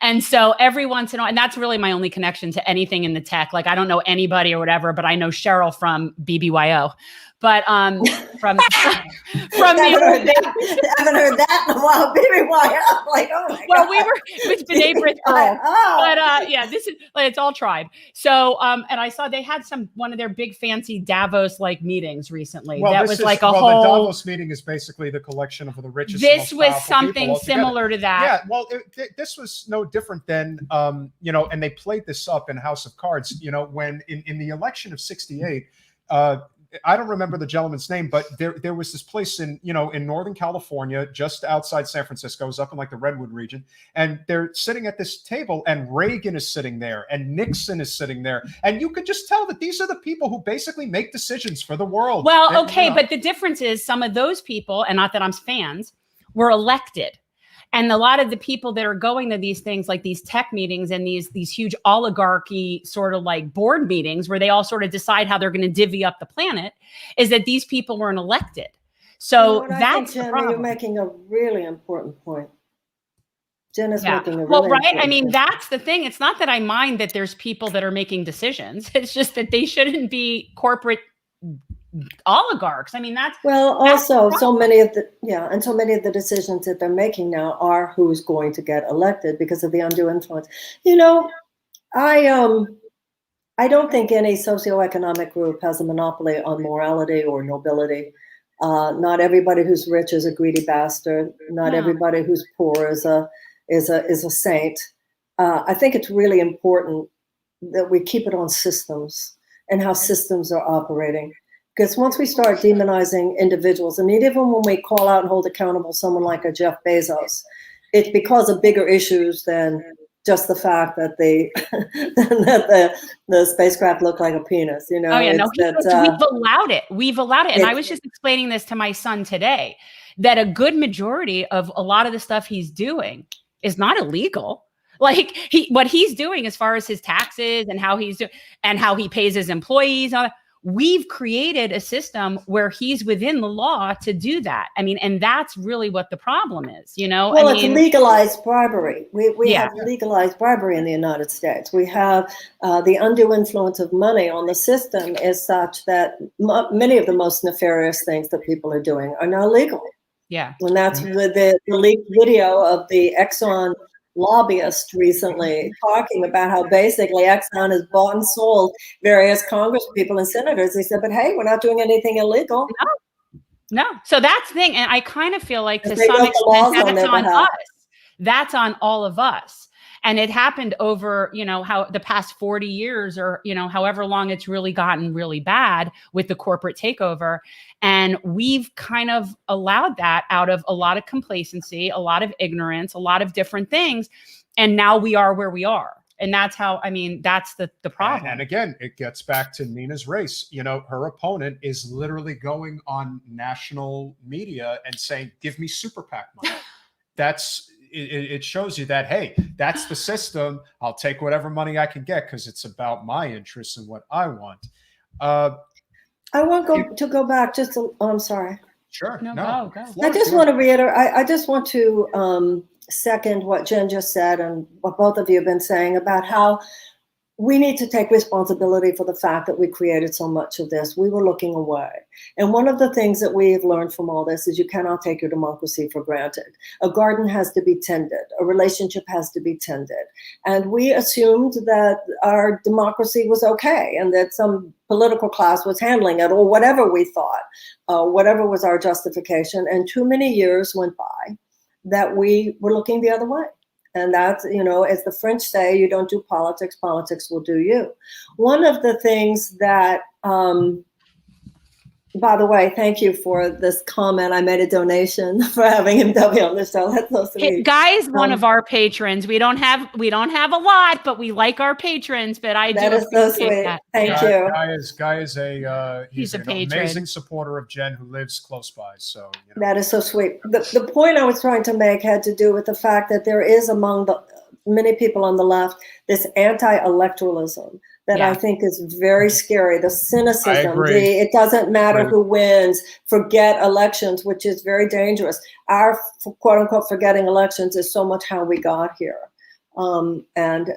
And so every once in a while, and that's really my only connection to anything in the tech. Like, I don't know anybody or whatever, but I know Sheryl from BBYO. But from I haven't heard that in a while. BBYO, like, oh my well, God. we were with B'nai B'rith Girl, but yeah, this is like, it's all tribe. So and I saw they had one of their big fancy Davos like meetings recently. Well, that was like a whole. The Davos meeting is basically the collection of the richest. This and most was powerful something people similar to that. Yeah, well, this was no different than and they played this up in House of Cards. When in the election of '68. I don't remember the gentleman's name, but there was this place in Northern California, just outside San Francisco. It was up in like the Redwood region, and they're sitting at this table, and Reagan is sitting there, and Nixon is sitting there, and you could just tell that these are the people who basically make decisions for the world. Well, okay, but the difference is some of those people, and not that I'm fans, were elected. And a lot of the people that are going to these things, like these tech meetings and these huge oligarchy sort of like board meetings where they all sort of decide how they're going to divvy up the planet, is that these people weren't elected. So that's the problem. You're making a really important point. Jen is making a really well, right. important I mean, point. that's the thing. It's not that I mind that there's people that are making decisions. It's just that they shouldn't be corporate oligarchs. I mean, that's also so many of the decisions that they're making now are who's going to get elected because of the undue influence. I don't think any socioeconomic group has a monopoly on morality or nobility. Not everybody who's rich is a greedy bastard. Not everybody who's poor is a saint. I think it's really important that we keep it on systems and how systems are operating. Because once we start demonizing individuals, I mean, even when we call out and hold accountable someone like a Jeff Bezos, it's because of bigger issues than just the fact that the spacecraft looked like a penis. We've allowed it. And I was just explaining this to my son today, that a good majority of a lot of the stuff he's doing is not illegal. Like what he's doing as far as his taxes and how he's doing and how he pays his employees, we've created a system where he's within the law to do that. I mean, and that's really what the problem is, Well, it's legalized bribery. We have legalized bribery in the United States. We have the undue influence of money on the system is such that many of the most nefarious things that people are doing are now legal. Yeah. And that's the leaked video of the Exxon lobbyist recently talking about how basically Exxon has bought and sold various Congress people and senators. He said, but hey, we're not doing anything illegal. No. So that's the thing. And I kind of feel like to some extent that's on us. That's on all of us. And it happened over, how the past 40 years or, however long it's really gotten really bad with the corporate takeover. And we've kind of allowed that out of a lot of complacency, a lot of ignorance, a lot of different things. And now we are where we are. And that's how, that's the problem. And again, it gets back to Nina's race. Her opponent is literally going on national media and saying, give me super PAC money. It shows you that, hey, that's the system. I'll take whatever money I can get because it's about my interests and what I want. I want to go back just I'm sorry. Sure. No. Go. I just want to reiterate, I just want to second what Jen just said and what both of you have been saying about how we need to take responsibility for the fact that we created so much of this. We were looking away. And one of the things that we have learned from all this is you cannot take your democracy for granted. A garden has to be tended. A relationship has to be tended. And we assumed that our democracy was okay and that some political class was handling it or whatever we thought, whatever was our justification. And too many years went by that we were looking the other way. And that's, as the French say, you don't do politics, politics will do you. One of the things that, by the way, thank you for this comment. I made a donation for having MW on the show. That's so sweet. Guy is one of our patrons. We don't have a lot, but we like our patrons. But I that do is so sweet. That. Thank you. Guy is he's an patron. amazing supporter of Jen who lives close by. So that is so sweet. The point I was trying to make had to do with the fact that there is among the many people on the left this anti-electoralism that I think is very scary. The cynicism, it doesn't matter who wins, forget elections, which is very dangerous. Our quote unquote forgetting elections is so much how we got here. And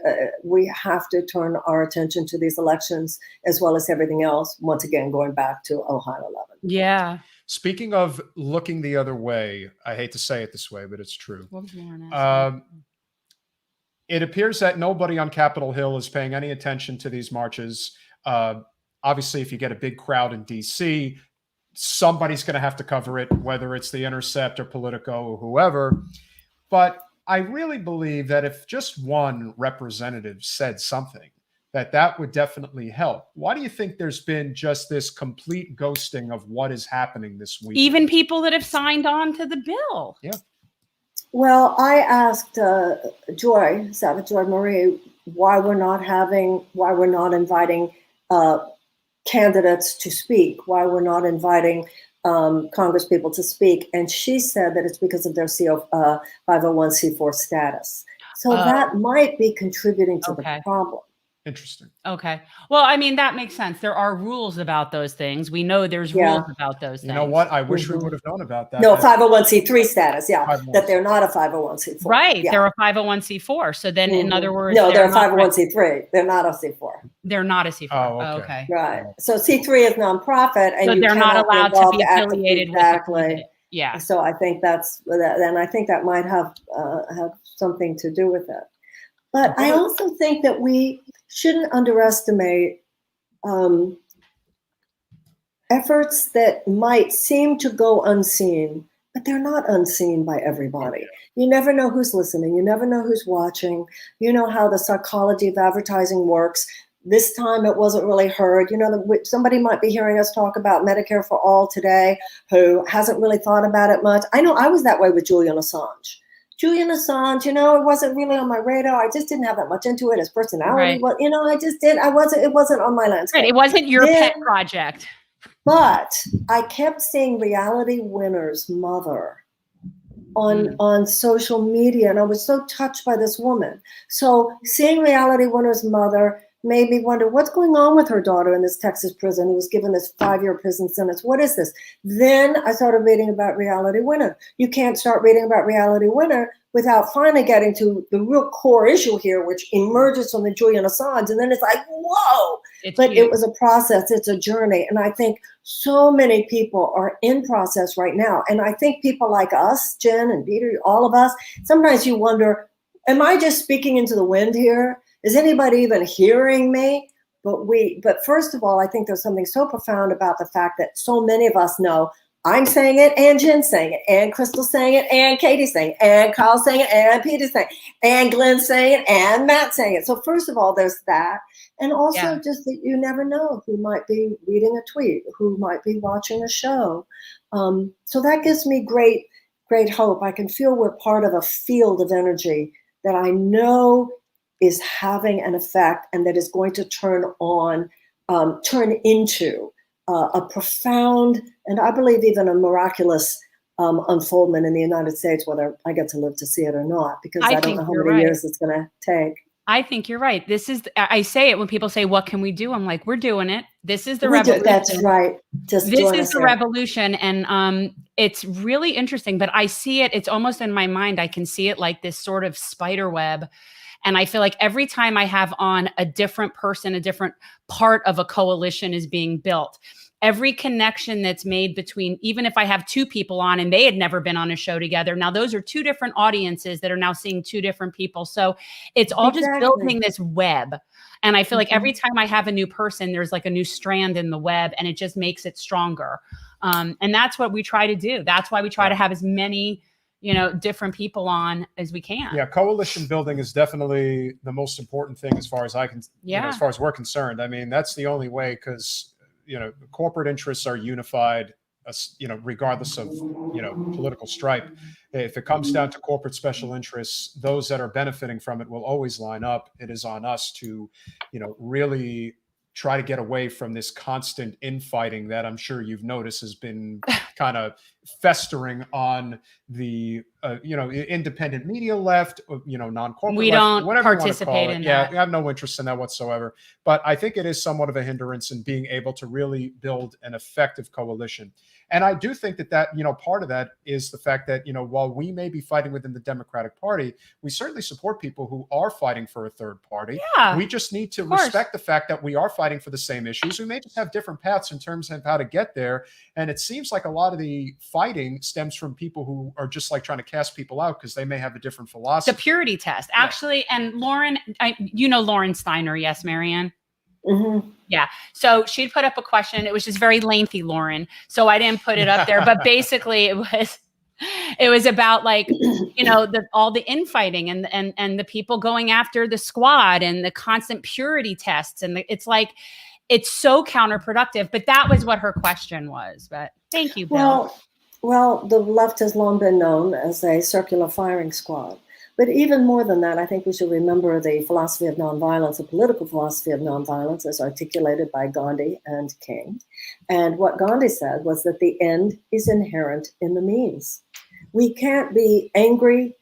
we have to turn our attention to these elections as well as everything else. Once again, going back to Ohio 11. Yeah. Speaking of looking the other way, I hate to say it this way, but it's true. It appears that nobody on Capitol Hill is paying any attention to these marches. Obviously, if you get a big crowd in DC, somebody's going to have to cover it, whether it's The Intercept or Politico or whoever. But I really believe that if just one representative said something, that would definitely help. Why do you think there's been just this complete ghosting of what is happening this week? Even people that have signed on to the bill. Yeah. Well, I asked Savage Joy Marie, why we're not inviting candidates to speak, why we're not inviting Congress people to speak. And she said that it's because of their 501c4 status. So that might be contributing to the problem. Interesting. Okay. Well, I mean, that makes sense. There are rules about those things. We know there's rules about those things. You know what? I wish we would have known about that. No, 501c3 status. Yeah. That they're not a 501c4. Right. Yeah. They're a 501c4. So then in other words, no, they're a 501c3. They're not a C4. They're not a C4. Oh, okay. Right. So C3 is nonprofit, and so they're not allowed to be affiliated with. Yeah. So I think and I think that might have something to do with it. But I also think that we shouldn't underestimate efforts that might seem to go unseen, but they're not unseen by everybody. You never know who's listening. You never know who's watching. You know how the psychology of advertising works. This time it wasn't really heard. You know, somebody might be hearing us talk about Medicare for All today who hasn't really thought about it much. I know I was that way with Julian Assange. Julian Assange, it wasn't really on my radar. I just didn't have that much into it. His personality, I just did. It wasn't on my landscape. Right. It wasn't your pet project. But I kept seeing Reality Winner's mother on social media, and I was so touched by this woman. So seeing Reality Winner's mother made me wonder what's going on with her daughter in this Texas prison who was given this 5-year prison sentence. What is this? Then I started reading about Reality Winner. You can't start reading about Reality Winner without finally getting to the real core issue here, which emerges from the Julian Assange. And then it's like, whoa, it was a process. It's a journey. And I think so many people are in process right now. And I think people like us, Jen and Peter, all of us, sometimes you wonder, am I just speaking into the wind here? Is anybody even hearing me? But first of all, I think there's something so profound about the fact that so many of us know I'm saying it, and Jen's saying it, and Crystal's saying it, and Katie's saying it, and Kyle's saying it, and Peter's saying it, and Glenn's saying it, and Matt's saying it. So first of all, there's that. And also just that you never know who might be reading a tweet, who might be watching a show. So that gives me great, great hope. I can feel we're part of a field of energy that I know is having an effect and that is going to turn into a profound, and I believe even a miraculous unfoldment in the United States, whether I get to live to see it or not, because I don't know how many years it's going to take. I think you're right. I say it when people say, what can we do? I'm like, we're doing it. This is the revolution. That's right. This is the revolution. And it's really interesting, but I see it. It's almost in my mind. I can see it like this sort of spider web. And I feel like every time I have on a different person, a different part of a coalition is being built. Every connection that's made between, even if I have 2 people on and they had never been on a show together, now those are 2 different audiences that are now seeing 2 different people. So it's all just building this web. And I feel like every time I have a new person, there's like a new strand in the web, and it just makes it stronger. And that's what we try to do. That's why we try to have as many different people on as we can. Yeah, coalition building is definitely the most important thing as far as I can, as far as we're concerned. I mean, that's the only way, because corporate interests are unified, regardless of political stripe. If it comes down to corporate special interests, those that are benefiting from it will always line up. It is on us to, really try to get away from this constant infighting that I'm sure you've noticed has been kind of festering on the independent media left, non-corporate We left, don't whatever you want to participate call it. in Yeah, that. I have no interest in that whatsoever. But I think it is somewhat of a hindrance in being able to really build an effective coalition. And I do think that part of that is the fact that, while we may be fighting within the Democratic Party, we certainly support people who are fighting for a third party. Yeah, we just need to of course. respect the fact that we are fighting for the same issues. We may just have different paths in terms of how to get there. And it seems like a lot of the fighting stems from people who are just like trying to cast people out because they may have a different philosophy. The purity test, actually. And Lauren, Lauren Steiner, yes, Marianne? Mm-hmm. Yeah. So she'd put up a question. It was just very lengthy, Lauren. So I didn't put it up there. But basically it was about like, all the infighting and the people going after the squad and the constant purity tests. And it's like, it's so counterproductive. But that was what her question was. But thank you, Bill. Well, the left has long been known as a circular firing squad. But even more than that, I think we should remember the philosophy of nonviolence, the political philosophy of nonviolence as articulated by Gandhi and King. And what Gandhi said was that the end is inherent in the means. We can't be angry,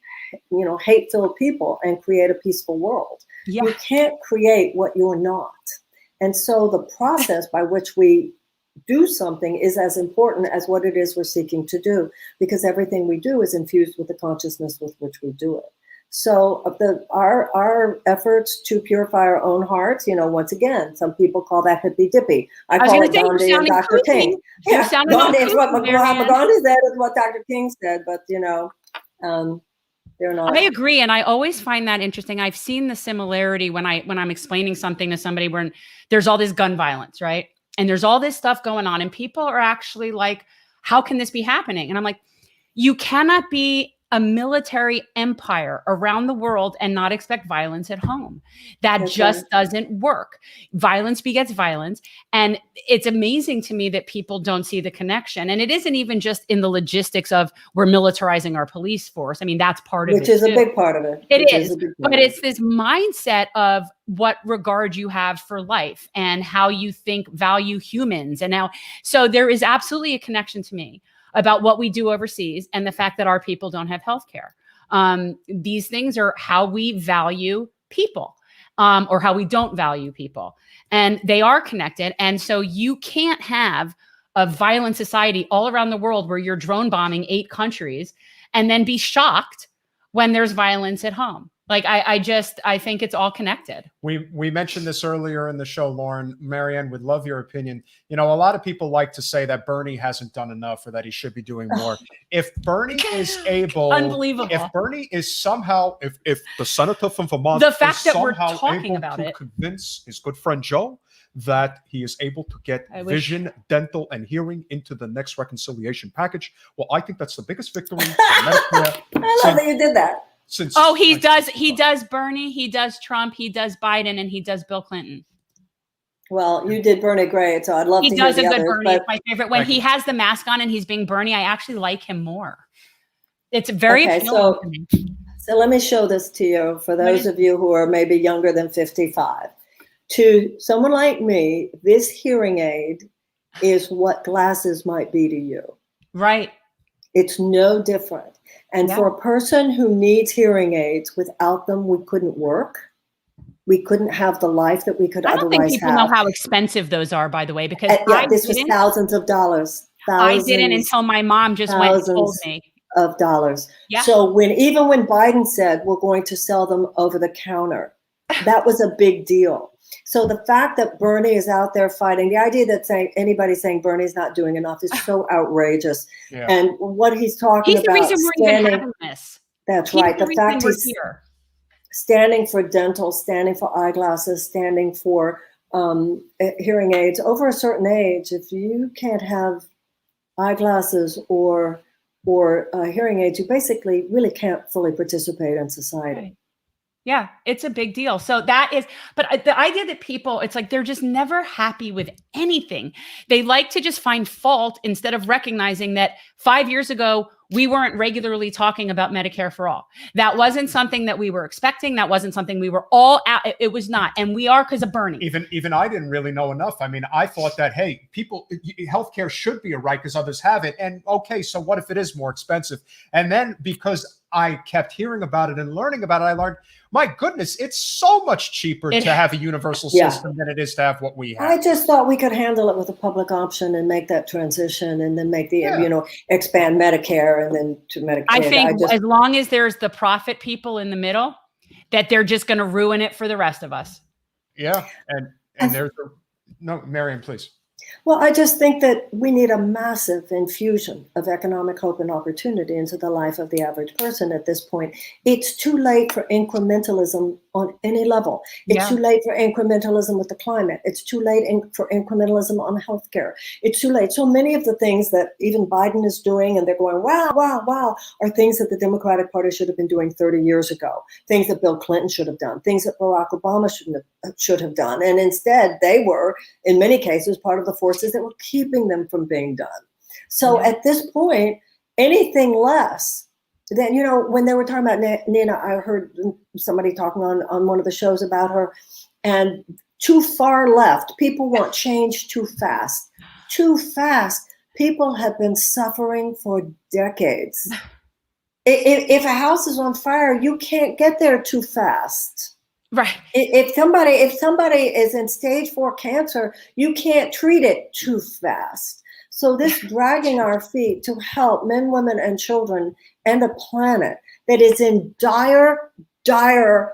hate-filled people and create a peaceful world. Yeah. You can't create what you're not. And so the process by which we do something is as important as what it is we're seeking to do, because everything we do is infused with the consciousness with which we do it. So our efforts to purify our own hearts, once again, some people call that hippy dippy. I call it Gandhi and Dr. King. Yeah, Gandhi is what Mahatma Gandhi said, is what Dr. King said, but they're not. I agree, and I always find that interesting. I've seen the similarity when I'm explaining something to somebody where there's all this gun violence, right? And there's all this stuff going on, and people are actually like, "How can this be happening?" And I'm like, "You cannot be a military empire around the world and not expect violence at home. That just doesn't work. Violence begets violence." And it's amazing to me that people don't see the connection. And it isn't even just in the logistics of we're militarizing our police force. I mean, that's part of it. Which is a big part of it. It is. But it's this mindset of what regard you have for life and how you value humans. And now, so there is absolutely a connection to me about what we do overseas and the fact that our people don't have health care. These things are how we value people, or how we don't value people. And they are connected. And so you can't have a violent society all around the world where you're drone bombing 8 countries and then be shocked when there's violence at home. Like, I think it's all connected. We mentioned this earlier in the show, Lauren. Marianne, would love your opinion. A lot of people like to say that Bernie hasn't done enough or that he should be doing more. If Bernie is able, unbelievable. If Bernie is somehow, if the senator from Vermont, the fact that we're talking about it, convince his good friend Joe that he is able to get vision, dental, and hearing into the next reconciliation package, well, I think that's the biggest victory for Medicare. I love that you did that. He does Bernie, he does Trump, he does Biden, and he does Bill Clinton. Well, you did Bernie great, so I'd love to hear the others. He does a good Bernie. It's my favorite. When he has the mask on and he's being Bernie, I actually like him more. It's very appealing to me. So let me show this to you for those of you who are maybe younger than 55. To someone like me, this hearing aid is what glasses might be to you. Right. It's no different. And for a person who needs hearing aids, without them, we couldn't work. We couldn't have the life that we could otherwise have. I don't think people know how expensive those are, by the way, because this was thousands of dollars. I didn't until my mom just went and told me. Of dollars. Yeah. So even when Biden said we're going to sell them over the counter, that was a big deal. So the fact that Bernie is out there fighting, the idea that anybody saying Bernie's not doing enough is so outrageous. Yeah. And what he's talking about, he's the reason we're even having this. That's right. The fact he's here, standing for dental, standing for eyeglasses, standing for hearing aids over a certain age. If you can't have eyeglasses or hearing aids, you basically really can't fully participate in society. Right. Yeah, it's a big deal. So that is, but the idea that people, it's like they're just never happy with anything. They like to just find fault instead of recognizing that 5 years ago, we weren't regularly talking about Medicare for all. That wasn't something that we were expecting. That wasn't something we were all out. It was not. And we are because of Bernie. Even I didn't really know enough. I mean, I thought that, hey, healthcare should be a right because others have it. And okay, so what if it is more expensive? And then because I kept hearing about it and learning about it, I learned, my goodness, it's so much cheaper to have a universal system than it is to have what we have. I just thought we could handle it with a public option and make that transition and then make the, expand Medicare and then to Medicaid. I think as long as there's the profit people in the middle, that they're just going to ruin it for the rest of us. Yeah. And there's no, Marianne, please. Well, I just think that we need a massive infusion of economic hope and opportunity into the life of the average person at this point. It's too late for incrementalism on any level. It's too late for incrementalism with the climate. It's too late for incrementalism on healthcare. It's too late. So many of the things that even Biden is doing, and they're going, wow, wow, wow, are things that the Democratic Party should have been doing 30 years ago, things that Bill Clinton should have done, things that Barack Obama should have done. And instead, they were, in many cases, part of the forces that were keeping them from being done. So at this point, anything less than, when they were talking about Nina, I heard somebody talking on one of the shows about her, and too far left. People want change too fast. Too fast. People have been suffering for decades. If a house is on fire, you can't get there too fast. Right. If somebody is in stage 4 cancer, you can't treat it too fast. So this dragging our feet to help men, women, and children and a planet that is in dire, 5-alarm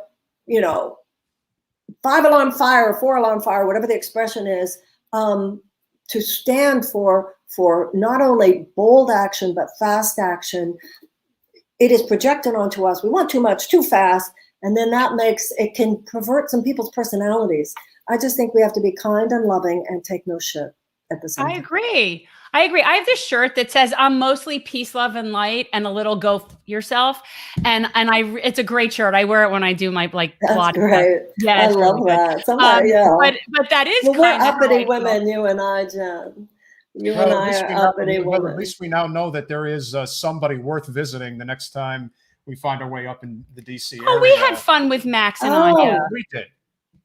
fire, 4-alarm fire, whatever the expression is, to stand for not only bold action, but fast action. It is projected onto us. We want too much, too fast. And then it can pervert some people's personalities. I just think we have to be kind and loving and take no shit at the same time. I agree. I have this shirt that says I'm mostly peace, love, and light, and a little go yourself. And it's a great shirt. I wear it when I do my That's great. Yeah, I love that. Somebody, But that is we're uppity women, you and I, Jen. You and I are uppity women. At least we now know that there is somebody worth visiting the next time we find our way up in the DC area. Oh, we had fun with Max and Anya. We did.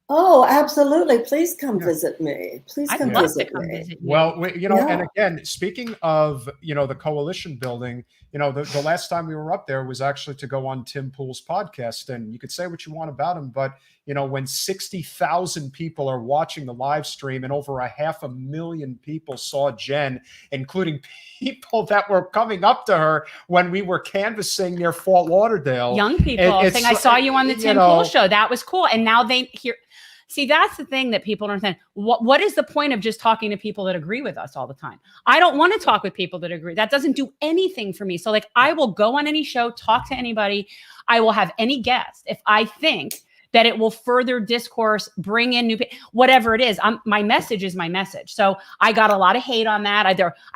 Oh, absolutely. Please come visit me. Please come visit me. Well, and again, speaking of, the coalition building, the last time we were up there was actually to go on Tim Pool's podcast. And you could say what you want about him, but, when 60,000 people are watching the live stream and over 500,000 people saw Jen, including people that were coming up to her when we were canvassing near Fort Lauderdale. Young people saying, I saw you on the Tim Pool show. That was cool. And now they hear. See, that's the thing that people don't understand. What is the point of just talking to people that agree with us all the time? I don't want to talk with people that agree. That doesn't do anything for me. So I will go on any show, talk to anybody. I will have any guest if I think that it will further discourse, bring in new people, whatever it is. My message is my message. So I got a lot of hate on that. I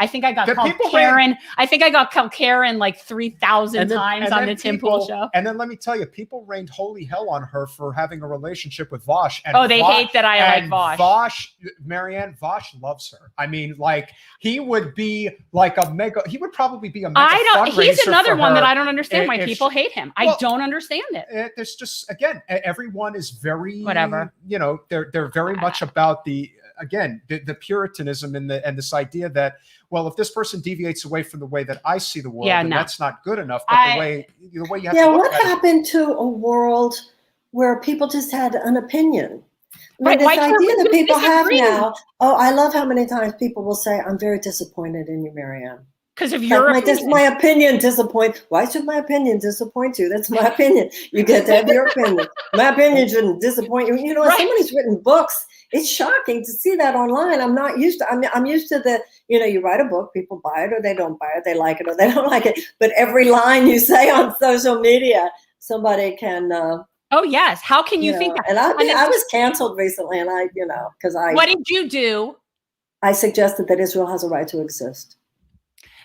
think I got called Karen. I think I got called Karen 3,000 times on the Tim Pool show. And then let me tell you, people rained holy hell on her for having a relationship with Vosh. And they hate that I like Vosh. Marianne, Vosh loves her. I mean, he would be he would probably be a mega fundraiser. He's another one that I don't understand why people hate him. I don't understand it. There's just, again, everyone is very, whatever. They're very much about the Puritanism and this idea that, well, if this person deviates away from the way that I see the world, then that's not good enough. But the way you have to look at it. What happened to a world where people just had an opinion? This idea that people have now. Oh, I love how many times people will say, "I'm very disappointed in you, Marianne." Because of your opinion. My opinion disappoint. Why should my opinion disappoint you? That's my opinion. You get to have your opinion. My opinion shouldn't disappoint you. Somebody's written books. It's shocking to see that online. I'm not used to. I'm used to the. You write a book, people buy it or they don't buy it. They like it or they don't like it. But every line you say on social media, somebody can. Oh yes. How can you think that? And I was canceled recently, and because I. What did you do? I suggested that Israel has a right to exist.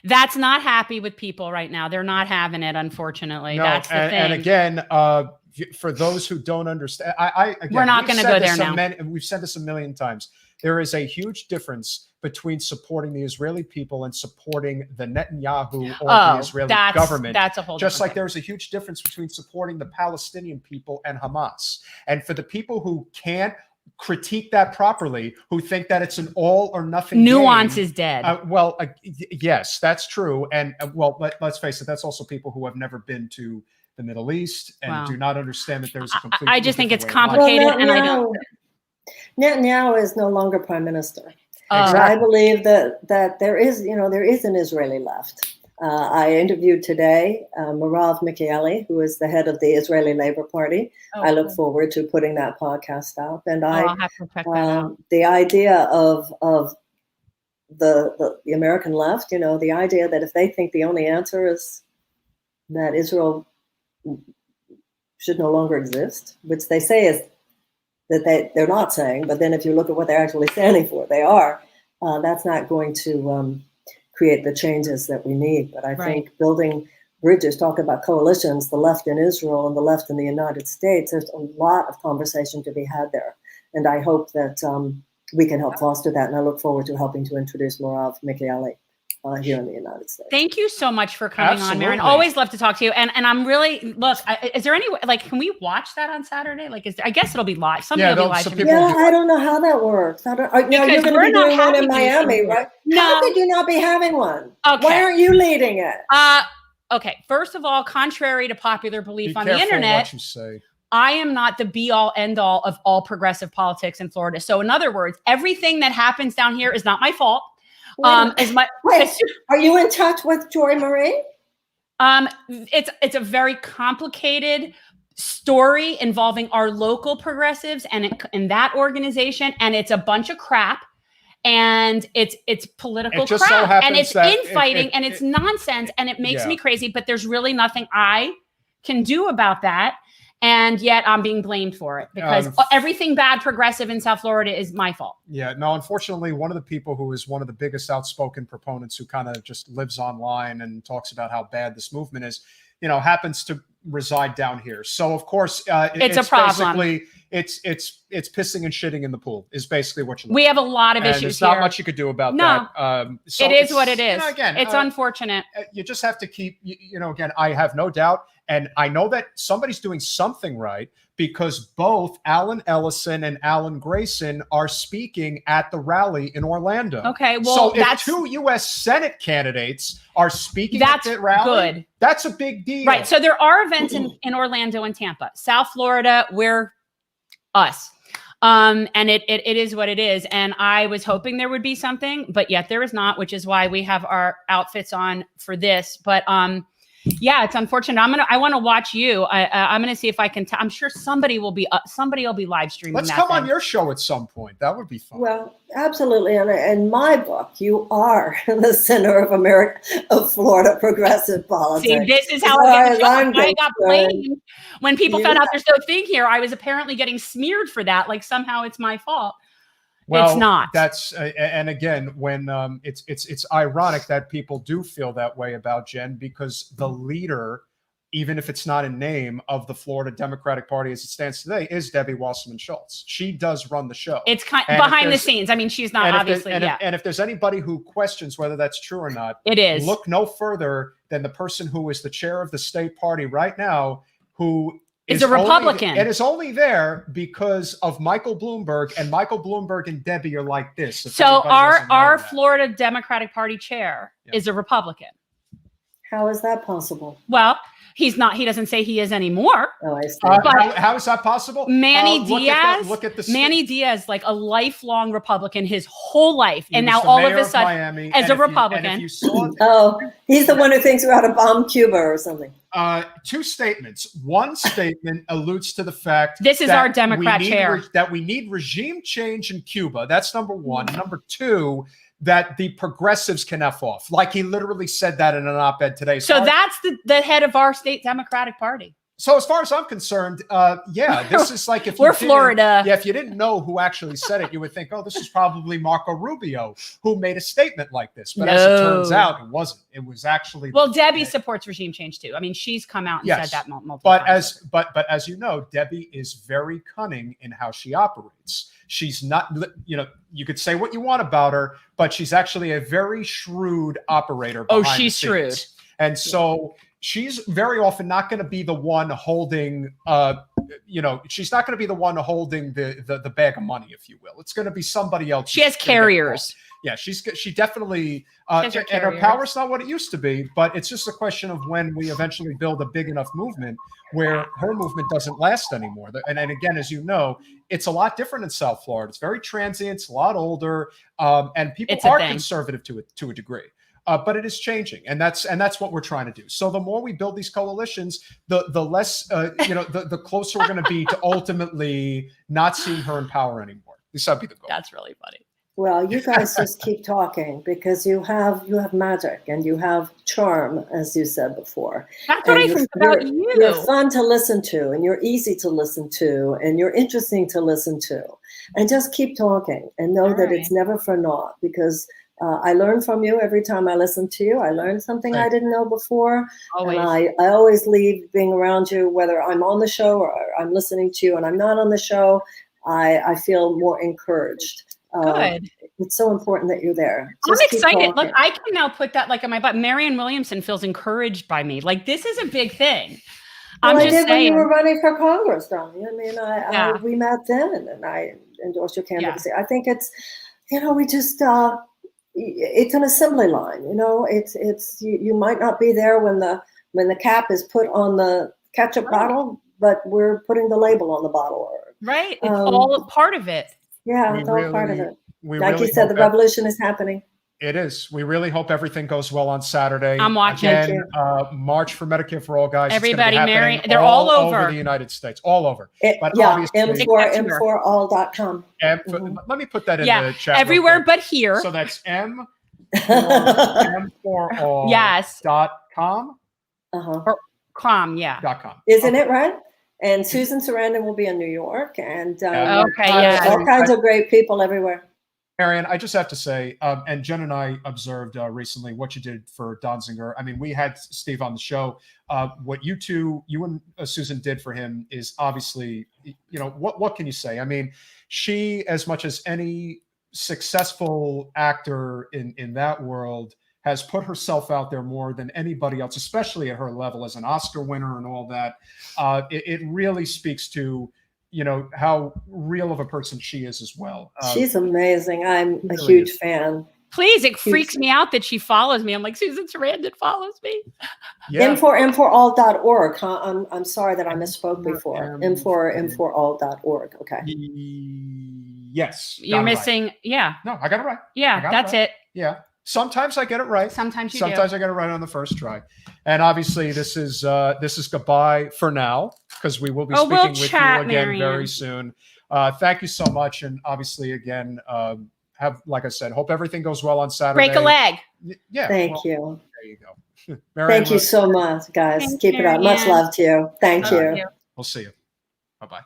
That's not happy with people right now. They're not having it, unfortunately. No, that's the thing. And again, for those who don't understand, we're not going to go there now. We've said this a million times. there is a huge difference between supporting the Israeli people and supporting the Netanyahu or the Israeli government. That's a whole just like thing. there's a huge difference between supporting the Palestinian people and Hamas. And for the people who can't critique that properly, who think that it's an all or nothing nuance game, is dead. Yes, that's true. And let's face it, that's also people who have never been to the Middle East and do not understand that there's a complete. I just think it's different way of life. complicated, and I Netanyahu, don't. Netanyahu is no longer prime minister. Exactly. I believe that there is an Israeli left. I interviewed today Merav Michaeli, who is the head of the Israeli Labor Party. I look forward to putting that podcast out. And I'll have to check that out. The idea of the American left, the idea that if they think the only answer is that Israel should no longer exist, which they say is that they're not saying, but then if you look at what they're actually standing for, they are. That's not going to create the changes that we need. But I think building bridges, talking about coalitions, the left in Israel and the left in the United States, there's a lot of conversation to be had there. And I hope that we can help foster that. And I look forward to helping to introduce Merav Michaeli here in the United States. Thank you so much for coming on, Marianne. Absolutely. Always love to talk to you. And I'm really, is there any way, can we watch that on Saturday? I guess it'll be live. Something will be live. I don't know how that works. You're going to be doing one in Miami, right? No. How could you not be having one? Okay. Why aren't you leading it? Okay. First of all, contrary to popular belief on the careful internet, what you say. I am not the be all end all of all progressive politics in Florida. So in other words, everything that happens down here is not my fault. Wait, are you in touch with Joy Marie? It's a very complicated story involving our local progressives and in that organization, and it's a bunch of crap, and it's political crap, so and it's infighting, and it's nonsense, and it makes me crazy. But there's really nothing I can do about that. And yet I'm being blamed for it because everything bad progressive in South Florida is my fault. Yeah, no, unfortunately, one of the people who is one of the biggest outspoken proponents who kind of just lives online and talks about how bad this movement is, happens to reside down here. So of course, it's a problem. Basically, it's pissing and shitting in the pool is basically what you. We have a lot of issues There's here. not much you could do about that. So it is what it is. Again, it's unfortunate. You just have to keep, again, I have no doubt. And I know that somebody's doing something right because both Alan Ellison and Alan Grayson are speaking at the rally in Orlando. Okay, well, so if 2 U.S. Senate candidates are speaking at that rally, good. That's a big deal. Right. So there are events in Orlando and Tampa. South Florida, we're us. And it is what it is. And I was hoping there would be something, but yet there is not, which is why we have our outfits on for this. But yeah, it's unfortunate. I want to watch you. I'm going to see if I can. I'm sure somebody will be live streaming. Let's come on your show at some point. That would be fun. Well, absolutely. And in my book, you are the center of Florida progressive politics. See, this is how I got blamed. When people found out there's no thing here, I was apparently getting smeared for that. Like somehow it's my fault. Well, it's not. That's and again, when it's ironic that people do feel that way about Jen because the leader, even if it's not in name, of the Florida Democratic Party as it stands today is Debbie Wasserman Schultz. She does run the show. It's behind the scenes. I mean, she's not obviously. And if there's anybody who questions whether that's true or not, it is. Look no further than the person who is the chair of the state party right now, who is a Republican. And is only there because of Michael Bloomberg, and Michael Bloomberg and Debbie are like this. So our Florida Democratic Party chair is a Republican. How is that possible? Well, he's not. He doesn't say he is anymore. Oh, I see. But how is that possible? Manny Diaz. Look at the Manny Diaz, like a lifelong Republican, his whole life, and now all of a sudden, Miami, as a Republican. He's the one who thinks we ought to bomb Cuba or something. 2 statements. One statement alludes to the fact this is our Democrat chair that we need regime change in Cuba. That's number one. Number 2, that the progressives can F off. Like he literally said that in an op-ed today. So that's the head of our state Democratic Party. So as far as I'm concerned, yeah, this is like if we're Florida. Yeah, if you didn't know who actually said it, you would think, oh, this is probably Marco Rubio who made a statement like this. But as it turns out, it wasn't. It was actually Debbie supports regime change too. I mean, she's come out and said that multiple times. But as you know, Debbie is very cunning in how she operates. She's not, you could say what you want about her, but she's actually a very shrewd operator. Oh, she's shrewd. And so she's very often not going to be the one holding, she's not going to be the one holding the bag of money, if you will. It's going to be somebody else. She has carriers. Yeah, she definitely, and her power's not what it used to be, but it's just a question of when we eventually build a big enough movement where her movement doesn't last anymore. And again, as you know, it's a lot different in South Florida. It's very transient, it's a lot older, and people are conservative to a degree. But it is changing, and that's what we're trying to do. So the more we build these coalitions, the less, the closer we're going to be to ultimately not seeing her in power anymore. This would be the goal. That's really funny. Well, you guys just keep talking because you have magic and you have charm, as you said before. That's what I think about you. You're fun to listen to, and you're easy to listen to, and you're interesting to listen to. And just keep talking and know that it's never for naught, because I learn from you every time I listen to you. I learned something I didn't know before. Always. And I always leave being around you, whether I'm on the show or I'm listening to you and I'm not on the show, I feel more encouraged. Good. It's so important that you're there. I'm excited. Look, I can now put that like on my butt. Marianne Williamson feels encouraged by me. Like, this is a big thing. Well, I did when you were running for Congress, Donnie. I mean, we met then, and I endorsed your candidacy. I think it's, we just, it's an assembly line. It's you might not be there when the cap is put on the ketchup bottle, but we're putting the label on the bottle. Right. It's all a part of it. Yeah, it's all part of it. Like you said, the revolution is happening. It is. We really hope everything goes well on Saturday. I'm watching. Again, March for Medicare for All, guys. Everybody, Mary, they're all over the United States, all over. M4all.com. Let me put that in the chat. Everywhere but here. So that's M4all. Yes. .com. Or .com, yeah. .com. Isn't it right? And Susan Sarandon will be in New York, and all kinds of great people everywhere. Marianne, I just have to say, and Jen and I observed recently what you did for Donziger. I mean, we had Steve on the show. What you and Susan did for him is obviously, what can you say? I mean, she, as much as any successful actor in that world, has put herself out there more than anybody else, especially at her level as an Oscar winner and all that. It really speaks to, how real of a person she is as well. She's amazing. I'm a huge fan. Please, it freaks me out that she follows me. I'm like, Susan Sarandon follows me. Yeah. M4all.org. Huh? I'm sorry that I misspoke before. M4all.org. Okay. Yes. You're missing. Right. Yeah. No, I got it right. Yeah, that's it. Yeah. Sometimes I get it right. Sometimes I get it right on the first try. And obviously this is goodbye for now, because we will be speaking with you again very soon. Thank you so much. And obviously again, like I said, hope everything goes well on Saturday. Break a leg. Yeah. Thank you. There you go. Thank you so much, guys. Keep it up. Much love to you. Thank you. We'll see you. Bye-bye.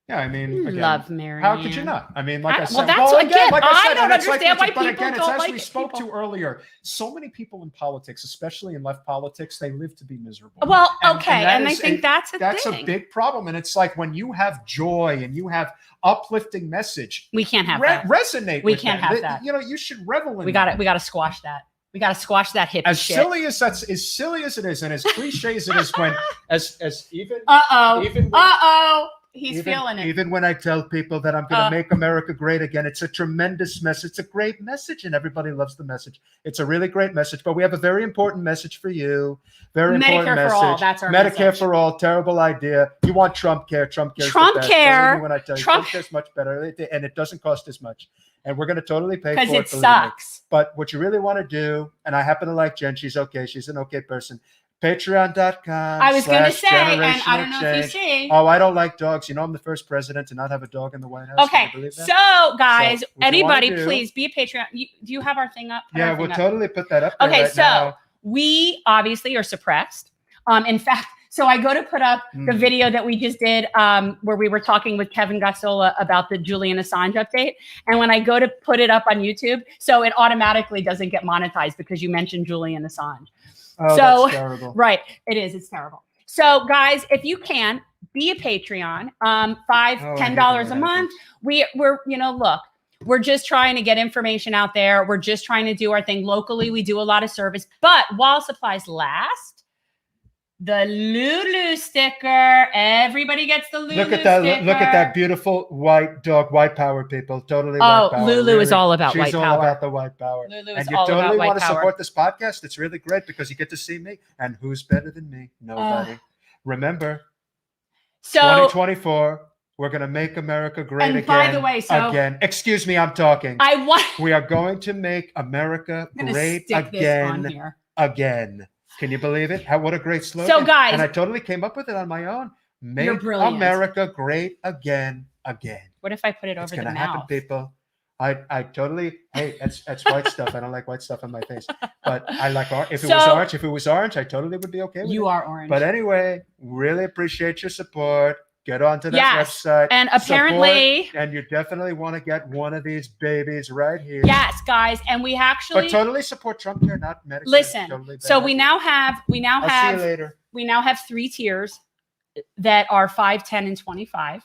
Yeah, I mean, again, love Marianne. How could you not? I mean, like I said, that's again, like I don't understand why but people again, don't it's like as we spoke to earlier. So many people in politics, especially in left politics, they live to be miserable. Well, and I think that's a big problem. And it's like when you have joy and you have uplifting message, we can't have that. Resonate. We can't have that. You should revel in. We got to squash that. We got to squash that hippie as shit. As silly as it is, and as cliche as it is, when he's feeling it. Even when I tell people that I'm going to make America great again, it's a tremendous message. It's a great message, and everybody loves the message. It's a really great message, but we have a very important message for you. Very important message. Medicare for all. That's our message. Medicare for all. Terrible idea. You want Trump care. Trump care. Trump care. When I tell you, Trump care's much better, and it doesn't cost as much. And we're going to totally pay for it. Because it sucks. But what you really want to do, and I happen to like Jen. She's okay. She's an okay person. Patreon.com. I was going to say, and I don't know if you see. Oh, I don't like dogs. I'm the first president to not have a dog in the White House. Okay, so guys, anybody, please be a Patreon. Do you have our thing up? Yeah, we'll totally put that up there. Okay, so we obviously are suppressed. In fact, So I go to put up the Mm. video that we just did where we were talking with Kevin Gossola about the Julian Assange update. And when I go to put it up on YouTube, so it automatically doesn't get monetized because you mentioned Julian Assange. Oh, So- that's terrible. Right. It is. It's terrible. So guys, if you can, be a Patreon, $5, $10 a month. We're, you know, look, we're just trying to get information out there. We're just trying to do our thing locally. We do a lot of service, but while supplies last, the Lulu sticker, everybody gets the Lulu Look at that! sticker. Look at that beautiful white dog, white power, people. Totally Oh, white power. Lulu is all about She's white all power. about the white power. Lulu is And you all about totally white want to power. support this podcast. It's really great because you get to see me. And who's better than me? Nobody. Remember, So 2024. We're going to make America great And again. by the way, so- again. Excuse me, I'm talking. I want We are going to make America I'm gonna great stick this on again. here. Again. Can you believe it? What a great slogan. So guys, and I totally came up with it on my own. Make brilliant. America great again. What if I put it It's over the gonna happen, mouth? people. I totally that's white stuff. I don't like white stuff on my face. But I like orange. If it was So- orange, I totally would be okay with it. You are orange. But anyway, really appreciate your support. Get onto that Yes, website. and apparently- support, and you definitely want to get one of these babies right here. Yes, guys, and we actually But totally support Trump here, not Medicare. listen. Totally So bad. we now have I'll see you later. we now have 3 tiers that are 5, 10, and 25.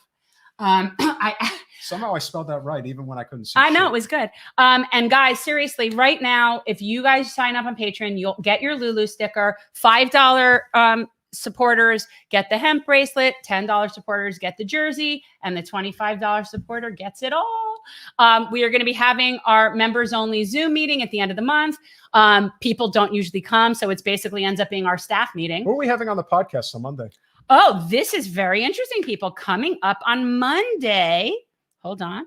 Somehow I spelled that right, even when I couldn't see. I know shit. it was good. And guys, seriously, right now, if you guys sign up on Patreon, you'll get your Lulu sticker. $5 supporters get the hemp bracelet. $10 supporters get the jersey, and the $25 supporter gets it all. We are going to be having our members only Zoom meeting at the end of the month. People don't usually come, so it's basically ends up being our staff meeting. Who are we having on the podcast on Monday? Oh, this is very interesting, people. Coming up on Monday, hold on.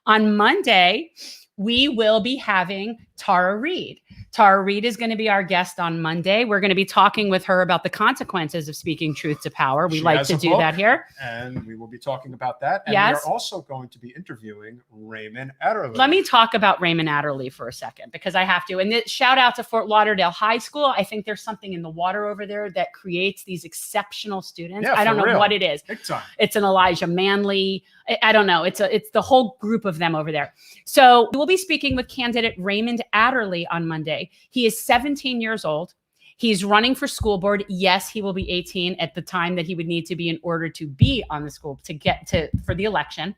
On Monday, we will be having Tara Reid. Tara Reid is going to be our guest on Monday. We're going to be talking with her about the consequences of speaking truth to power. We She like has to a do book, that here. And we will be talking about that. And Yes. we are also going to be interviewing Raymond Adderley. Let me talk about Raymond Adderley for a second because I have to. And shout out to Fort Lauderdale High School. I think there's something in the water over there that creates these exceptional students. Yeah, I don't for know real. what it is. Big time. It's an Elijah Manley. I don't know. It's the whole group of them over there. So we'll be speaking with candidate Raymond Adderley on Monday. He is 17 years old. He's running for school board. Yes, he will be 18 at the time that he would need to be in order to be on the school for the election.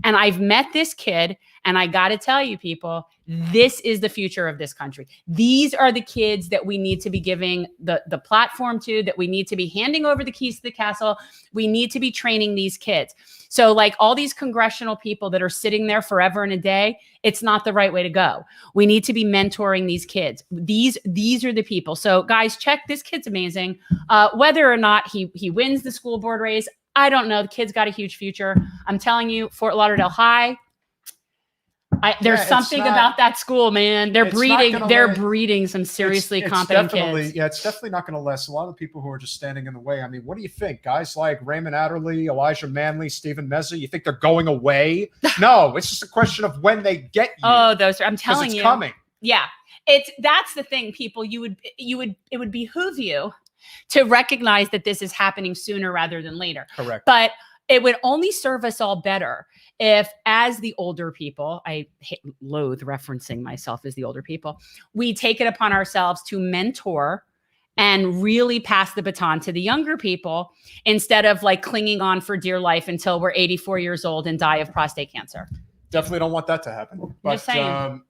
And I've met this kid, and I got to tell you, people, this is the future of this country. These are the kids that we need to be giving the platform to, that we need to be handing over the keys to the castle. We need to be training these kids. So like all these congressional people that are sitting there forever and a day, it's not the right way to go. We need to be mentoring these kids. These are the people. So guys, check, this kid's amazing. Whether or not he wins the school board race, I don't know. The kid's got a huge future. I'm telling you, Fort Lauderdale High. There's it's something not- about that school, man. They're it's not breeding. gonna They're let- breeding some seriously It's competent definitely, kids. Yeah, it's definitely not going to last. A lot of the people who are just standing in the way. I mean, what do you think? Guys like Raymond Adderley, Elijah Manley, Stephen Meza, you think they're going away? No, it's just a question of when they get you. Oh, those are. I'm 'cause telling it's you. coming. Yeah, that's the thing, people. It would behoove you to recognize that this is happening sooner rather than later. Correct. But it would only serve us all better if, as the older people, I loathe referencing myself as the older people, we take it upon ourselves to mentor and really pass the baton to the younger people instead of like clinging on for dear life until we're 84 years old and die of prostate cancer. Definitely don't want that to happen. But just saying.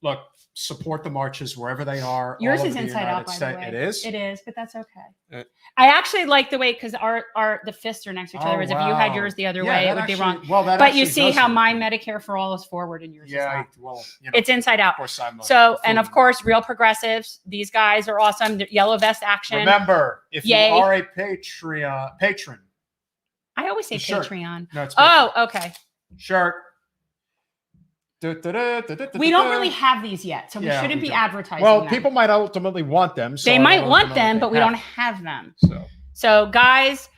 Look, support the marches wherever they are. Yours all is over the inside out, United by the States. way. It is? It is, but that's okay. Uh, I actually like the way, because the fists are next to each other. Oh, Whereas if you had wow. yours the other Yeah, way, it that would be actually- wrong. Well, that But you actually see does how look my good. Medicare for All is forward and yours is Yeah, not. well, you know, It's inside out. of course I'm So, and fool. of course, Real Progressives. These guys are awesome. They're Yellow Vest Action. Remember, if Yay. you are a patron, I always say Sure. Patreon. no, it's Oh, okay. shirt. We don't really have these yet, so we Yeah, shouldn't we be don't. advertising Well, them. people might ultimately want them. So They I might don't want know them, if but they we don't have have them. them. So, guys,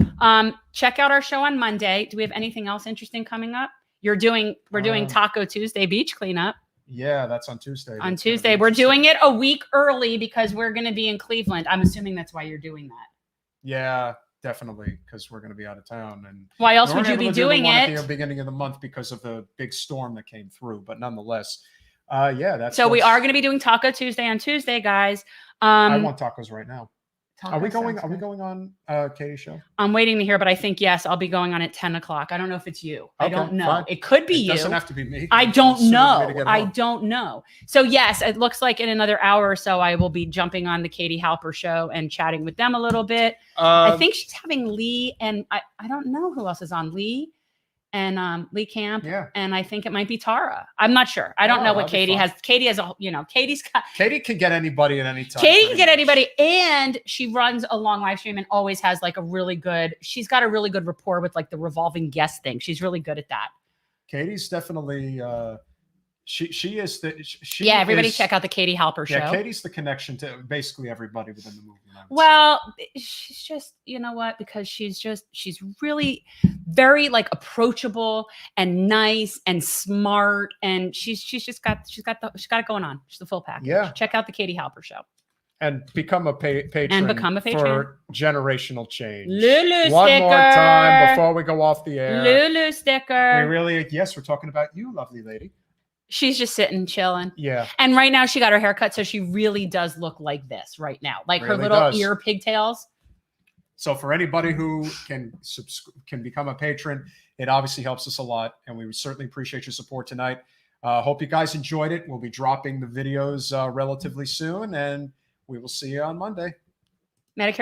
check out our show on Monday. Do we have anything else interesting coming up? We're doing Taco Tuesday beach cleanup Yeah, that's on Tuesday. on That's gonna be Tuesday. We're interesting. doing it a week early because we're going to be in Cleveland. I'm assuming that's why you're doing that. Yeah, definitely, because we're going to be out of town. And Why else we would weren't you able be to do the doing one at it? the beginning of the month because of the big storm that came through. But nonetheless, yeah, that's So we are going to be doing Taco Tuesday on Tuesday, guys. I want tacos right now. Are we Taco sounds going good. on Katie's show? I'm waiting to hear, but I think yes, I'll be going on at 10 o'clock. I don't know if it's you. I Okay, don't know. fine. It could be It you. doesn't have to be me. I I'm don't soon for me know. to get I home. don't know. So yes, it looks like in another hour or so, I will be jumping on the Katie Halper show and chatting with them a little bit. I think she's having Lee, and I don't know who else is on. Lee and Lee Camp. Yeah. And I think it might be Tara. I'm not sure. I don't know what that'd be Katie fun. has. Katie has a, Katie's got, Katie can get anybody at any time. Katie can pretty get much. anybody, and she runs a long live stream and always has like a really good, she's got a really good rapport with like the revolving guest thing. She's really good at that. Katie's definitely she is the she Yeah, everybody is- check out the Katie Halper show. Yeah, Katie's the connection to basically everybody within the movement. I would say. Well, she's just, you know what? Because she's really very like approachable and nice and smart, and she's got it going on. She's the full package. Yeah. Check out the Katie Halper show. And become a patron. become a patron. For generational change. Lulu One sticker. more time before we go off the air. Lulu We sticker. really, yes, we're talking about you, lovely lady. She's just sitting, chilling. Yeah. And right now she got her hair cut, so she really does look like this right now. Like her Really little does. ear pigtails. So for anybody who can become a patron, it obviously helps us a lot, and we certainly appreciate your support tonight. Hope you guys enjoyed it. We'll be dropping the videos relatively soon, and we will see you on Monday. Medicare